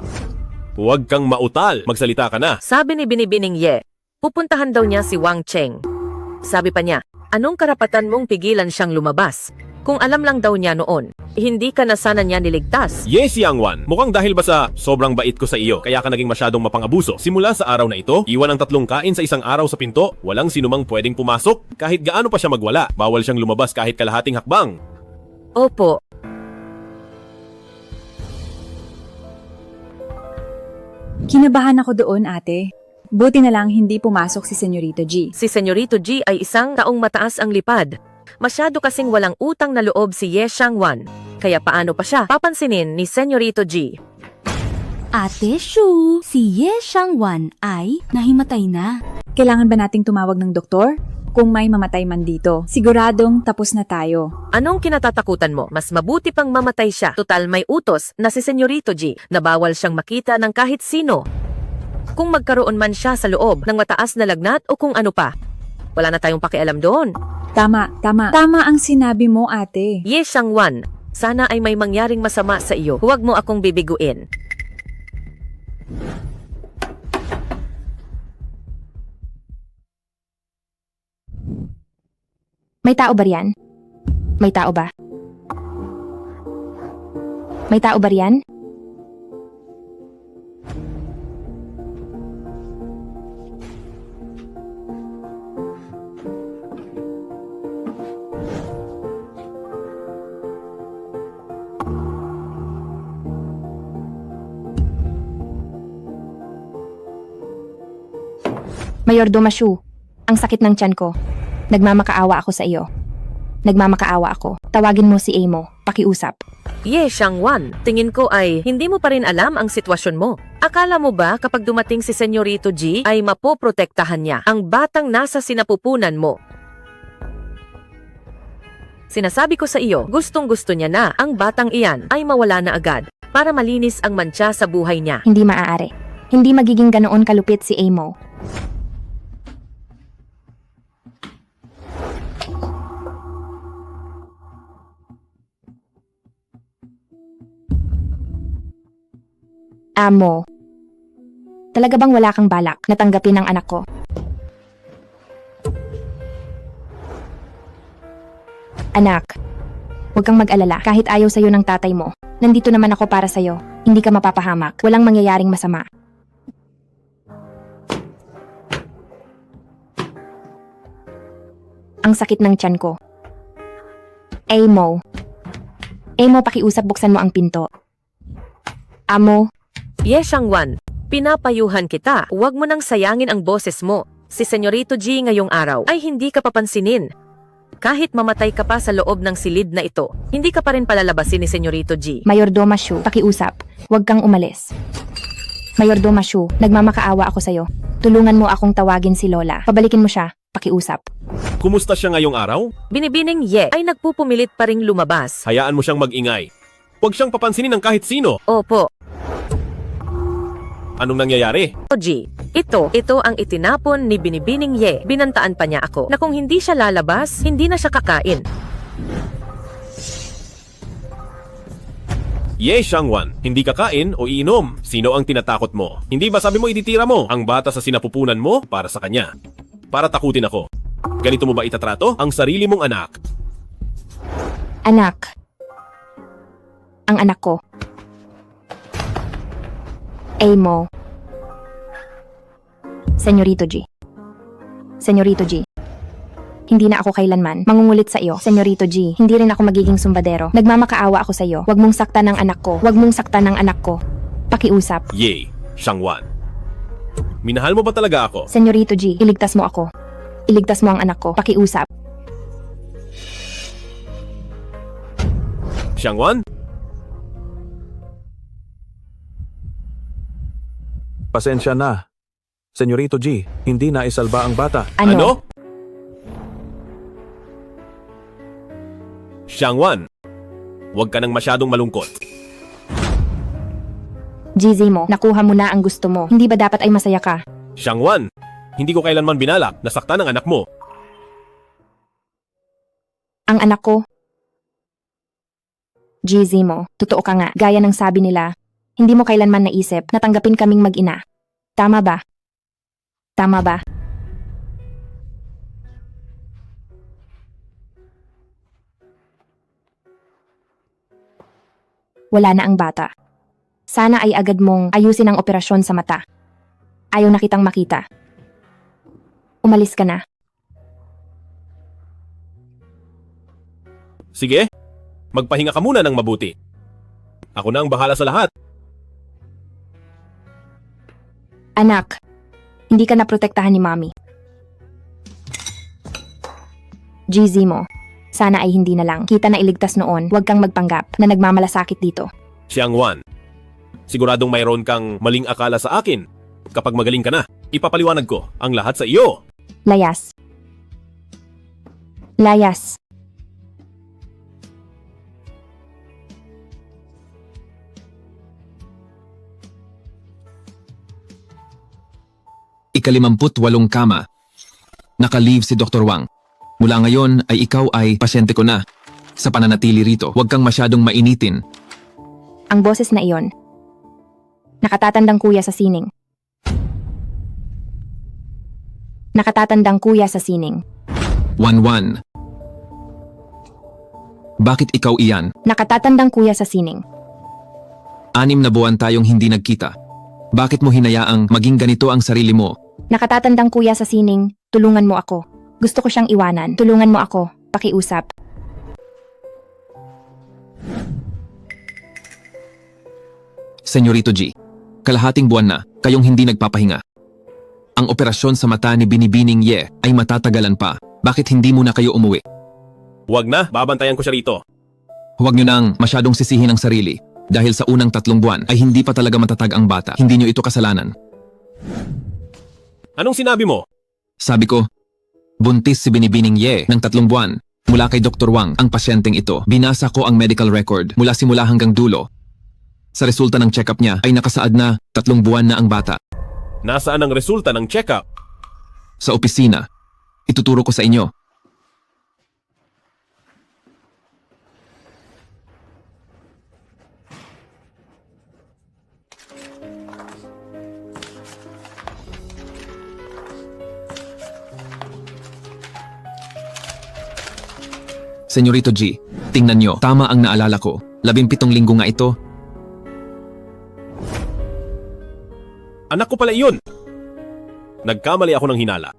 Huwag kang mautal. Magsalita ka na. sabi ni Binibining Ye, pupuntahan daw niya si Wang Cheng. Sabi pa niya, anong karapatan mong pigilan siyang lumabas? Kung alam lang daw niya noon, hindi ka na sana niya niligtas. Yes, Xiangwan. Mukhang dahil ba sa sobrang bait ko sa iyo, kaya ka naging masyadong mapangabuso. Simula sa araw na ito, iwan ang 3 kain sa isang araw sa pinto. Walang sinumang pwedeng pumasok. Kahit gaano pa siya magwala, bawal siyang lumabas kahit kalahating hakbang. Opo. Kinabahan ako doon, ate. Buti na lang hindi pumasok si Senyorito G. Si Senyorito G ay isang taong mataas ang lipad. Masyado kasing walang utang na loob si Ye Xiangwan. Kaya paano pa siya papansinin ni Senyorito G? Ate Shu, si Ye Xiangwan ay nahimatay na. Kailangan ba nating tumawag ng doktor? Kung may mamatay man dito, siguradong tapos na tayo. Anong kinatatakutan mo? Mas mabuti pang mamatay siya. Total may utos na si Senyorito G na bawal siyang makita ng kahit sino. Kung magkaroon man siya sa loob ng mataas na lagnat o kung ano pa. Wala na tayong pakialam doon. Tama. Tama ang sinabi mo, ate. Ye Shangwan, sana ay may mangyaring masama sa iyo. Huwag mo akong bibiguin. May tao ba riyan? May tao ba? May tao ba riyan? Mayor Domashu, ang sakit ng tiyan ko. Nagmamakaawa ako sa iyo. Nagmamakaawa ako. Tawagin mo si Amo. Pakiusap. Ye Shangwan, tingin ko ay hindi mo pa rin alam ang sitwasyon mo. Akala mo ba kapag dumating si Senyorito G ay mapoprotektahan niya ang batang nasa sinapupunan mo? Sinasabi ko sa iyo, gustong-gusto niya na ang batang iyan ay mawala na agad para malinis ang mantsa sa buhay niya. Hindi maaari. Hindi magiging ganoon kalupit si Amo. Amo, talaga bang wala kang balak na tanggapin ang anak ko? Anak, huwag kang mag-alala kahit ayaw sa'yo ng tatay mo. Nandito naman ako para sa'yo. Hindi ka mapapahamak. Walang mangyayaring masama. Ang sakit ng tiyan ko. Amo, pakiusap, buksan mo ang pinto. Amo, Ye Shangwan, pinapayuhan kita, huwag mo nang sayangin ang boses mo. Si Senyorito G ngayong araw ay hindi ka papansinin. Kahit mamatay ka pa sa loob ng silid na ito, hindi ka pa rin palalabasin ni Senyorito G. Mayor Domashu, pakiusap. Huwag kang umalis. Mayor Domashu, nagmamakaawa ako sa'yo. Tulungan mo akong tawagin si Lola. Pabalikin mo siya. Pakiusap. Kumusta siya ngayong araw? Binibining Ye ay nagpupumilit pa ring lumabas. Hayaan mo siyang mag-ingay. Huwag siyang papansinin ng kahit sino. Opo. Anong nangyayari? G, ito ang itinapon ni Binibining Ye. Binantaan pa niya ako na kung hindi siya lalabas, hindi na siya kakain. Ye Shangwan, hindi kakain o iinom. Sino ang tinatakot mo? Hindi ba sabi mo ititira mo ang bata sa sinapupunan mo para sa kanya? Para takutin ako. Ganito mo ba itatrato ang sarili mong anak? Anak. Ang anak ko. Amo. Senyorito G. Senyorito G. Hindi na ako kailanman mangungulit sa iyo, Senyorito G. Hindi rin ako magiging sumbadero. Nagmamakaawa ako sa iyo. Huwag mong saktan ng anak ko. Huwag mong saktan ng anak ko. Pakiusap. Ye Shangwan. Minahal mo ba talaga ako? Senyorito G, iligtas mo ako. Iligtas mo ang anak ko. Pakiusap. Shangwan? Pasensya na. Senyorito G, hindi na isalba ang bata. Ano? Shangwan, huwag ka nang masyadong malungkot. GZ mo, nakuha mo na ang gusto mo. Hindi ba dapat ay masaya ka? Shangwan, hindi ko kailanman binalak na saktan ang anak mo. Ang anak ko? GZ mo, totoo ka nga. Gaya ng sabi nila, hindi mo kailanman naisip na tanggapin kaming mag-ina. Tama ba? Tama ba? Wala na ang bata. Sana ay agad mong ayusin ang operasyon sa mata. Ayaw na kitang makita. Umalis ka na. Sige, magpahinga ka muna ng mabuti. Ako na ang bahala sa lahat. Anak, hindi ka naprotektahan ni Mami. GZ mo, sana ay hindi na lang. Kita na iligtas noon, huwag kang magpanggap na nagmamalasakit dito. Shangwan, siguradong mayroon kang maling akala sa akin. Kapag magaling ka na, ipapaliwanag ko ang lahat sa iyo. Layas. Layas. ika-58 kama. Naka-leave si Dr. Wang. Mula ngayon ay ikaw ay pasyente ko na. Sa pananatili rito, huwag kang masyadong mainitin. Ang boses na iyon. Nakatatandang kuya sa sining. Nakatatandang kuya sa sining. 1-1. Bakit ikaw iyan? Nakatatandang kuya sa sining. 6 na buwan tayong hindi nagkita. Bakit mo hinayaang maging ganito ang sarili mo? Nakatatandang kuya sa sining, tulungan mo ako. Gusto ko siyang iwanan. Tulungan mo ako. Pakiusap. Senyorito G, kalahating buwan na kayong hindi nagpapahinga. Ang operasyon sa mata ni Binibining Ye ay matatagalan pa. Bakit hindi muna kayo umuwi? Huwag na, babantayan ko siya rito. Huwag nyo nang masyadong sisihin ang sarili. Dahil sa unang 3 buwan ay hindi pa talaga matatag ang bata. Hindi nyo ito kasalanan. Anong sinabi mo? Sabi ko, buntis si Binibining Ye ng 3 buwan. Mula kay Dr. Wang ang pasyenteng ito. Binasa ko ang medical record mula simula hanggang dulo. Sa resulta ng check-up niya ay nakasaad na 3 buwan na ang bata. Nasaan ang resulta ng check-up? Sa opisina. Ituturo ko sa inyo. Senyorito G, tingnan nyo, tama ang naalala ko. 17 linggo nga ito. Anak ko pala iyon! Nagkamali ako ng hinala.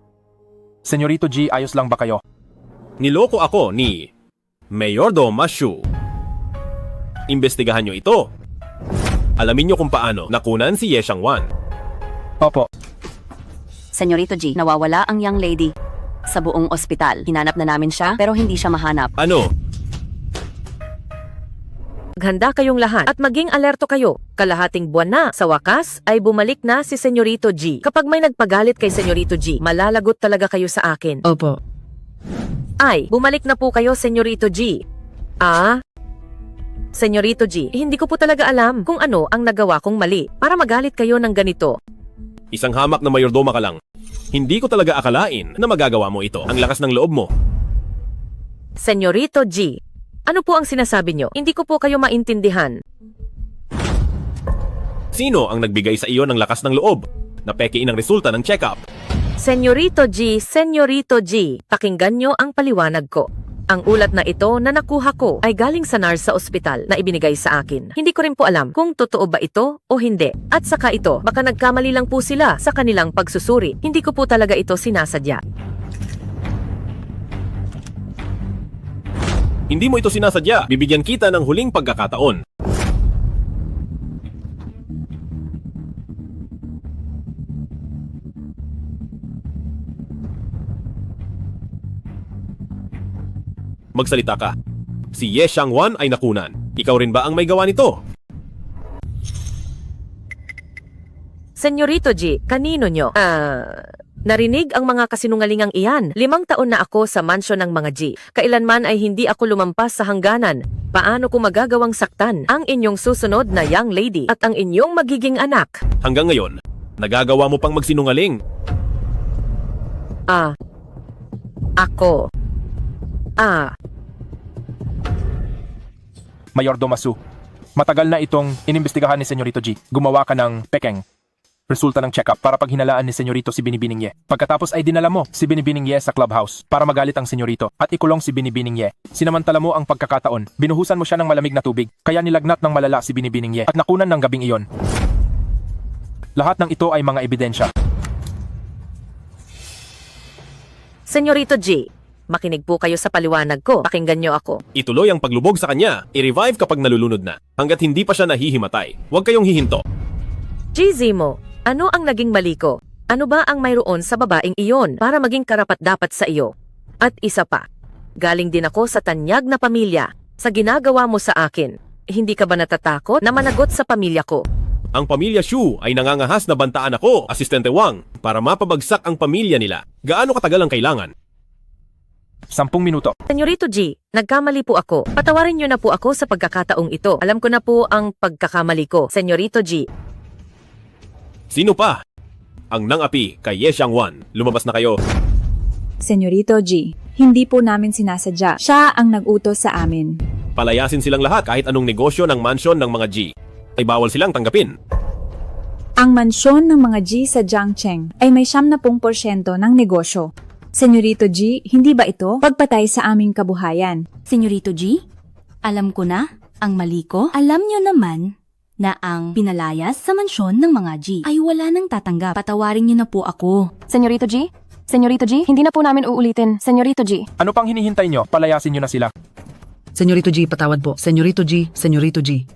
Senyorito G, ayos lang ba kayo? Niloko ako ni Mayordo Mashu. Imbestigahan nyo ito. Alamin nyo kung paano nakunan si Ye Xiangwan. Opo. Senyorito G, nawawala ang young lady. Sa buong ospital, hinanap na namin siya pero hindi siya mahanap. Ano? Maghanda kayong lahat at maging alerto kayo. Kalahating buwan na, sa wakas, ay bumalik na si Senyorito G. Kapag may nagpagalit kay Senyorito G, malalagot talaga kayo sa akin. Opo. Ay, bumalik na po kayo, Senyorito G. Senyorito G, hindi ko po talaga alam kung ano ang nagawa kong mali para magalit kayo ng ganito. Isang hamak na mayordoma ka lang. Hindi ko talaga akalain na magagawa mo ito. Ang lakas ng loob mo. Senyorito G, ano po ang sinasabi nyo? Hindi ko po kayo maintindihan. Sino ang nagbigay sa iyo ng lakas ng loob? Napekiin ang resulta ng check-up. Senyorito G, pakinggan nyo ang paliwanag ko. Ang ulat na ito na nakuha ko ay galing sa NARS sa ospital na ibinigay sa akin. Hindi ko rin po alam kung totoo ba ito o hindi. At saka ito, baka nagkamali lang po sila sa kanilang pagsusuri. Hindi ko po talaga ito sinasadya. Hindi mo ito sinasadya. Bibigyan kita ng huling pagkakataon. Magsalita ka. Si Ye Xiangwan ay nakunan. Ikaw rin ba ang may gawa nito? Senyorito G, kanino nyo? Narinig ang mga kasinungalingang iyan. 5 taon na ako sa mansyon ng mga G. Kailanman ay hindi ako lumampas sa hangganan. Paano ko magagawang saktan ang inyong susunod na young lady at ang inyong magiging anak? Hanggang ngayon, nagagawa mo pang magsinungaling. Mayordo Masu, matagal na itong inimbestigahan ni Senyorito G. Gumawa ka ng pekeng. Resulta ng check-up para paghinalaan ni Senyorito si Binibining Ye. Pagkatapos ay dinala mo si Binibining Ye sa clubhouse para magalit ang Senyorito at ikulong si Binibining Ye. Sinamantala mo ang pagkakataon. Binuhusan mo siya ng malamig na tubig, kaya nilagnat ng malala si Binibining Ye at nakunan ng gabing iyon. Lahat ng ito ay mga ebidensya. Senyorito G, makinig po kayo sa paliwanag ko. Pakinggan nyo ako. Ituloy ang paglubog sa kanya. I-revive kapag nalulunod na. Hanggat hindi pa siya nahihimatay. Huwag kayong hihinto. GZ mo, ano ang naging mali ko? Ano ba ang mayroon sa babaeng iyon para maging karapat-dapat sa iyo? At isa pa, galing din ako sa tanyag na pamilya. Sa ginagawa mo sa akin, hindi ka ba natatakot na managot sa pamilya ko? Ang pamilya Shu ay nangangahas na bantaan ako, Asistente Wang, para mapabagsak ang pamilya nila. Gaano katagal ang kailangan? 10 minuto. Senyorito G, nagkamali po ako. Patawarin niyo na po ako sa pagkakataong ito. Alam ko na po ang pagkakamali ko. Senyorito G. Sino pa? ang nangapi kay Ye Xiangwan. Lumabas na kayo. Senyorito G, hindi po namin sinasadya. Siya ang nag-utos sa amin. Palayasin silang lahat kahit anong negosyo ng mansyon ng mga G. Ay bawal silang tanggapin. Ang mansyon ng mga G sa Jiangcheng ay may 70% ng negosyo. Senyorito G, hindi ba ito pagpatay sa aming kabuhayan? Senyorito G, alam ko na ang mali ko. Alam nyo naman na ang pinalayas sa mansyon ng mga G ay wala nang tatanggap. Patawarin nyo na po ako. Senyorito G? Senyorito G, hindi na po namin uulitin. Senyorito G. Ano pang hinihintay nyo? Palayasin nyo na sila. Senyorito G, patawad po. Senyorito G, Senyorito G.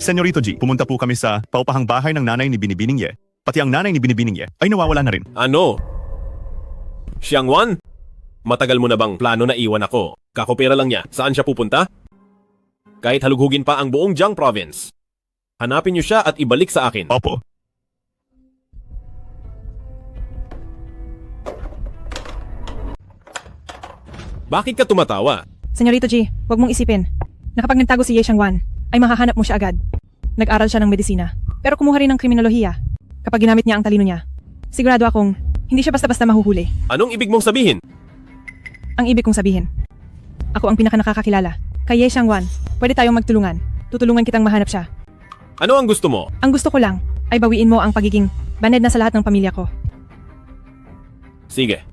Senyorito G, pumunta po kami sa paupahang bahay ng nanay ni Binibining Ye. Pati ang nanay ni Binibining Ye ay nawawala na rin. Ano? Xiangwan? Matagal mo na bang plano na iwan ako? Kakopera lang niya. Saan siya pupunta? Kahit halughugin pa ang buong Jiang Province. Hanapin niyo siya at ibalik sa akin. Opo. Bakit ka tumatawa? Senyorito G, huwag mong isipin na kapag nagtago si Ye Xiangwan, ay mahahanap mo siya agad. Nag-aral siya ng medisina, pero kumuha rin ng kriminolohiya. Kapag ginamit niya ang talino niya, sigurado akong hindi siya basta-basta mahuhuli. Anong ibig mong sabihin? Ang ibig kong sabihin, ako ang pinaka-nakakakilala. Kay Ye Xiangwan, pwede tayong magtulungan. Tutulungan kitang mahanap siya. Ano ang gusto mo? Ang gusto ko lang ay bawiin mo ang pagiging baned na sa lahat ng pamilya ko. Sige.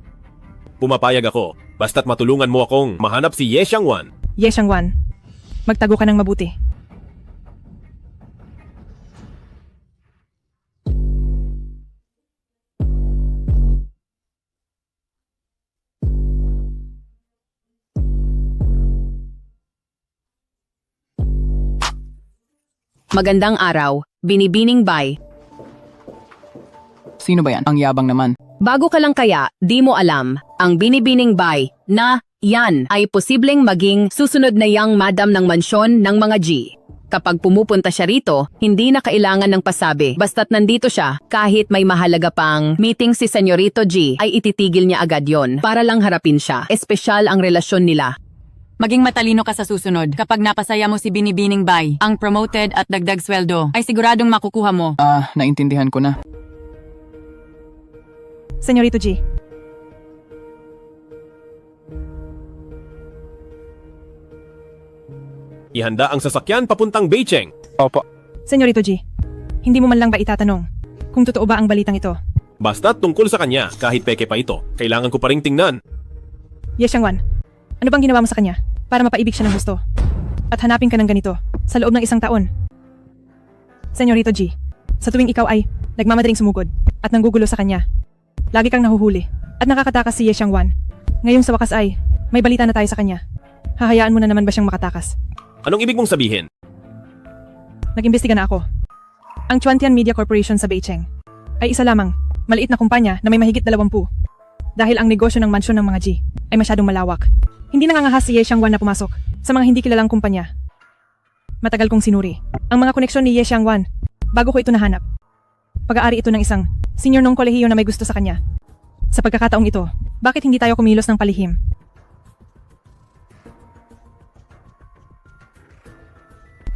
Pumapayag ako. Basta't matulungan mo akong mahanap si Ye Xiangwan. Ye Xiangwan, magtago ka ng mabuti. Magandang araw, Binibining Bay. Sino ba yan? Ang yabang naman. Bago ka lang kaya, di mo alam, ang Binibining Bay na yan ay posibleng maging susunod na yang madam ng mansyon ng mga G. Kapag pumupunta siya rito, hindi na kailangan ng pasabi. Basta't nandito siya, kahit may mahalaga pang meeting si Senyorito G, ay ititigil niya agad yon para lang harapin siya. Espesyal ang relasyon nila. Maging matalino ka sa susunod. Kapag napasaya mo si Binibining Bay, ang promoted at dagdag sweldo ay siguradong makukuha mo. Naintindihan ko na. Senyorito G, Ihanda ang sasakyan papuntang Beicheng. Opo. Senyorito G, hindi mo man lang ba itatanong kung totoo ba ang balitang ito? Basta tungkol sa kanya, kahit peke pa ito, kailangan ko pa ring tingnan. Ye Xiangwan, ano bang ginawa mo sa kanya para mapaibig siya ng gusto? At hanapin ka ng ganito sa loob ng 1 taon? Senyorito G, sa tuwing ikaw ay nagmamadaling sumugod at nanggugulo sa kanya, lagi kang nahuhuli at nakakatakas si Ye Xiangwan. Ngayong sa wakas ay may balita na tayo sa kanya. Hahayaan mo na naman ba siyang makatakas? Anong ibig mong sabihin? Nag-imbestiga na ako. Ang Chuantian Media Corporation sa Beicheng ay isa lamang, maliit na kumpanya na may mahigit 20. Dahil ang negosyo ng mansyon ng mga G ay masyadong malawak. Hindi nangangahas si Ye Xiangwan na pumasok sa mga hindi kilalang kumpanya. Matagal kong sinuri ang mga koneksyon ni Ye Xiangwan bago ko ito nahanap. Pag-aari ito ng isang senior ng kolehiyo na may gusto sa kanya. Sa pagkakataong ito, bakit hindi tayo kumilos ng palihim?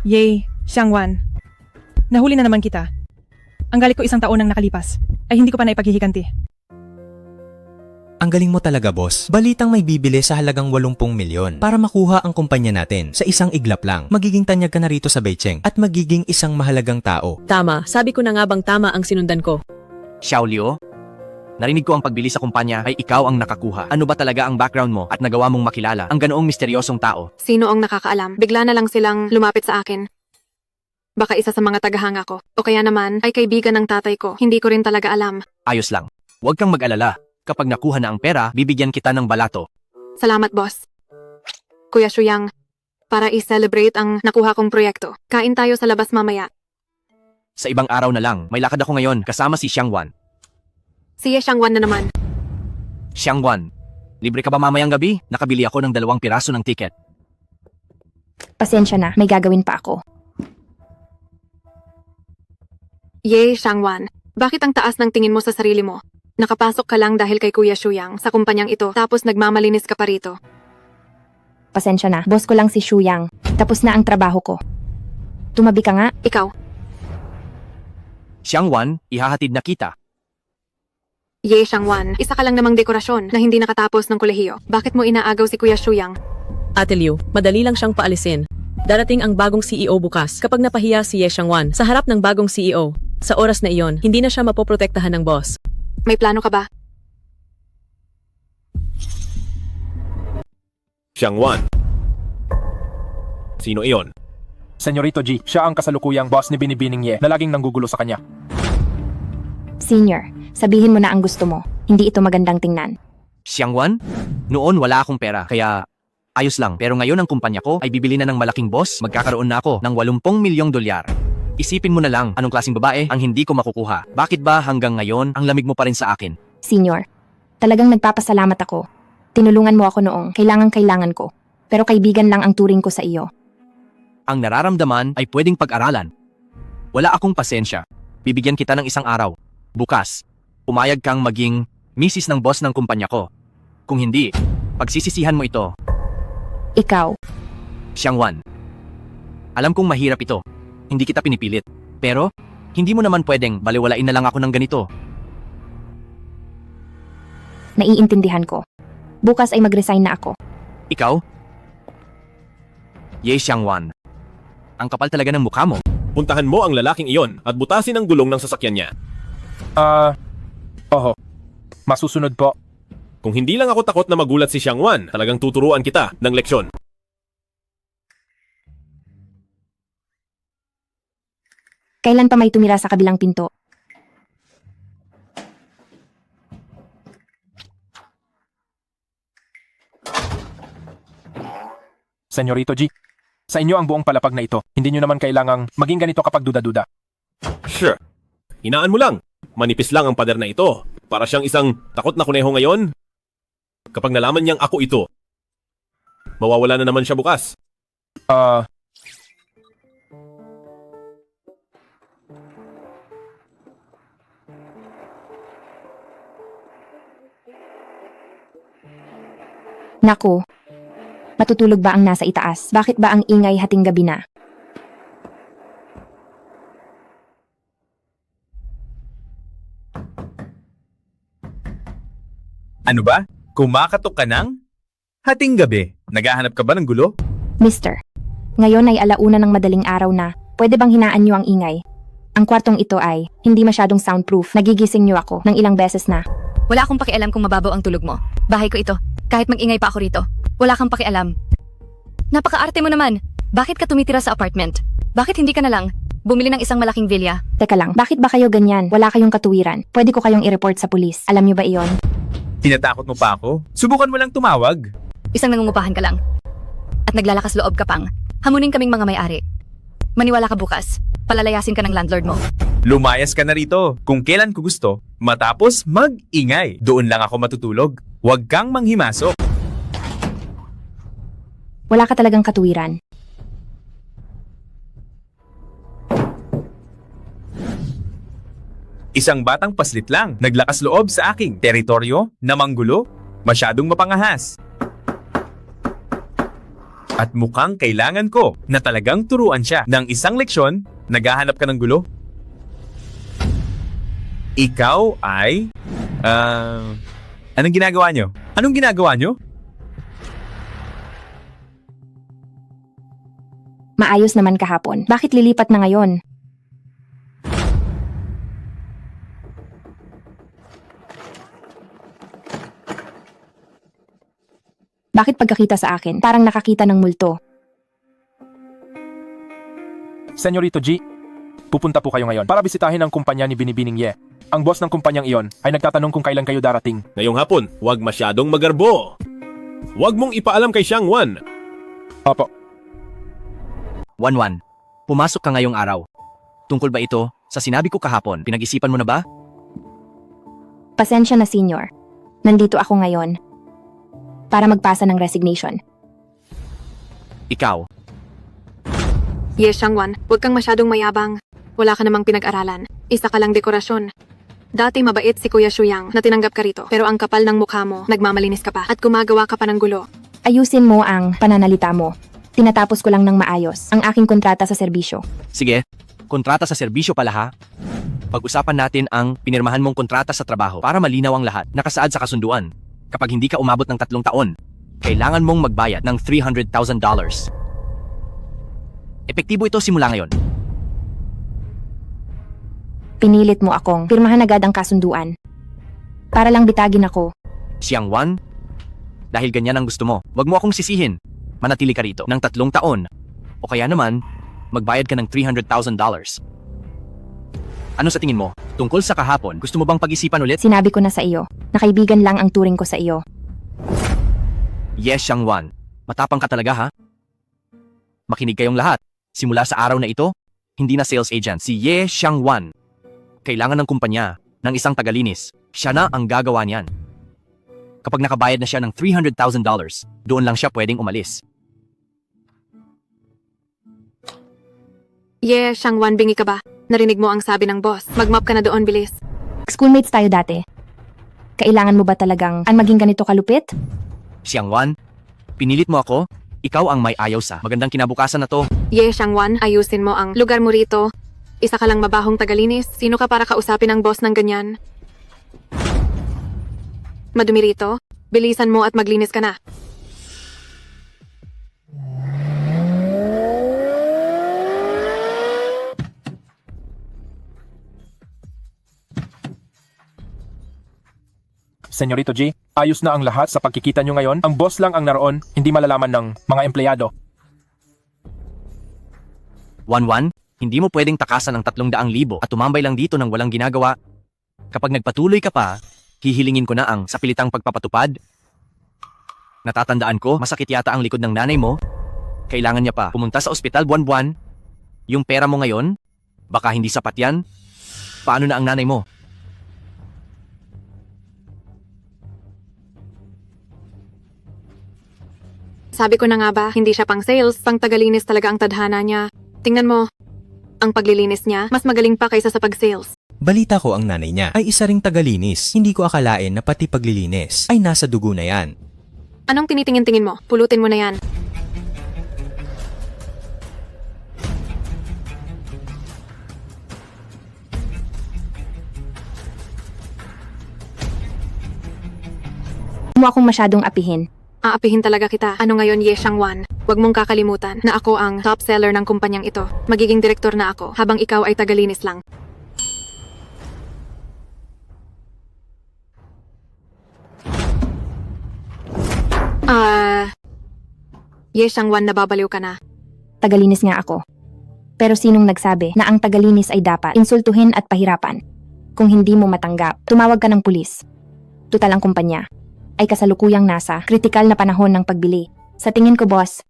Ye Xiangwan, nahuli na naman kita. Ang galit ko 1 taon nang nakalipas ay hindi ko pa naipaghihiganti. Ang galing mo talaga, boss. Balitang may bibili sa halagang 80 milyon para makuha ang kumpanya natin sa isang iglap lang. Magiging tanyag ka na rito sa Beicheng at magiging isang mahalagang tao. Tama, sabi ko na nga bang tama ang sinundan ko. Xiaoliu, narinig ko ang pagbili sa kumpanya ay ikaw ang nakakuha. Ano ba talaga ang background mo at nagawa mong makilala ang ganoong misteryosong tao? Sino ang nakakaalam? Bigla na lang silang lumapit sa akin. Baka isa sa mga tagahanga ko. O kaya naman ay kaibigan ng tatay ko. Hindi ko rin talaga alam. Ayos lang. Huwag kang mag-alala. Kapag nakuha na ang pera, bibigyan kita ng balato. Salamat, boss. Kuya Shuyang, para i-celebrate ang nakuha kong proyekto, kain tayo sa labas mamaya. Sa ibang araw na lang, may lakad ako ngayon kasama si Xiangwan. Si Ye Xiangwan na naman. Xiangwan, libre ka ba mamayang gabi? Nakabili ako ng 2 piraso ng tiket. Pasensya na, may gagawin pa ako. Ye Xiangwan, bakit ang taas ng tingin mo sa sarili mo? Nakapasok ka lang dahil kay Kuya Shuyang sa kumpanyang ito tapos nagmamalinis ka pa rito. Pasensya na, boss ko lang si Shuyang. Tapos na ang trabaho ko. Tumabi ka nga. Ikaw. Xiangwan, ihahatid na kita. Ye Xiangwan, isa ka lang namang dekorasyon na hindi nakatapos ng kolehiyo. Bakit mo inaagaw si Kuya Shuyang? Ate Liu, madali lang siyang paalisin. Darating ang bagong CEO bukas kapag napahiya si Ye Xiangwan sa harap ng bagong CEO. Sa oras na iyon, hindi na siya mapoprotektahan ng boss. May plano ka ba? Xiangwan. Sino iyon? Senyorito G, siya ang kasalukuyang boss ni Binibining Ye na laging nanggugulo sa kanya. Senior, sabihin mo na ang gusto mo. Hindi ito magandang tingnan. Xiangwan, noon wala akong pera, kaya ayos lang. Pero ngayon ang kumpanya ko ay bibili na ng malaking boss. Magkakaroon na ako ng 80 milyong dolyar. Isipin mo na lang anong klaseng babae ang hindi ko makukuha. Bakit ba hanggang ngayon ang lamig mo pa rin sa akin? Senior, talagang nagpapasalamat ako. Tinulungan mo ako noong kailangan ko. Pero kaibigan lang ang turing ko sa iyo. Ang nararamdaman ay pwedeng pag-aralan. Wala akong pasensya. Bibigyan kita ng isang araw. Bukas, pumayag kang maging misis ng boss ng kumpanya ko. Kung hindi, pagsisisihan mo ito. Ikaw. Xiangwan, alam kong mahirap ito. Hindi kita pinipilit. Pero, hindi mo naman pwedeng baliwalain na lang ako ng ganito. Naiintindihan ko. Bukas ay mag-resign na ako. Ikaw? Ye Xiangwan, ang kapal talaga ng mukha mo. Puntahan mo ang lalaking iyon at butasin ang gulong ng sasakyan niya. Oho. Masusunod po. Kung hindi lang ako takot na magulat si Xiangwan, talagang tuturuan kita ng leksyon. Kailan pa may tumira sa kabilang pinto? Senyorito G, sa inyo ang buong palapag na ito. Hindi nyo naman kailangang maging ganito kapag duda-duda. Sure. Hinaan mo lang. Manipis lang ang pader na ito. Para siyang isang takot na kuneho ngayon. Kapag nalaman niyang ako ito, mawawala na naman siya bukas. Naku. Matutulog ba ang nasa itaas? Bakit ba ang ingay hating gabi na? Ano ba? Kumakatok ka ng? Hating gabi. Naghahanap ka ba ng gulo? Mister, ngayon ay alauna ng madaling araw na. Pwede bang hinaan niyo ang ingay? Ang kwartong ito ay hindi masyadong soundproof. Nagigising niyo ako ng ilang beses na. Wala akong pakialam kung mababaw ang tulog mo. Bahay ko ito. Kahit mag-ingay pa ako rito. Wala kang pakialam. Napaka-arte mo naman. Bakit ka tumitira sa apartment? Bakit hindi ka na lang bumili ng isang malaking villa? Teka lang, bakit ba kayo ganyan? Wala kayong katuwiran. Pwede ko kayong i-report sa pulis. Alam niyo ba iyon? Tinatakot mo pa ako? Subukan mo lang tumawag. Isang nangungupahan ka lang. At naglalakas loob ka pang. Hamunin kaming mga may-ari. Maniwala ka bukas. Palalayasin ka ng landlord mo. Lumayas ka na rito kung kailan ko gusto. Matapos mag-ingay. Doon lang ako matutulog. Huwag kang manghimasok. Wala ka talagang katuwiran. Isang batang paslit lang, naglakas loob sa aking teritoryo na manggulo, masyadong mapangahas. At mukhang kailangan ko na talagang turuan siya ng isang leksyon. Naghahanap ka ng gulo? Ikaw ay... anong ginagawa nyo? Anong ginagawa nyo? Maayos naman kahapon. Bakit lilipat na ngayon? Bakit pagkakita sa akin, parang nakakita ng multo? Senyorito G, pupunta po kayo ngayon para bisitahin ang kumpanya ni Binibining Ye. Ang boss ng kumpanyang iyon ay nagtatanong kung kailan kayo darating. Ngayong hapon, huwag masyadong magarbo. Huwag mong ipaalam kay Xiangwan. Opo. Wanwan, pumasok ka ngayong araw. Tungkol ba ito sa sinabi ko kahapon? Pinag-isipan mo na ba? Pasensya na, senior. Nandito ako ngayon para magpasa ng resignation. Ikaw. Ye Xiangwan, huwag kang masyadong mayabang. Wala ka namang pinag-aralan. Isa ka lang dekorasyon. Dati mabait si Kuya Shuyang na tinanggap ka rito. Pero ang kapal ng mukha mo, nagmamalinis ka pa at gumagawa ka pa ng gulo. Ayusin mo ang pananalita mo. Tinatapos ko lang ng maayos ang aking kontrata sa serbisyo. Sige, kontrata sa serbisyo pala ha. Pag-usapan natin ang pinirmahan mong kontrata sa trabaho para malinaw ang lahat. Nakasaad sa kasunduan. Kapag hindi ka umabot ng 3 taon, kailangan mong magbayad ng $300,000. Epektibo ito simula ngayon. Pinilit mo akong pirmahan agad ang kasunduan. Para lang bitagin ako. Xiang Wan, dahil ganyan ang gusto mo, wag mo akong sisihin. Manatili ka rito ng 3 taon. O kaya naman, magbayad ka ng $300,000. Ano sa tingin mo? Tungkol sa kahapon, gusto mo bang pag-isipan ulit? Sinabi ko na sa iyo, na kaibigan lang ang turing ko sa iyo. Yes, Xiang Wan. Matapang ka talaga, ha? Makinig kayong lahat. Simula sa araw na ito, hindi na sales agent si Ye Xiang Wan. Kailangan ng kumpanya ng isang tagalinis. Siya na ang gagawa niyan. Kapag nakabayad na siya ng $300,000, doon lang siya pwedeng umalis. Xiang Wan, bingi ka ba? Narinig mo ang sabi ng boss. Mag-mop ka na doon, bilis. Schoolmates tayo dati. Kailangan mo ba talagang ang maging ganito kalupit? Xiang Wan, pinilit mo ako? Ikaw ang may ayaw sa magandang kinabukasan na to. Xiang Wan, ayusin mo ang lugar mo rito. Isa ka lang mabahong tagalinis. Sino ka para kausapin ng boss ng ganyan? Madumi rito. Bilisan mo at maglinis ka na. Senyorito G, ayos na ang lahat sa pagkikita nyo ngayon. Ang boss lang ang naroon, hindi malalaman ng mga empleyado. Wan, hindi mo pwedeng takasan ang 300,000 at tumambay lang dito nang walang ginagawa. Kapag nagpatuloy ka pa, hihilingin ko na ang sapilitang pagpapatupad. Natatandaan ko, masakit yata ang likod ng nanay mo. Kailangan niya pa pumunta sa ospital buwan-buwan. Yung pera mo ngayon, baka hindi sapat yan. Paano na ang nanay mo? Sabi ko na nga ba, hindi siya pang sales, pang tagalinis talaga ang tadhana niya. Tingnan mo, ang paglilinis niya, mas magaling pa kaysa sa pag-sales. Balita ko ang nanay niya ay isa ring tagalinis. Hindi ko akalain na pati paglilinis ay nasa dugo na yan. Anong tinitingin-tingin mo? Pulutin mo na yan. Huwag mo akong masyadong apihin. Aapihin talaga kita. Ano ngayon, Xiang Wan? Huwag mong kakalimutan na ako ang top seller ng kumpanyang ito. Magiging direktor na ako habang ikaw ay tagalinis lang. Xiang Wan, nababaliw ka na. Tagalinis nga ako. Pero sinong nagsabi na ang tagalinis ay dapat insultuhin at pahirapan? Kung hindi mo matanggap, tumawag ka ng pulis. Tutal ang kumpanya ay kasalukuyang nasa kritikal na panahon ng pagbili. Sa tingin ko, boss,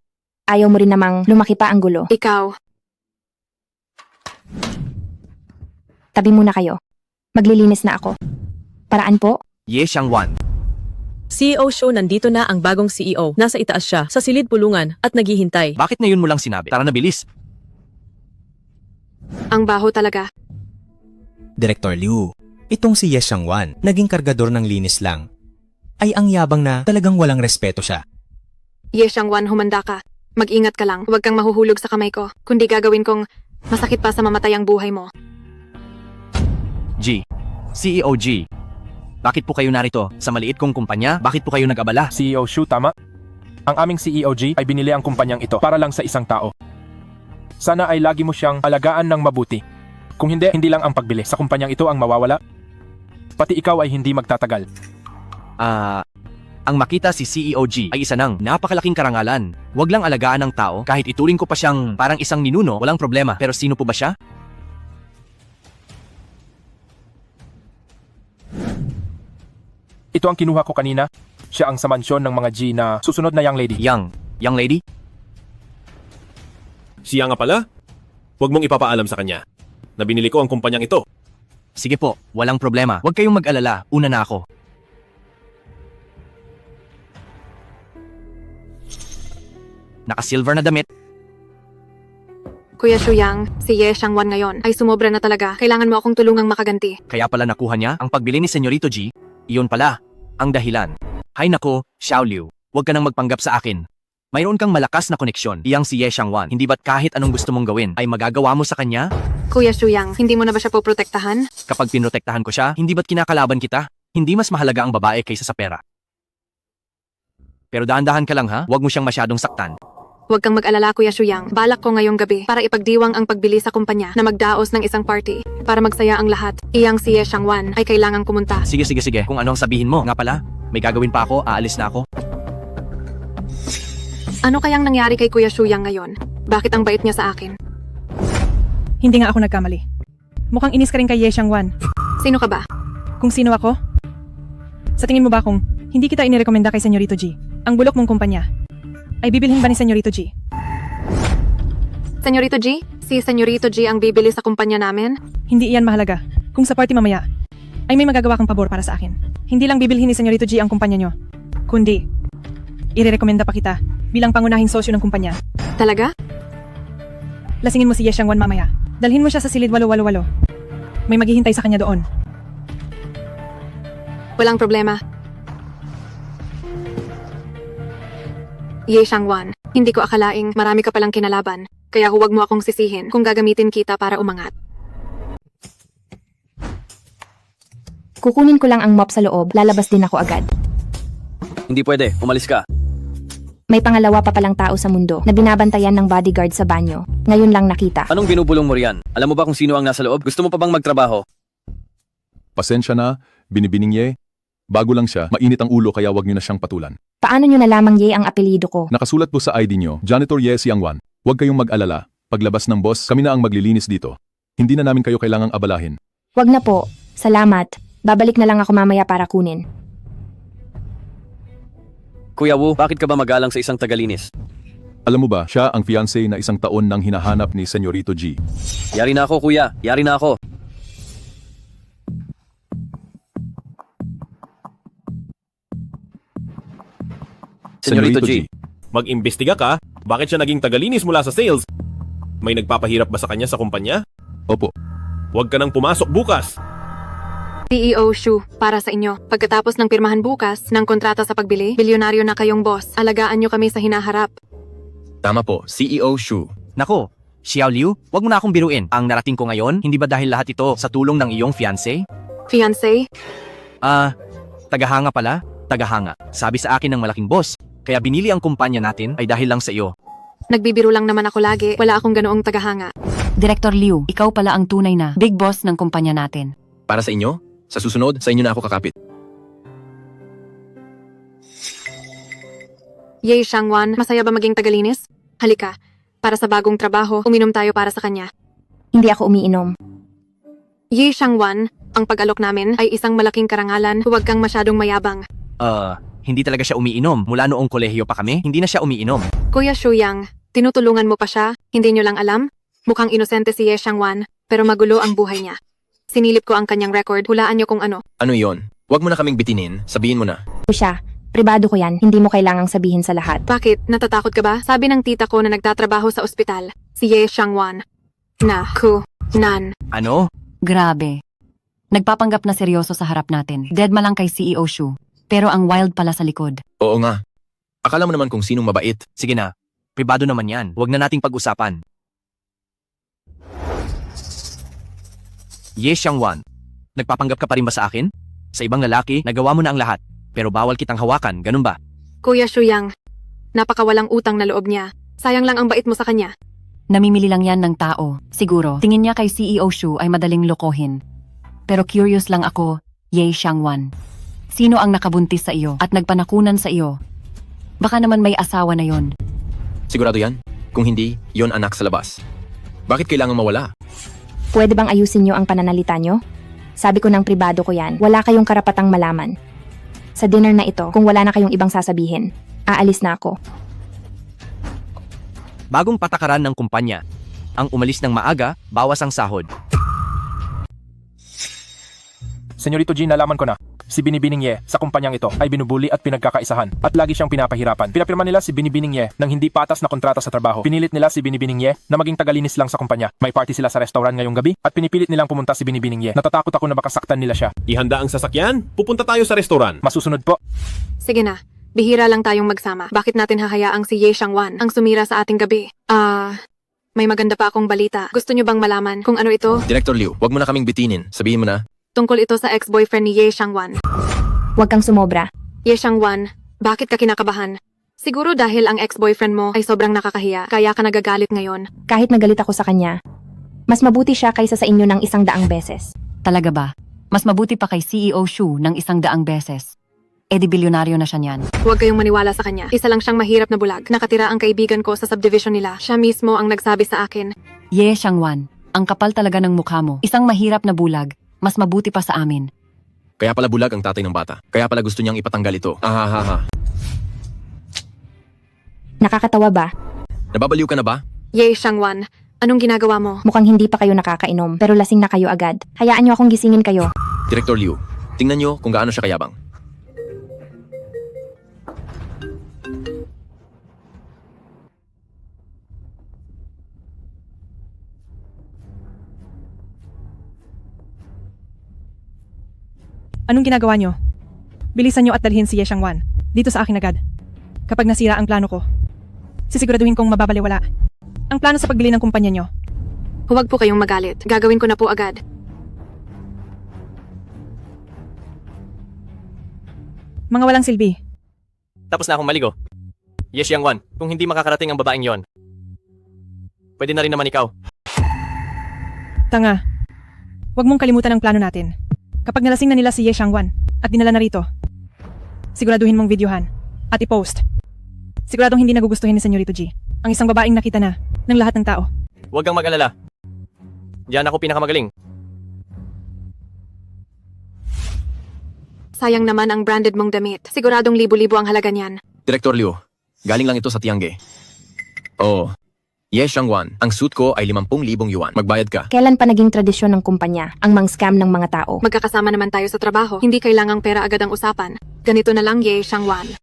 ayaw mo rin namang lumaki pa ang gulo. Ikaw. Tabi muna kayo. Maglilinis na ako. Paraan po? Xiang Wan. CEO Show, nandito na ang bagong CEO. Nasa itaas siya, sa silid pulungan, at naghihintay. Bakit ngayon mo lang sinabi? Tara na, bilis. Ang baho talaga. Director Liu, itong si Ye Xiang Wan, naging kargador ng linis lang. Ay ang yabang na talagang walang respeto siya. Xiang Wan, humanda ka. Mag-ingat ka lang. Huwag kang mahuhulog sa kamay ko. Kundi gagawin kong masakit pa sa mamatay ang buhay mo. CEO G. Bakit po kayo narito? Sa maliit kong kumpanya, bakit po kayo nag-abala? CEO Shu, tama? Ang aming CEO G ay binili ang kumpanyang ito para lang sa isang tao. Sana ay lagi mo siyang alagaan ng mabuti. Kung hindi, hindi lang ang pagbili sa kumpanyang ito ang mawawala. Pati ikaw ay hindi magtatagal. Ang makita si CEO G ay isa ng napakalaking karangalan. Huwag lang alagaan ng tao, kahit ituring ko pa siyang parang isang ninuno, walang problema. Pero sino po ba siya? Ito ang kinuha ko kanina. Siya ang sa mansyon ng mga G na susunod na young lady. Young lady? Siya nga pala? Huwag mong ipapaalam sa kanya na binili ko ang kumpanyang ito. Sige po, walang problema. Huwag kayong mag-alala, una na ako. Naka-silver na damit. Kuya Shuyang, si Xiang Wan ngayon ay sumobra na talaga. Kailangan mo akong tulungang makaganti. Kaya pala nakuha niya ang pagbili ni Senyorito G. Iyon pala, ang dahilan. Hay nako, Xiao Liu, huwag ka nang magpanggap sa akin. Mayroon kang malakas na koneksyon. Iyang si Xiang Wan. Hindi ba't kahit anong gusto mong gawin ay magagawa mo sa kanya? Kuya Shuyang, hindi mo na ba siya poprotektahan? Kapag pinotektahan ko siya, hindi ba't kinakalaban kita? Hindi mas mahalaga ang babae kaysa sa pera. Pero dahan-dahan ka lang ha, huwag mo siyang masyadong saktan. Huwag kang mag-alala, Kuya Shuyang. Balak ko ngayong gabi para ipagdiwang ang pagbili sa kumpanya na magdaos ng isang party para magsaya ang lahat. Iyang si Ye Shangwan ay kailangang pumunta. Sige. Kung ano ang sabihin mo. Nga pala, may gagawin pa ako, aalis na ako. Ano kayang nangyari kay Kuya Shuyang ngayon? Bakit ang bait niya sa akin? Hindi nga ako nagkamali. Mukhang inis ka rin kay Ye Shangwan. Sino ka ba? Kung sino ako? Sa tingin mo ba kung hindi kita inirekomenda kay Senyorito G, ang bulok mong kumpanya, ay bibilhin ba ni Senyorito G? Senyorito G? Si Senyorito G ang bibili sa kumpanya namin? Hindi iyan mahalaga. Kung sa party mamaya, ay may magagawa kang pabor para sa akin. Hindi lang bibilhin ni Senyorito G ang kumpanya nyo, kundi irerekomenda pa kita bilang pangunahing sosyo ng kumpanya. Talaga? Lasingin mo si Ye Shangwan mamaya. Dalhin mo siya sa silid 888. May maghihintay sa kanya doon. Walang problema. Ye Shangwan, hindi ko akalaing marami ka palang kinalaban, kaya huwag mo akong sisihin kung gagamitin kita para umangat. Kukunin ko lang ang mop sa loob, lalabas din ako agad. Hindi pwede, umalis ka. May pangalawa pa palang tao sa mundo na binabantayan ng bodyguard sa banyo. Ngayon lang nakita. Anong binubulong mo riyan? Alam mo ba kung sino ang nasa loob? Gusto mo pa bang magtrabaho? Pasensya na, Binibining Ye. Bago lang siya, mainit ang ulo kaya wag niyo na siyang patulan. Paano nyo nalamang Ye ang apelyido ko? Nakasulat po sa ID niyo, Janitor Ye Xiangwan. Huwag kayong mag-alala. Paglabas ng boss, kami na ang maglilinis dito. Hindi na namin kayo kailangang abalahin. Wag na po. Salamat. Babalik na lang ako mamaya para kunin. Kuya Wu, bakit ka ba magalang sa isang tagalinis? Alam mo ba, siya ang fiancé na isang taon nang hinahanap ni Senyorito G. Yari na ako, kuya. Yari na ako. Senyorito G, mag-imbestiga ka? Bakit siya naging tagalinis mula sa sales? May nagpapahirap ba sa kanya sa kumpanya? Opo. Huwag ka nang pumasok bukas. CEO Shu, para sa inyo. Pagkatapos ng pirmahan bukas ng kontrata sa pagbili, bilyonaryo na kayong boss. Alagaan nyo kami sa hinaharap. Tama po, CEO Shu. Nako, Xiao Liu, wag mo na akong biruin. Ang narating ko ngayon, hindi ba dahil lahat ito sa tulong ng iyong fiancé? Fiancé? Tagahanga pala? Tagahanga. Sabi sa akin ng malaking boss, kaya binili ang kumpanya natin ay dahil lang sa iyo. Nagbibiro lang naman ako lagi. Wala akong ganoong tagahanga. Director Liu, ikaw pala ang tunay na big boss ng kumpanya natin. Para sa inyo? Sa susunod, sa inyo na ako kakapit. Ye Shangwan, masaya ba maging tagalinis? Halika, para sa bagong trabaho, uminom tayo para sa kanya. Hindi ako umiinom. Ye Shangwan, ang pag-alok namin ay isang malaking karangalan. Huwag kang masyadong mayabang. Hindi talaga siya umiinom. Mula noong kolehiyo pa kami, hindi na siya umiinom. Kuya Shuyang, tinutulungan mo pa siya? Hindi nyo lang alam? Mukhang inosente si Ye Shangwan, pero magulo ang buhay niya. Sinilip ko ang kanyang record, hulaan nyo kung ano. Ano yon? Huwag mo na kaming bitinin. Sabihin mo na. Siya, pribado ko yan. Hindi mo kailangang sabihin sa lahat. Bakit? Natatakot ka ba? Sabi ng tita ko na nagtatrabaho sa ospital, si Ye Shangwan. Nan. Ano? Grabe. Nagpapanggap na seryoso sa harap natin. Deadma lang kay CEO Shu. Pero ang wild pala sa likod. Oo nga. Akala mo naman kung sinong mabait. Sige na. Pribado naman yan. Huwag na nating pag-usapan. Ye Shangwan, nagpapanggap ka pa rin ba sa akin? Sa ibang lalaki, nagawa mo na ang lahat. Pero bawal kitang hawakan, ganun ba? Kuya Shuyang, napakawalang utang na loob niya. Sayang lang ang bait mo sa kanya. Namimili lang yan ng tao. Siguro, tingin niya kay CEO Shu ay madaling lokohin. Pero curious lang ako, Ye Shangwan. Sino ang nakabuntis sa iyo at nagpanakunan sa iyo? Baka naman may asawa na yon. Sigurado yan? Kung hindi, yon anak sa labas. Bakit kailangan mawala? Pwede bang ayusin nyo ang pananalita nyo? Sabi ko ng pribado ko yan, wala kayong karapatang malaman. Sa dinner na ito, kung wala na kayong ibang sasabihin, aalis na ako. Bagong patakaran ng kumpanya. Ang umalis ng maaga, bawas ang sahod. Senyorito G, nalaman ko na. Si Binibining Ye sa kumpanyang ito ay binubuli at pinagkakaisahan at lagi siyang pinapahirapan. Pinapirma nila si Binibining Ye ng hindi patas na kontrata sa trabaho. Pinilit nila si Binibining Ye na maging tagalinis lang sa kumpanya. May party sila sa restaurant ngayong gabi at pinipilit nilang pumunta si Binibining Ye. Natatakot ako na baka saktan nila siya. Ihanda ang sasakyan, pupunta tayo sa restoran. Masusunod po. Sige na, bihira lang tayong magsama. Bakit natin hahayaang si Ye Shangwan ang sumira sa ating gabi? May maganda pa akong balita. Gusto niyo bang malaman kung ano ito? Director Liu, wag mo na kaming bitinin. Sabihin mo na. Tungkol ito sa ex-boyfriend ni Ye Xiangwan. Huwag kang sumobra. Ye Xiangwan, bakit ka kinakabahan? Siguro dahil ang ex-boyfriend mo ay sobrang nakakahiya, kaya ka nagagalit ngayon. Kahit nagalit ako sa kanya, mas mabuti siya kaysa sa inyo ng 100 beses. Talaga ba? Mas mabuti pa kay CEO Shu ng 100 beses. E di bilyonaryo na siya niyan. Huwag kayong maniwala sa kanya. Isa lang siyang mahirap na bulag. Nakatira ang kaibigan ko sa subdivision nila. Siya mismo ang nagsabi sa akin. Ye Xiangwan, ang kapal talaga ng mukha mo. Isang mahirap na bulag, mas mabuti pa sa amin. Kaya pala bulag ang tatay ng bata. Kaya pala gusto niyang ipatanggal ito. Ahahaha. Nakakatawa ba? Nababaliw ka na ba? Ye Xiangwan, anong ginagawa mo? Mukhang hindi pa kayo nakakainom, pero lasing na kayo agad. Hayaan niyo akong gisingin kayo. Director Liu, tingnan niyo kung gaano siya kayabang. Anong ginagawa niyo? Bilisan niyo at dalhin si Ye Xiangwan. Dito sa akin agad. Kapag nasira ang plano ko, sisiguraduhin kong mababaliwala ang plano sa pagbili ng kumpanya niyo. Huwag po kayong magalit. Gagawin ko na po agad. Mga walang silbi. Tapos na akong maligo. Ye Xiangwan, kung hindi makakarating ang babaeng yon, pwede na rin naman ikaw. Tanga. Huwag mong kalimutan ang plano natin. Kapag nalasing na nila si Ye Xiangwan at dinala na rito, siguraduhin mong videohan at i-post. Siguradong hindi nagugustuhin ni Senyorito G ang isang babaeng nakita na ng lahat ng tao. Huwag kang mag-alala. Diyan ako pinakamagaling. Sayang naman ang branded mong damit. Siguradong libo-libo ang halaga niyan. Director Liu, galing lang ito sa Tiangge. Oh, Ye Xiangwan, ang suit ko ay 50,000 yuan. Magbayad ka. Kailan pa naging tradisyon ng kumpanya ang mang-scam ng mga tao? Magkakasama naman tayo sa trabaho. Hindi kailangang pera agad ang usapan. Ganito na lang, Ye Xiangwan.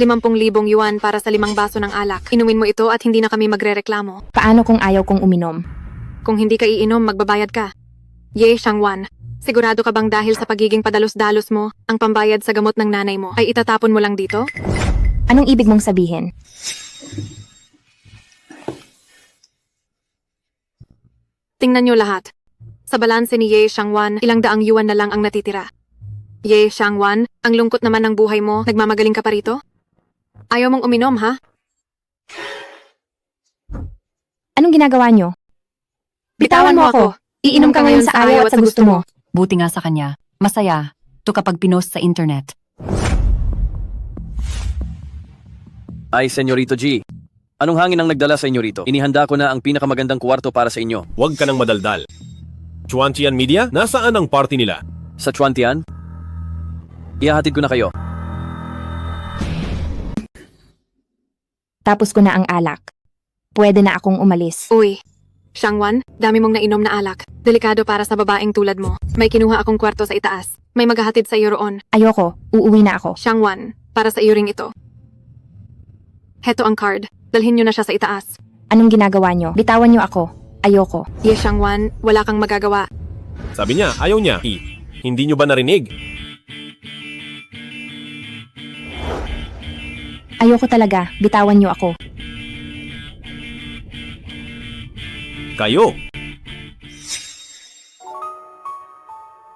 50,000 yuan para sa 5 baso ng alak. Inumin mo ito at hindi na kami magrereklamo. Paano kung ayaw kong uminom? Kung hindi ka iinom, magbabayad ka. Ye Xiangwan, sigurado ka bang dahil sa pagiging padalos-dalos mo, ang pambayad sa gamot ng nanay mo ay itatapon mo lang dito? Anong ibig mong sabihin? Tingnan niyo lahat. Sa balanse ni Ye Xiangwan, 200 yuan na lang ang natitira. Ye Xiangwan, ang lungkot naman ng buhay mo, nagmamagaling ka pa rito? Ayaw mong uminom, ha? Anong ginagawa niyo? Bitawan mo ako. Iinom ka ngayon sa ayaw at sa gusto mo. Buti nga sa kanya, masaya to kapag pinost sa internet. Ay, Senyorito G. Anong hangin ang nagdala sa inyo rito? Inihanda ko na ang pinakamagandang kwarto para sa inyo. Huwag ka nang madaldal. Chuantian Media, nasaan ang party nila? Sa Chuantian? Ihahatid ko na kayo. Tapos ko na ang alak. Pwede na akong umalis. Uy, Xiangwan, dami mong nainom na alak. Delikado para sa babaeng tulad mo. May kinuha akong kwarto sa itaas. May maghahatid sa iyo roon. Ayoko, uuwi na ako. Xiangwan, para sa iyo ring ito. Heto ang card. Dalhin niyo na siya sa itaas. Anong ginagawa niyo? Bitawan niyo ako. Ayoko. Ye Xiangwan, wala kang magagawa. Sabi niya, ayaw niya. Hindi niyo ba narinig? Ayoko talaga. Bitawan niyo ako. Kayo.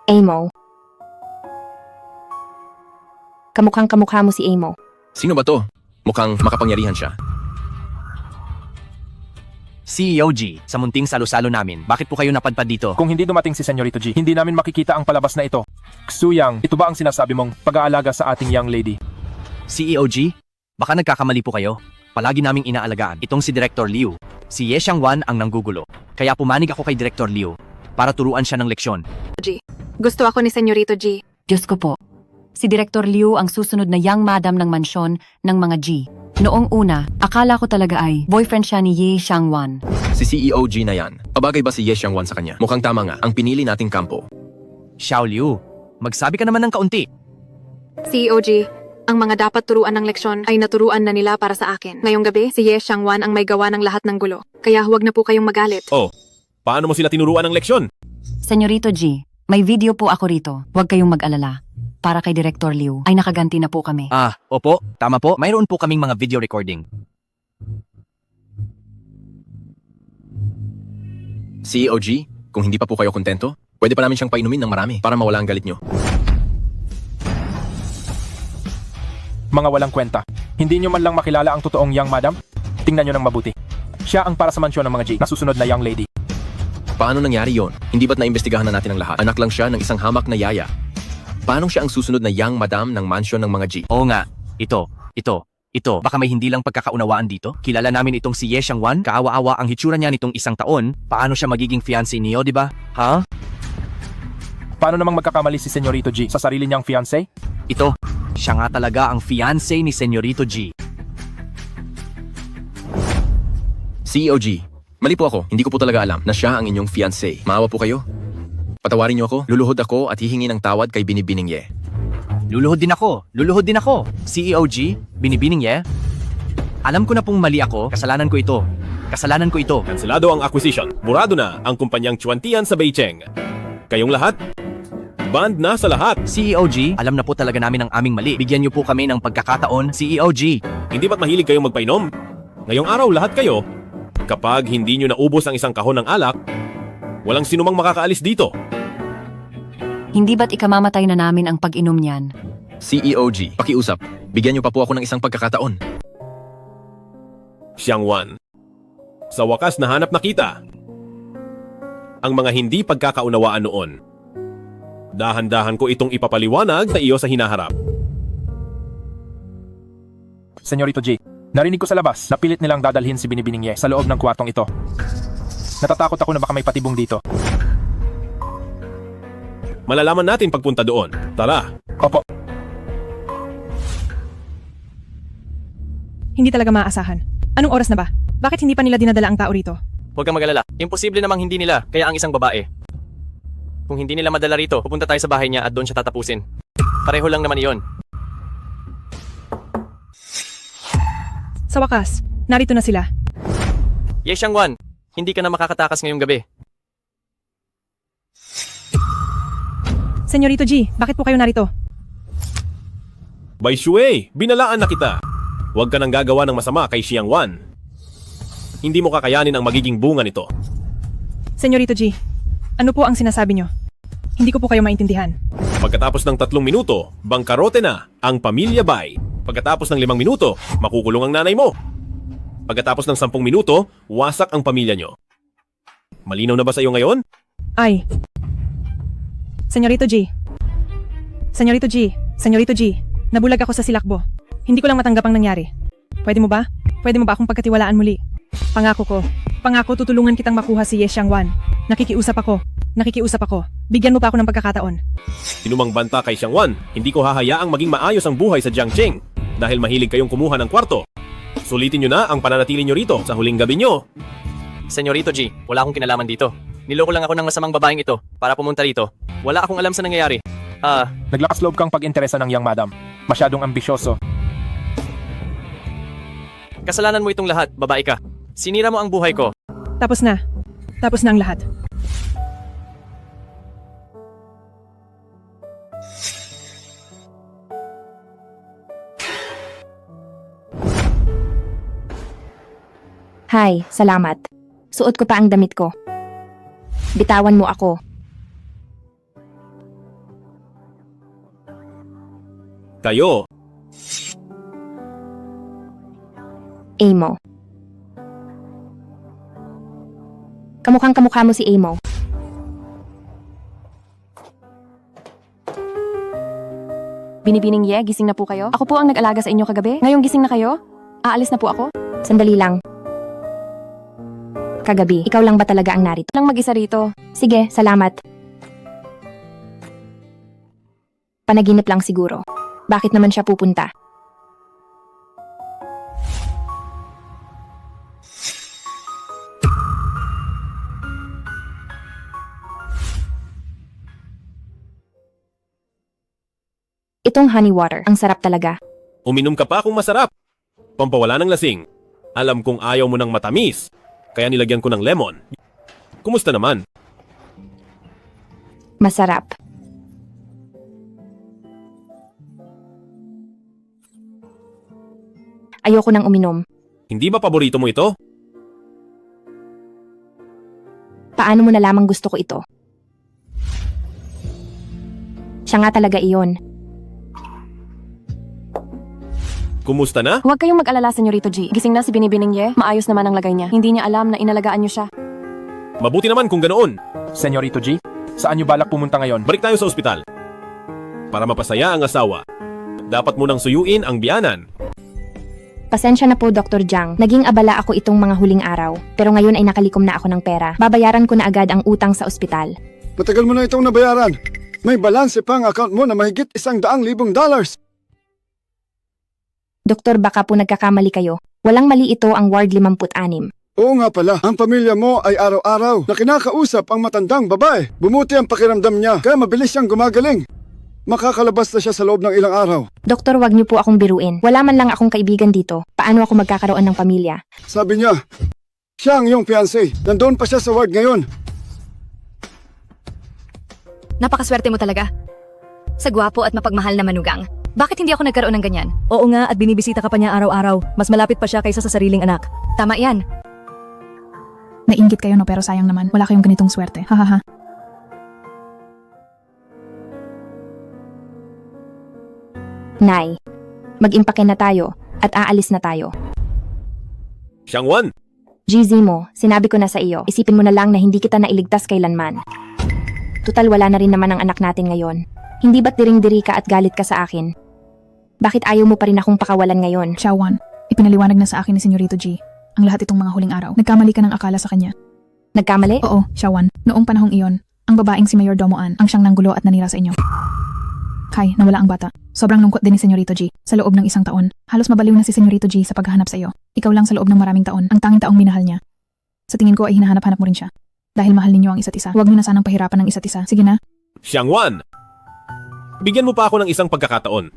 Amo. Kamukhang kamukha mo si Amo. Sino ba to? Mukhang makapangyarihan siya. CEO G, sa munting salo-salo namin, bakit po kayo napadpad dito? Kung hindi dumating si Senyorito G, hindi namin makikita ang palabas na ito. Xuyang, ito ba ang sinasabi mong pag-aalaga sa ating young lady? CEO G, baka nagkakamali po kayo. Palagi naming inaalagaan itong si Director Liu. Si Ye Xiangwan ang nanggugulo. Kaya pumanig ako kay Director Liu para turuan siya ng leksyon. G, gusto ako ni Senyorito G. Diyos ko po. Si Director Liu ang susunod na young madam ng mansyon ng mga G. Noong una, akala ko talaga ay boyfriend siya ni Ye Xiangwan. Si CEO G na yan. Pabagay ba si Ye Xiangwan sa kanya? Mukhang tama nga, ang pinili nating kampo. Xiao Liu, magsabi ka naman ng kaunti. CEO G, ang mga dapat turuan ng leksyon ay naturuan na nila para sa akin. Ngayong gabi, si Ye Xiangwan ang may gawa ng lahat ng gulo. Kaya huwag na po kayong magalit. Oh, paano mo sila tinuruan ng leksyon? Senyorito G, may video po ako rito. Huwag kayong mag-alala. Para kay Director Liu, ay nakaganti na po kami. Opo, tama po. Mayroon po kaming mga video recording. CEO G, kung hindi pa po kayo kontento, pwede pa namin siyang painumin ng marami para mawala ang galit nyo. Mga walang kwenta. Hindi nyo man lang makilala ang totoong young madam? Tingnan nyo ng mabuti. Siya ang para sa mansyon ng mga G, nasusunod na young lady. Paano nangyari yon? Hindi ba't naimbestigahan na natin ang lahat? Anak lang siya ng isang hamak na yaya. Paano siya ang susunod na young madam ng mansyon ng mga G? Oo nga, ito. Baka may hindi lang pagkakaunawaan dito. Kilala namin itong si Ye Xiangwan. Kaawa-awa ang hitsura niya nitong isang taon. Paano siya magiging fiancé niyo, di ba? Ha? Paano namang magkakamali si Senyorito G sa sarili niyang fiancé? Ito, siya nga talaga ang fiancé ni Senyorito G. CEO G, mali po ako. Hindi ko po talaga alam na siya ang inyong fiancé. Maawa po kayo. Patawarin niyo ako. Luluhod ako at hihingi ng tawad kay Binibining Ye. Luluhod din ako. CEO G, Binibining Ye. Alam ko na pong mali ako. Kasalanan ko ito. Kanselado ang acquisition. Burado na ang kumpanyang Chuantian sa Beicheng. Kayong lahat, band na sa lahat. CEO G, alam na po talaga namin ang aming mali. Bigyan niyo po kami ng pagkakataon, CEO G. Hindi ba't mahilig kayong magpainom? Ngayong araw lahat kayo, kapag hindi nyo naubos ang isang kahon ng alak, walang sinumang makakaalis dito. Hindi ba't ikamamatay na namin ang pag-inom niyan? CEO G, pakiusap. Bigyan niyo pa po ako ng isang pagkakataon. Xiangwan, sa wakas nahanap na kita ang mga hindi pagkakaunawaan noon. Dahan-dahan ko itong ipapaliwanag sa iyo sa hinaharap. Senyorito G, narinig ko sa labas na pilit nilang dadalhin si Binibining Ye sa loob ng kwartong ito. Natatakot ako na baka may patibong dito. Malalaman natin pagpunta doon. Tara. Opo. Hindi talaga maaasahan. Anong oras na ba? Bakit hindi pa nila dinadala ang tao rito? Huwag kang mag-alala. Imposible namang hindi nila, kaya ang isang babae. Kung hindi nila madala rito, pupunta tayo sa bahay niya at doon siya tatapusin. Pareho lang naman iyon. Sa wakas, narito na sila. Ye Xiangwan, hindi ka na makakatakas ngayong gabi. Senyorito G, bakit po kayo narito? Bai Shui, binalaan na kita. Huwag ka nang gagawa ng masama kay Xiangwan. Hindi mo kakayanin ang magiging bunga nito. Senyorito G, ano po ang sinasabi nyo? Hindi ko po kayo maintindihan. Pagkatapos ng 3 minuto, bangkarote na ang pamilya Bai. Pagkatapos ng 5 minuto, makukulong ang nanay mo. Pagkatapos ng 10 minuto, wasak ang pamilya nyo. Malinaw na ba sa iyo ngayon? Ay. Senyorito G. Nabulag ako sa silakbo. Hindi ko lang matanggap ang nangyari. Pwede mo ba? Pwede mo ba akong pagkatiwalaan muli? Pangako tutulungan kitang makuha si Ye Xiangwan. Nakikiusap ako. Bigyan mo pa ako ng pagkakataon. Sinumang banta kay Xiangwan, hindi ko hahayaang maging maayos ang buhay sa Jiangqing dahil mahilig kayong kumuha ng kwarto. Sulitin nyo na ang pananatili nyo rito sa huling gabi nyo. Senyorito G, wala akong kinalaman dito. Niloko lang ako ng masamang babaeng ito para pumunta rito. Wala akong alam sa nangyayari. Naglakas loob kang pag-interesa ng young madam. Masyadong ambisyoso. Kasalanan mo itong lahat, babae ka. Sinira mo ang buhay ko. Tapos na ang lahat. Hi, salamat. Suot ko pa ang damit ko. Bitawan mo ako. Kayo, Amo. Kamukhang kamukha mo si Amo. Binibining Ye, gising na po kayo? Ako po ang nag-alaga sa inyo kagabi. Ngayong gising na kayo? Aalis na po ako? Sandali lang. Kagabi, ikaw lang ba talaga ang narito? Lang mag-isa rito. Sige, salamat. Panaginip lang siguro. Bakit naman siya pupunta? Itong honey water, ang sarap talaga. uminom ka pa kung masarap. Pampawala ng lasing. Alam kong ayaw mo ng matamis, kaya nilagyan ko ng lemon. Kumusta naman? Masarap. Ayoko nang uminom. Hindi ba paborito mo ito? Paano mo nalamang gusto ko ito? Siya nga talaga iyon. Kumusta na? Huwag kayong mag-alala, Senyorito G. Gising na si Binibining Ye. Maayos naman ang lagay niya. Hindi niya alam na inalagaan niyo siya. Mabuti naman kung ganoon. Senyorito G, saan niyo balak pumunta ngayon? Balik tayo sa ospital. Para mapasaya ang asawa. Dapat mo nang suyuin ang biyanan. Pasensya na po, Dr. Jiang. Naging abala ako itong mga huling araw. Pero ngayon ay nakalikom na ako ng pera. Babayaran ko na agad ang utang sa ospital. Matagal mo na itong nabayaran. May balanse pa ang account mo na mahigit $100,000. Doktor, baka po nagkakamali kayo. Walang mali ito ang Ward 56. Oo nga pala, ang pamilya mo ay araw-araw na kinakausap ang matandang babae. Bumuti ang pakiramdam niya, kaya mabilis siyang gumagaling. Makakalabas na siya sa loob ng ilang araw. Doktor, wag niyo po akong biruin. Wala man lang akong kaibigan dito. Paano ako magkakaroon ng pamilya? Sabi niya, siya ang iyong fiancé. Nandoon pa siya sa ward ngayon. Napakaswerte mo talaga. Sa gwapo at mapagmahal na manugang. Bakit hindi ako nagkaroon ng ganyan? Oo nga, at binibisita ka pa niya araw-araw. Mas malapit pa siya kaysa sa sariling anak. Tama yan. Nainggit kayo no, pero sayang naman. Wala kayong ganitong swerte. Hahaha. Nay, mag-impake na tayo at aalis na tayo. Xiangwan, GZ mo, sinabi ko na sa iyo, isipin mo na lang na hindi kita nailigtas kailanman. Tutal wala na rin naman ang anak natin ngayon. Hindi ba't diring-diri ka at galit ka sa akin? Bakit ayaw mo pa rin akong pakawalan ngayon? Xiaowan, ipinaliwanag na sa akin ni Senyorito G ang lahat itong mga huling araw. Nagkamali ka ng akala sa kanya. Nagkamali? Oo, Xiaowan. Noong panahong iyon, ang babaeng si Mayor Domoan ang siyang nanggulo at nanira sa inyo. Kai, nawala ang bata. Sobrang lungkot din ni Senyorito G sa loob ng 1 taon. Halos mabaliw na si Senyorito G sa paghahanap sa iyo. Ikaw lang sa loob ng maraming taon, ang tanging taong minahal niya. Sa tingin ko ay hinahanap-hanap mo rin siya. Dahil mahal ninyo ang isa't isa. Huwag niyo na sanang pahirapan ng isa't isa. Sige na. Xiangwan, bigyan mo pa ako ng isang pagkakataon.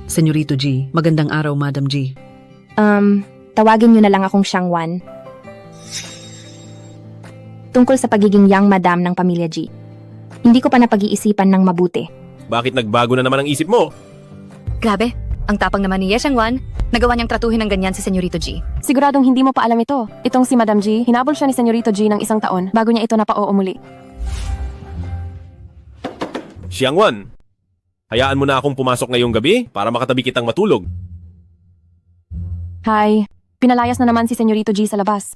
Senyorito G, magandang araw, Madam G. Tawagin niyo na lang akong Xiangwan. Tungkol sa pagiging young madam ng pamilya G. Hindi ko pa napag-iisipan ng mabuti. Bakit nagbago na naman ang isip mo? Grabe, ang tapang naman ni Ye Xiangwan. Nagawa niyang tratuhin ng ganyan si Senyorito G. Siguradong hindi mo pa alam ito. Itong si Madam G, hinabol siya ni Senyorito G ng 1 taon bago niya ito napao muli. Xiangwan, hayaan mo na akong pumasok ngayong gabi para makatabi kitang matulog. Hi, pinalayas na naman si Senyorito G sa labas.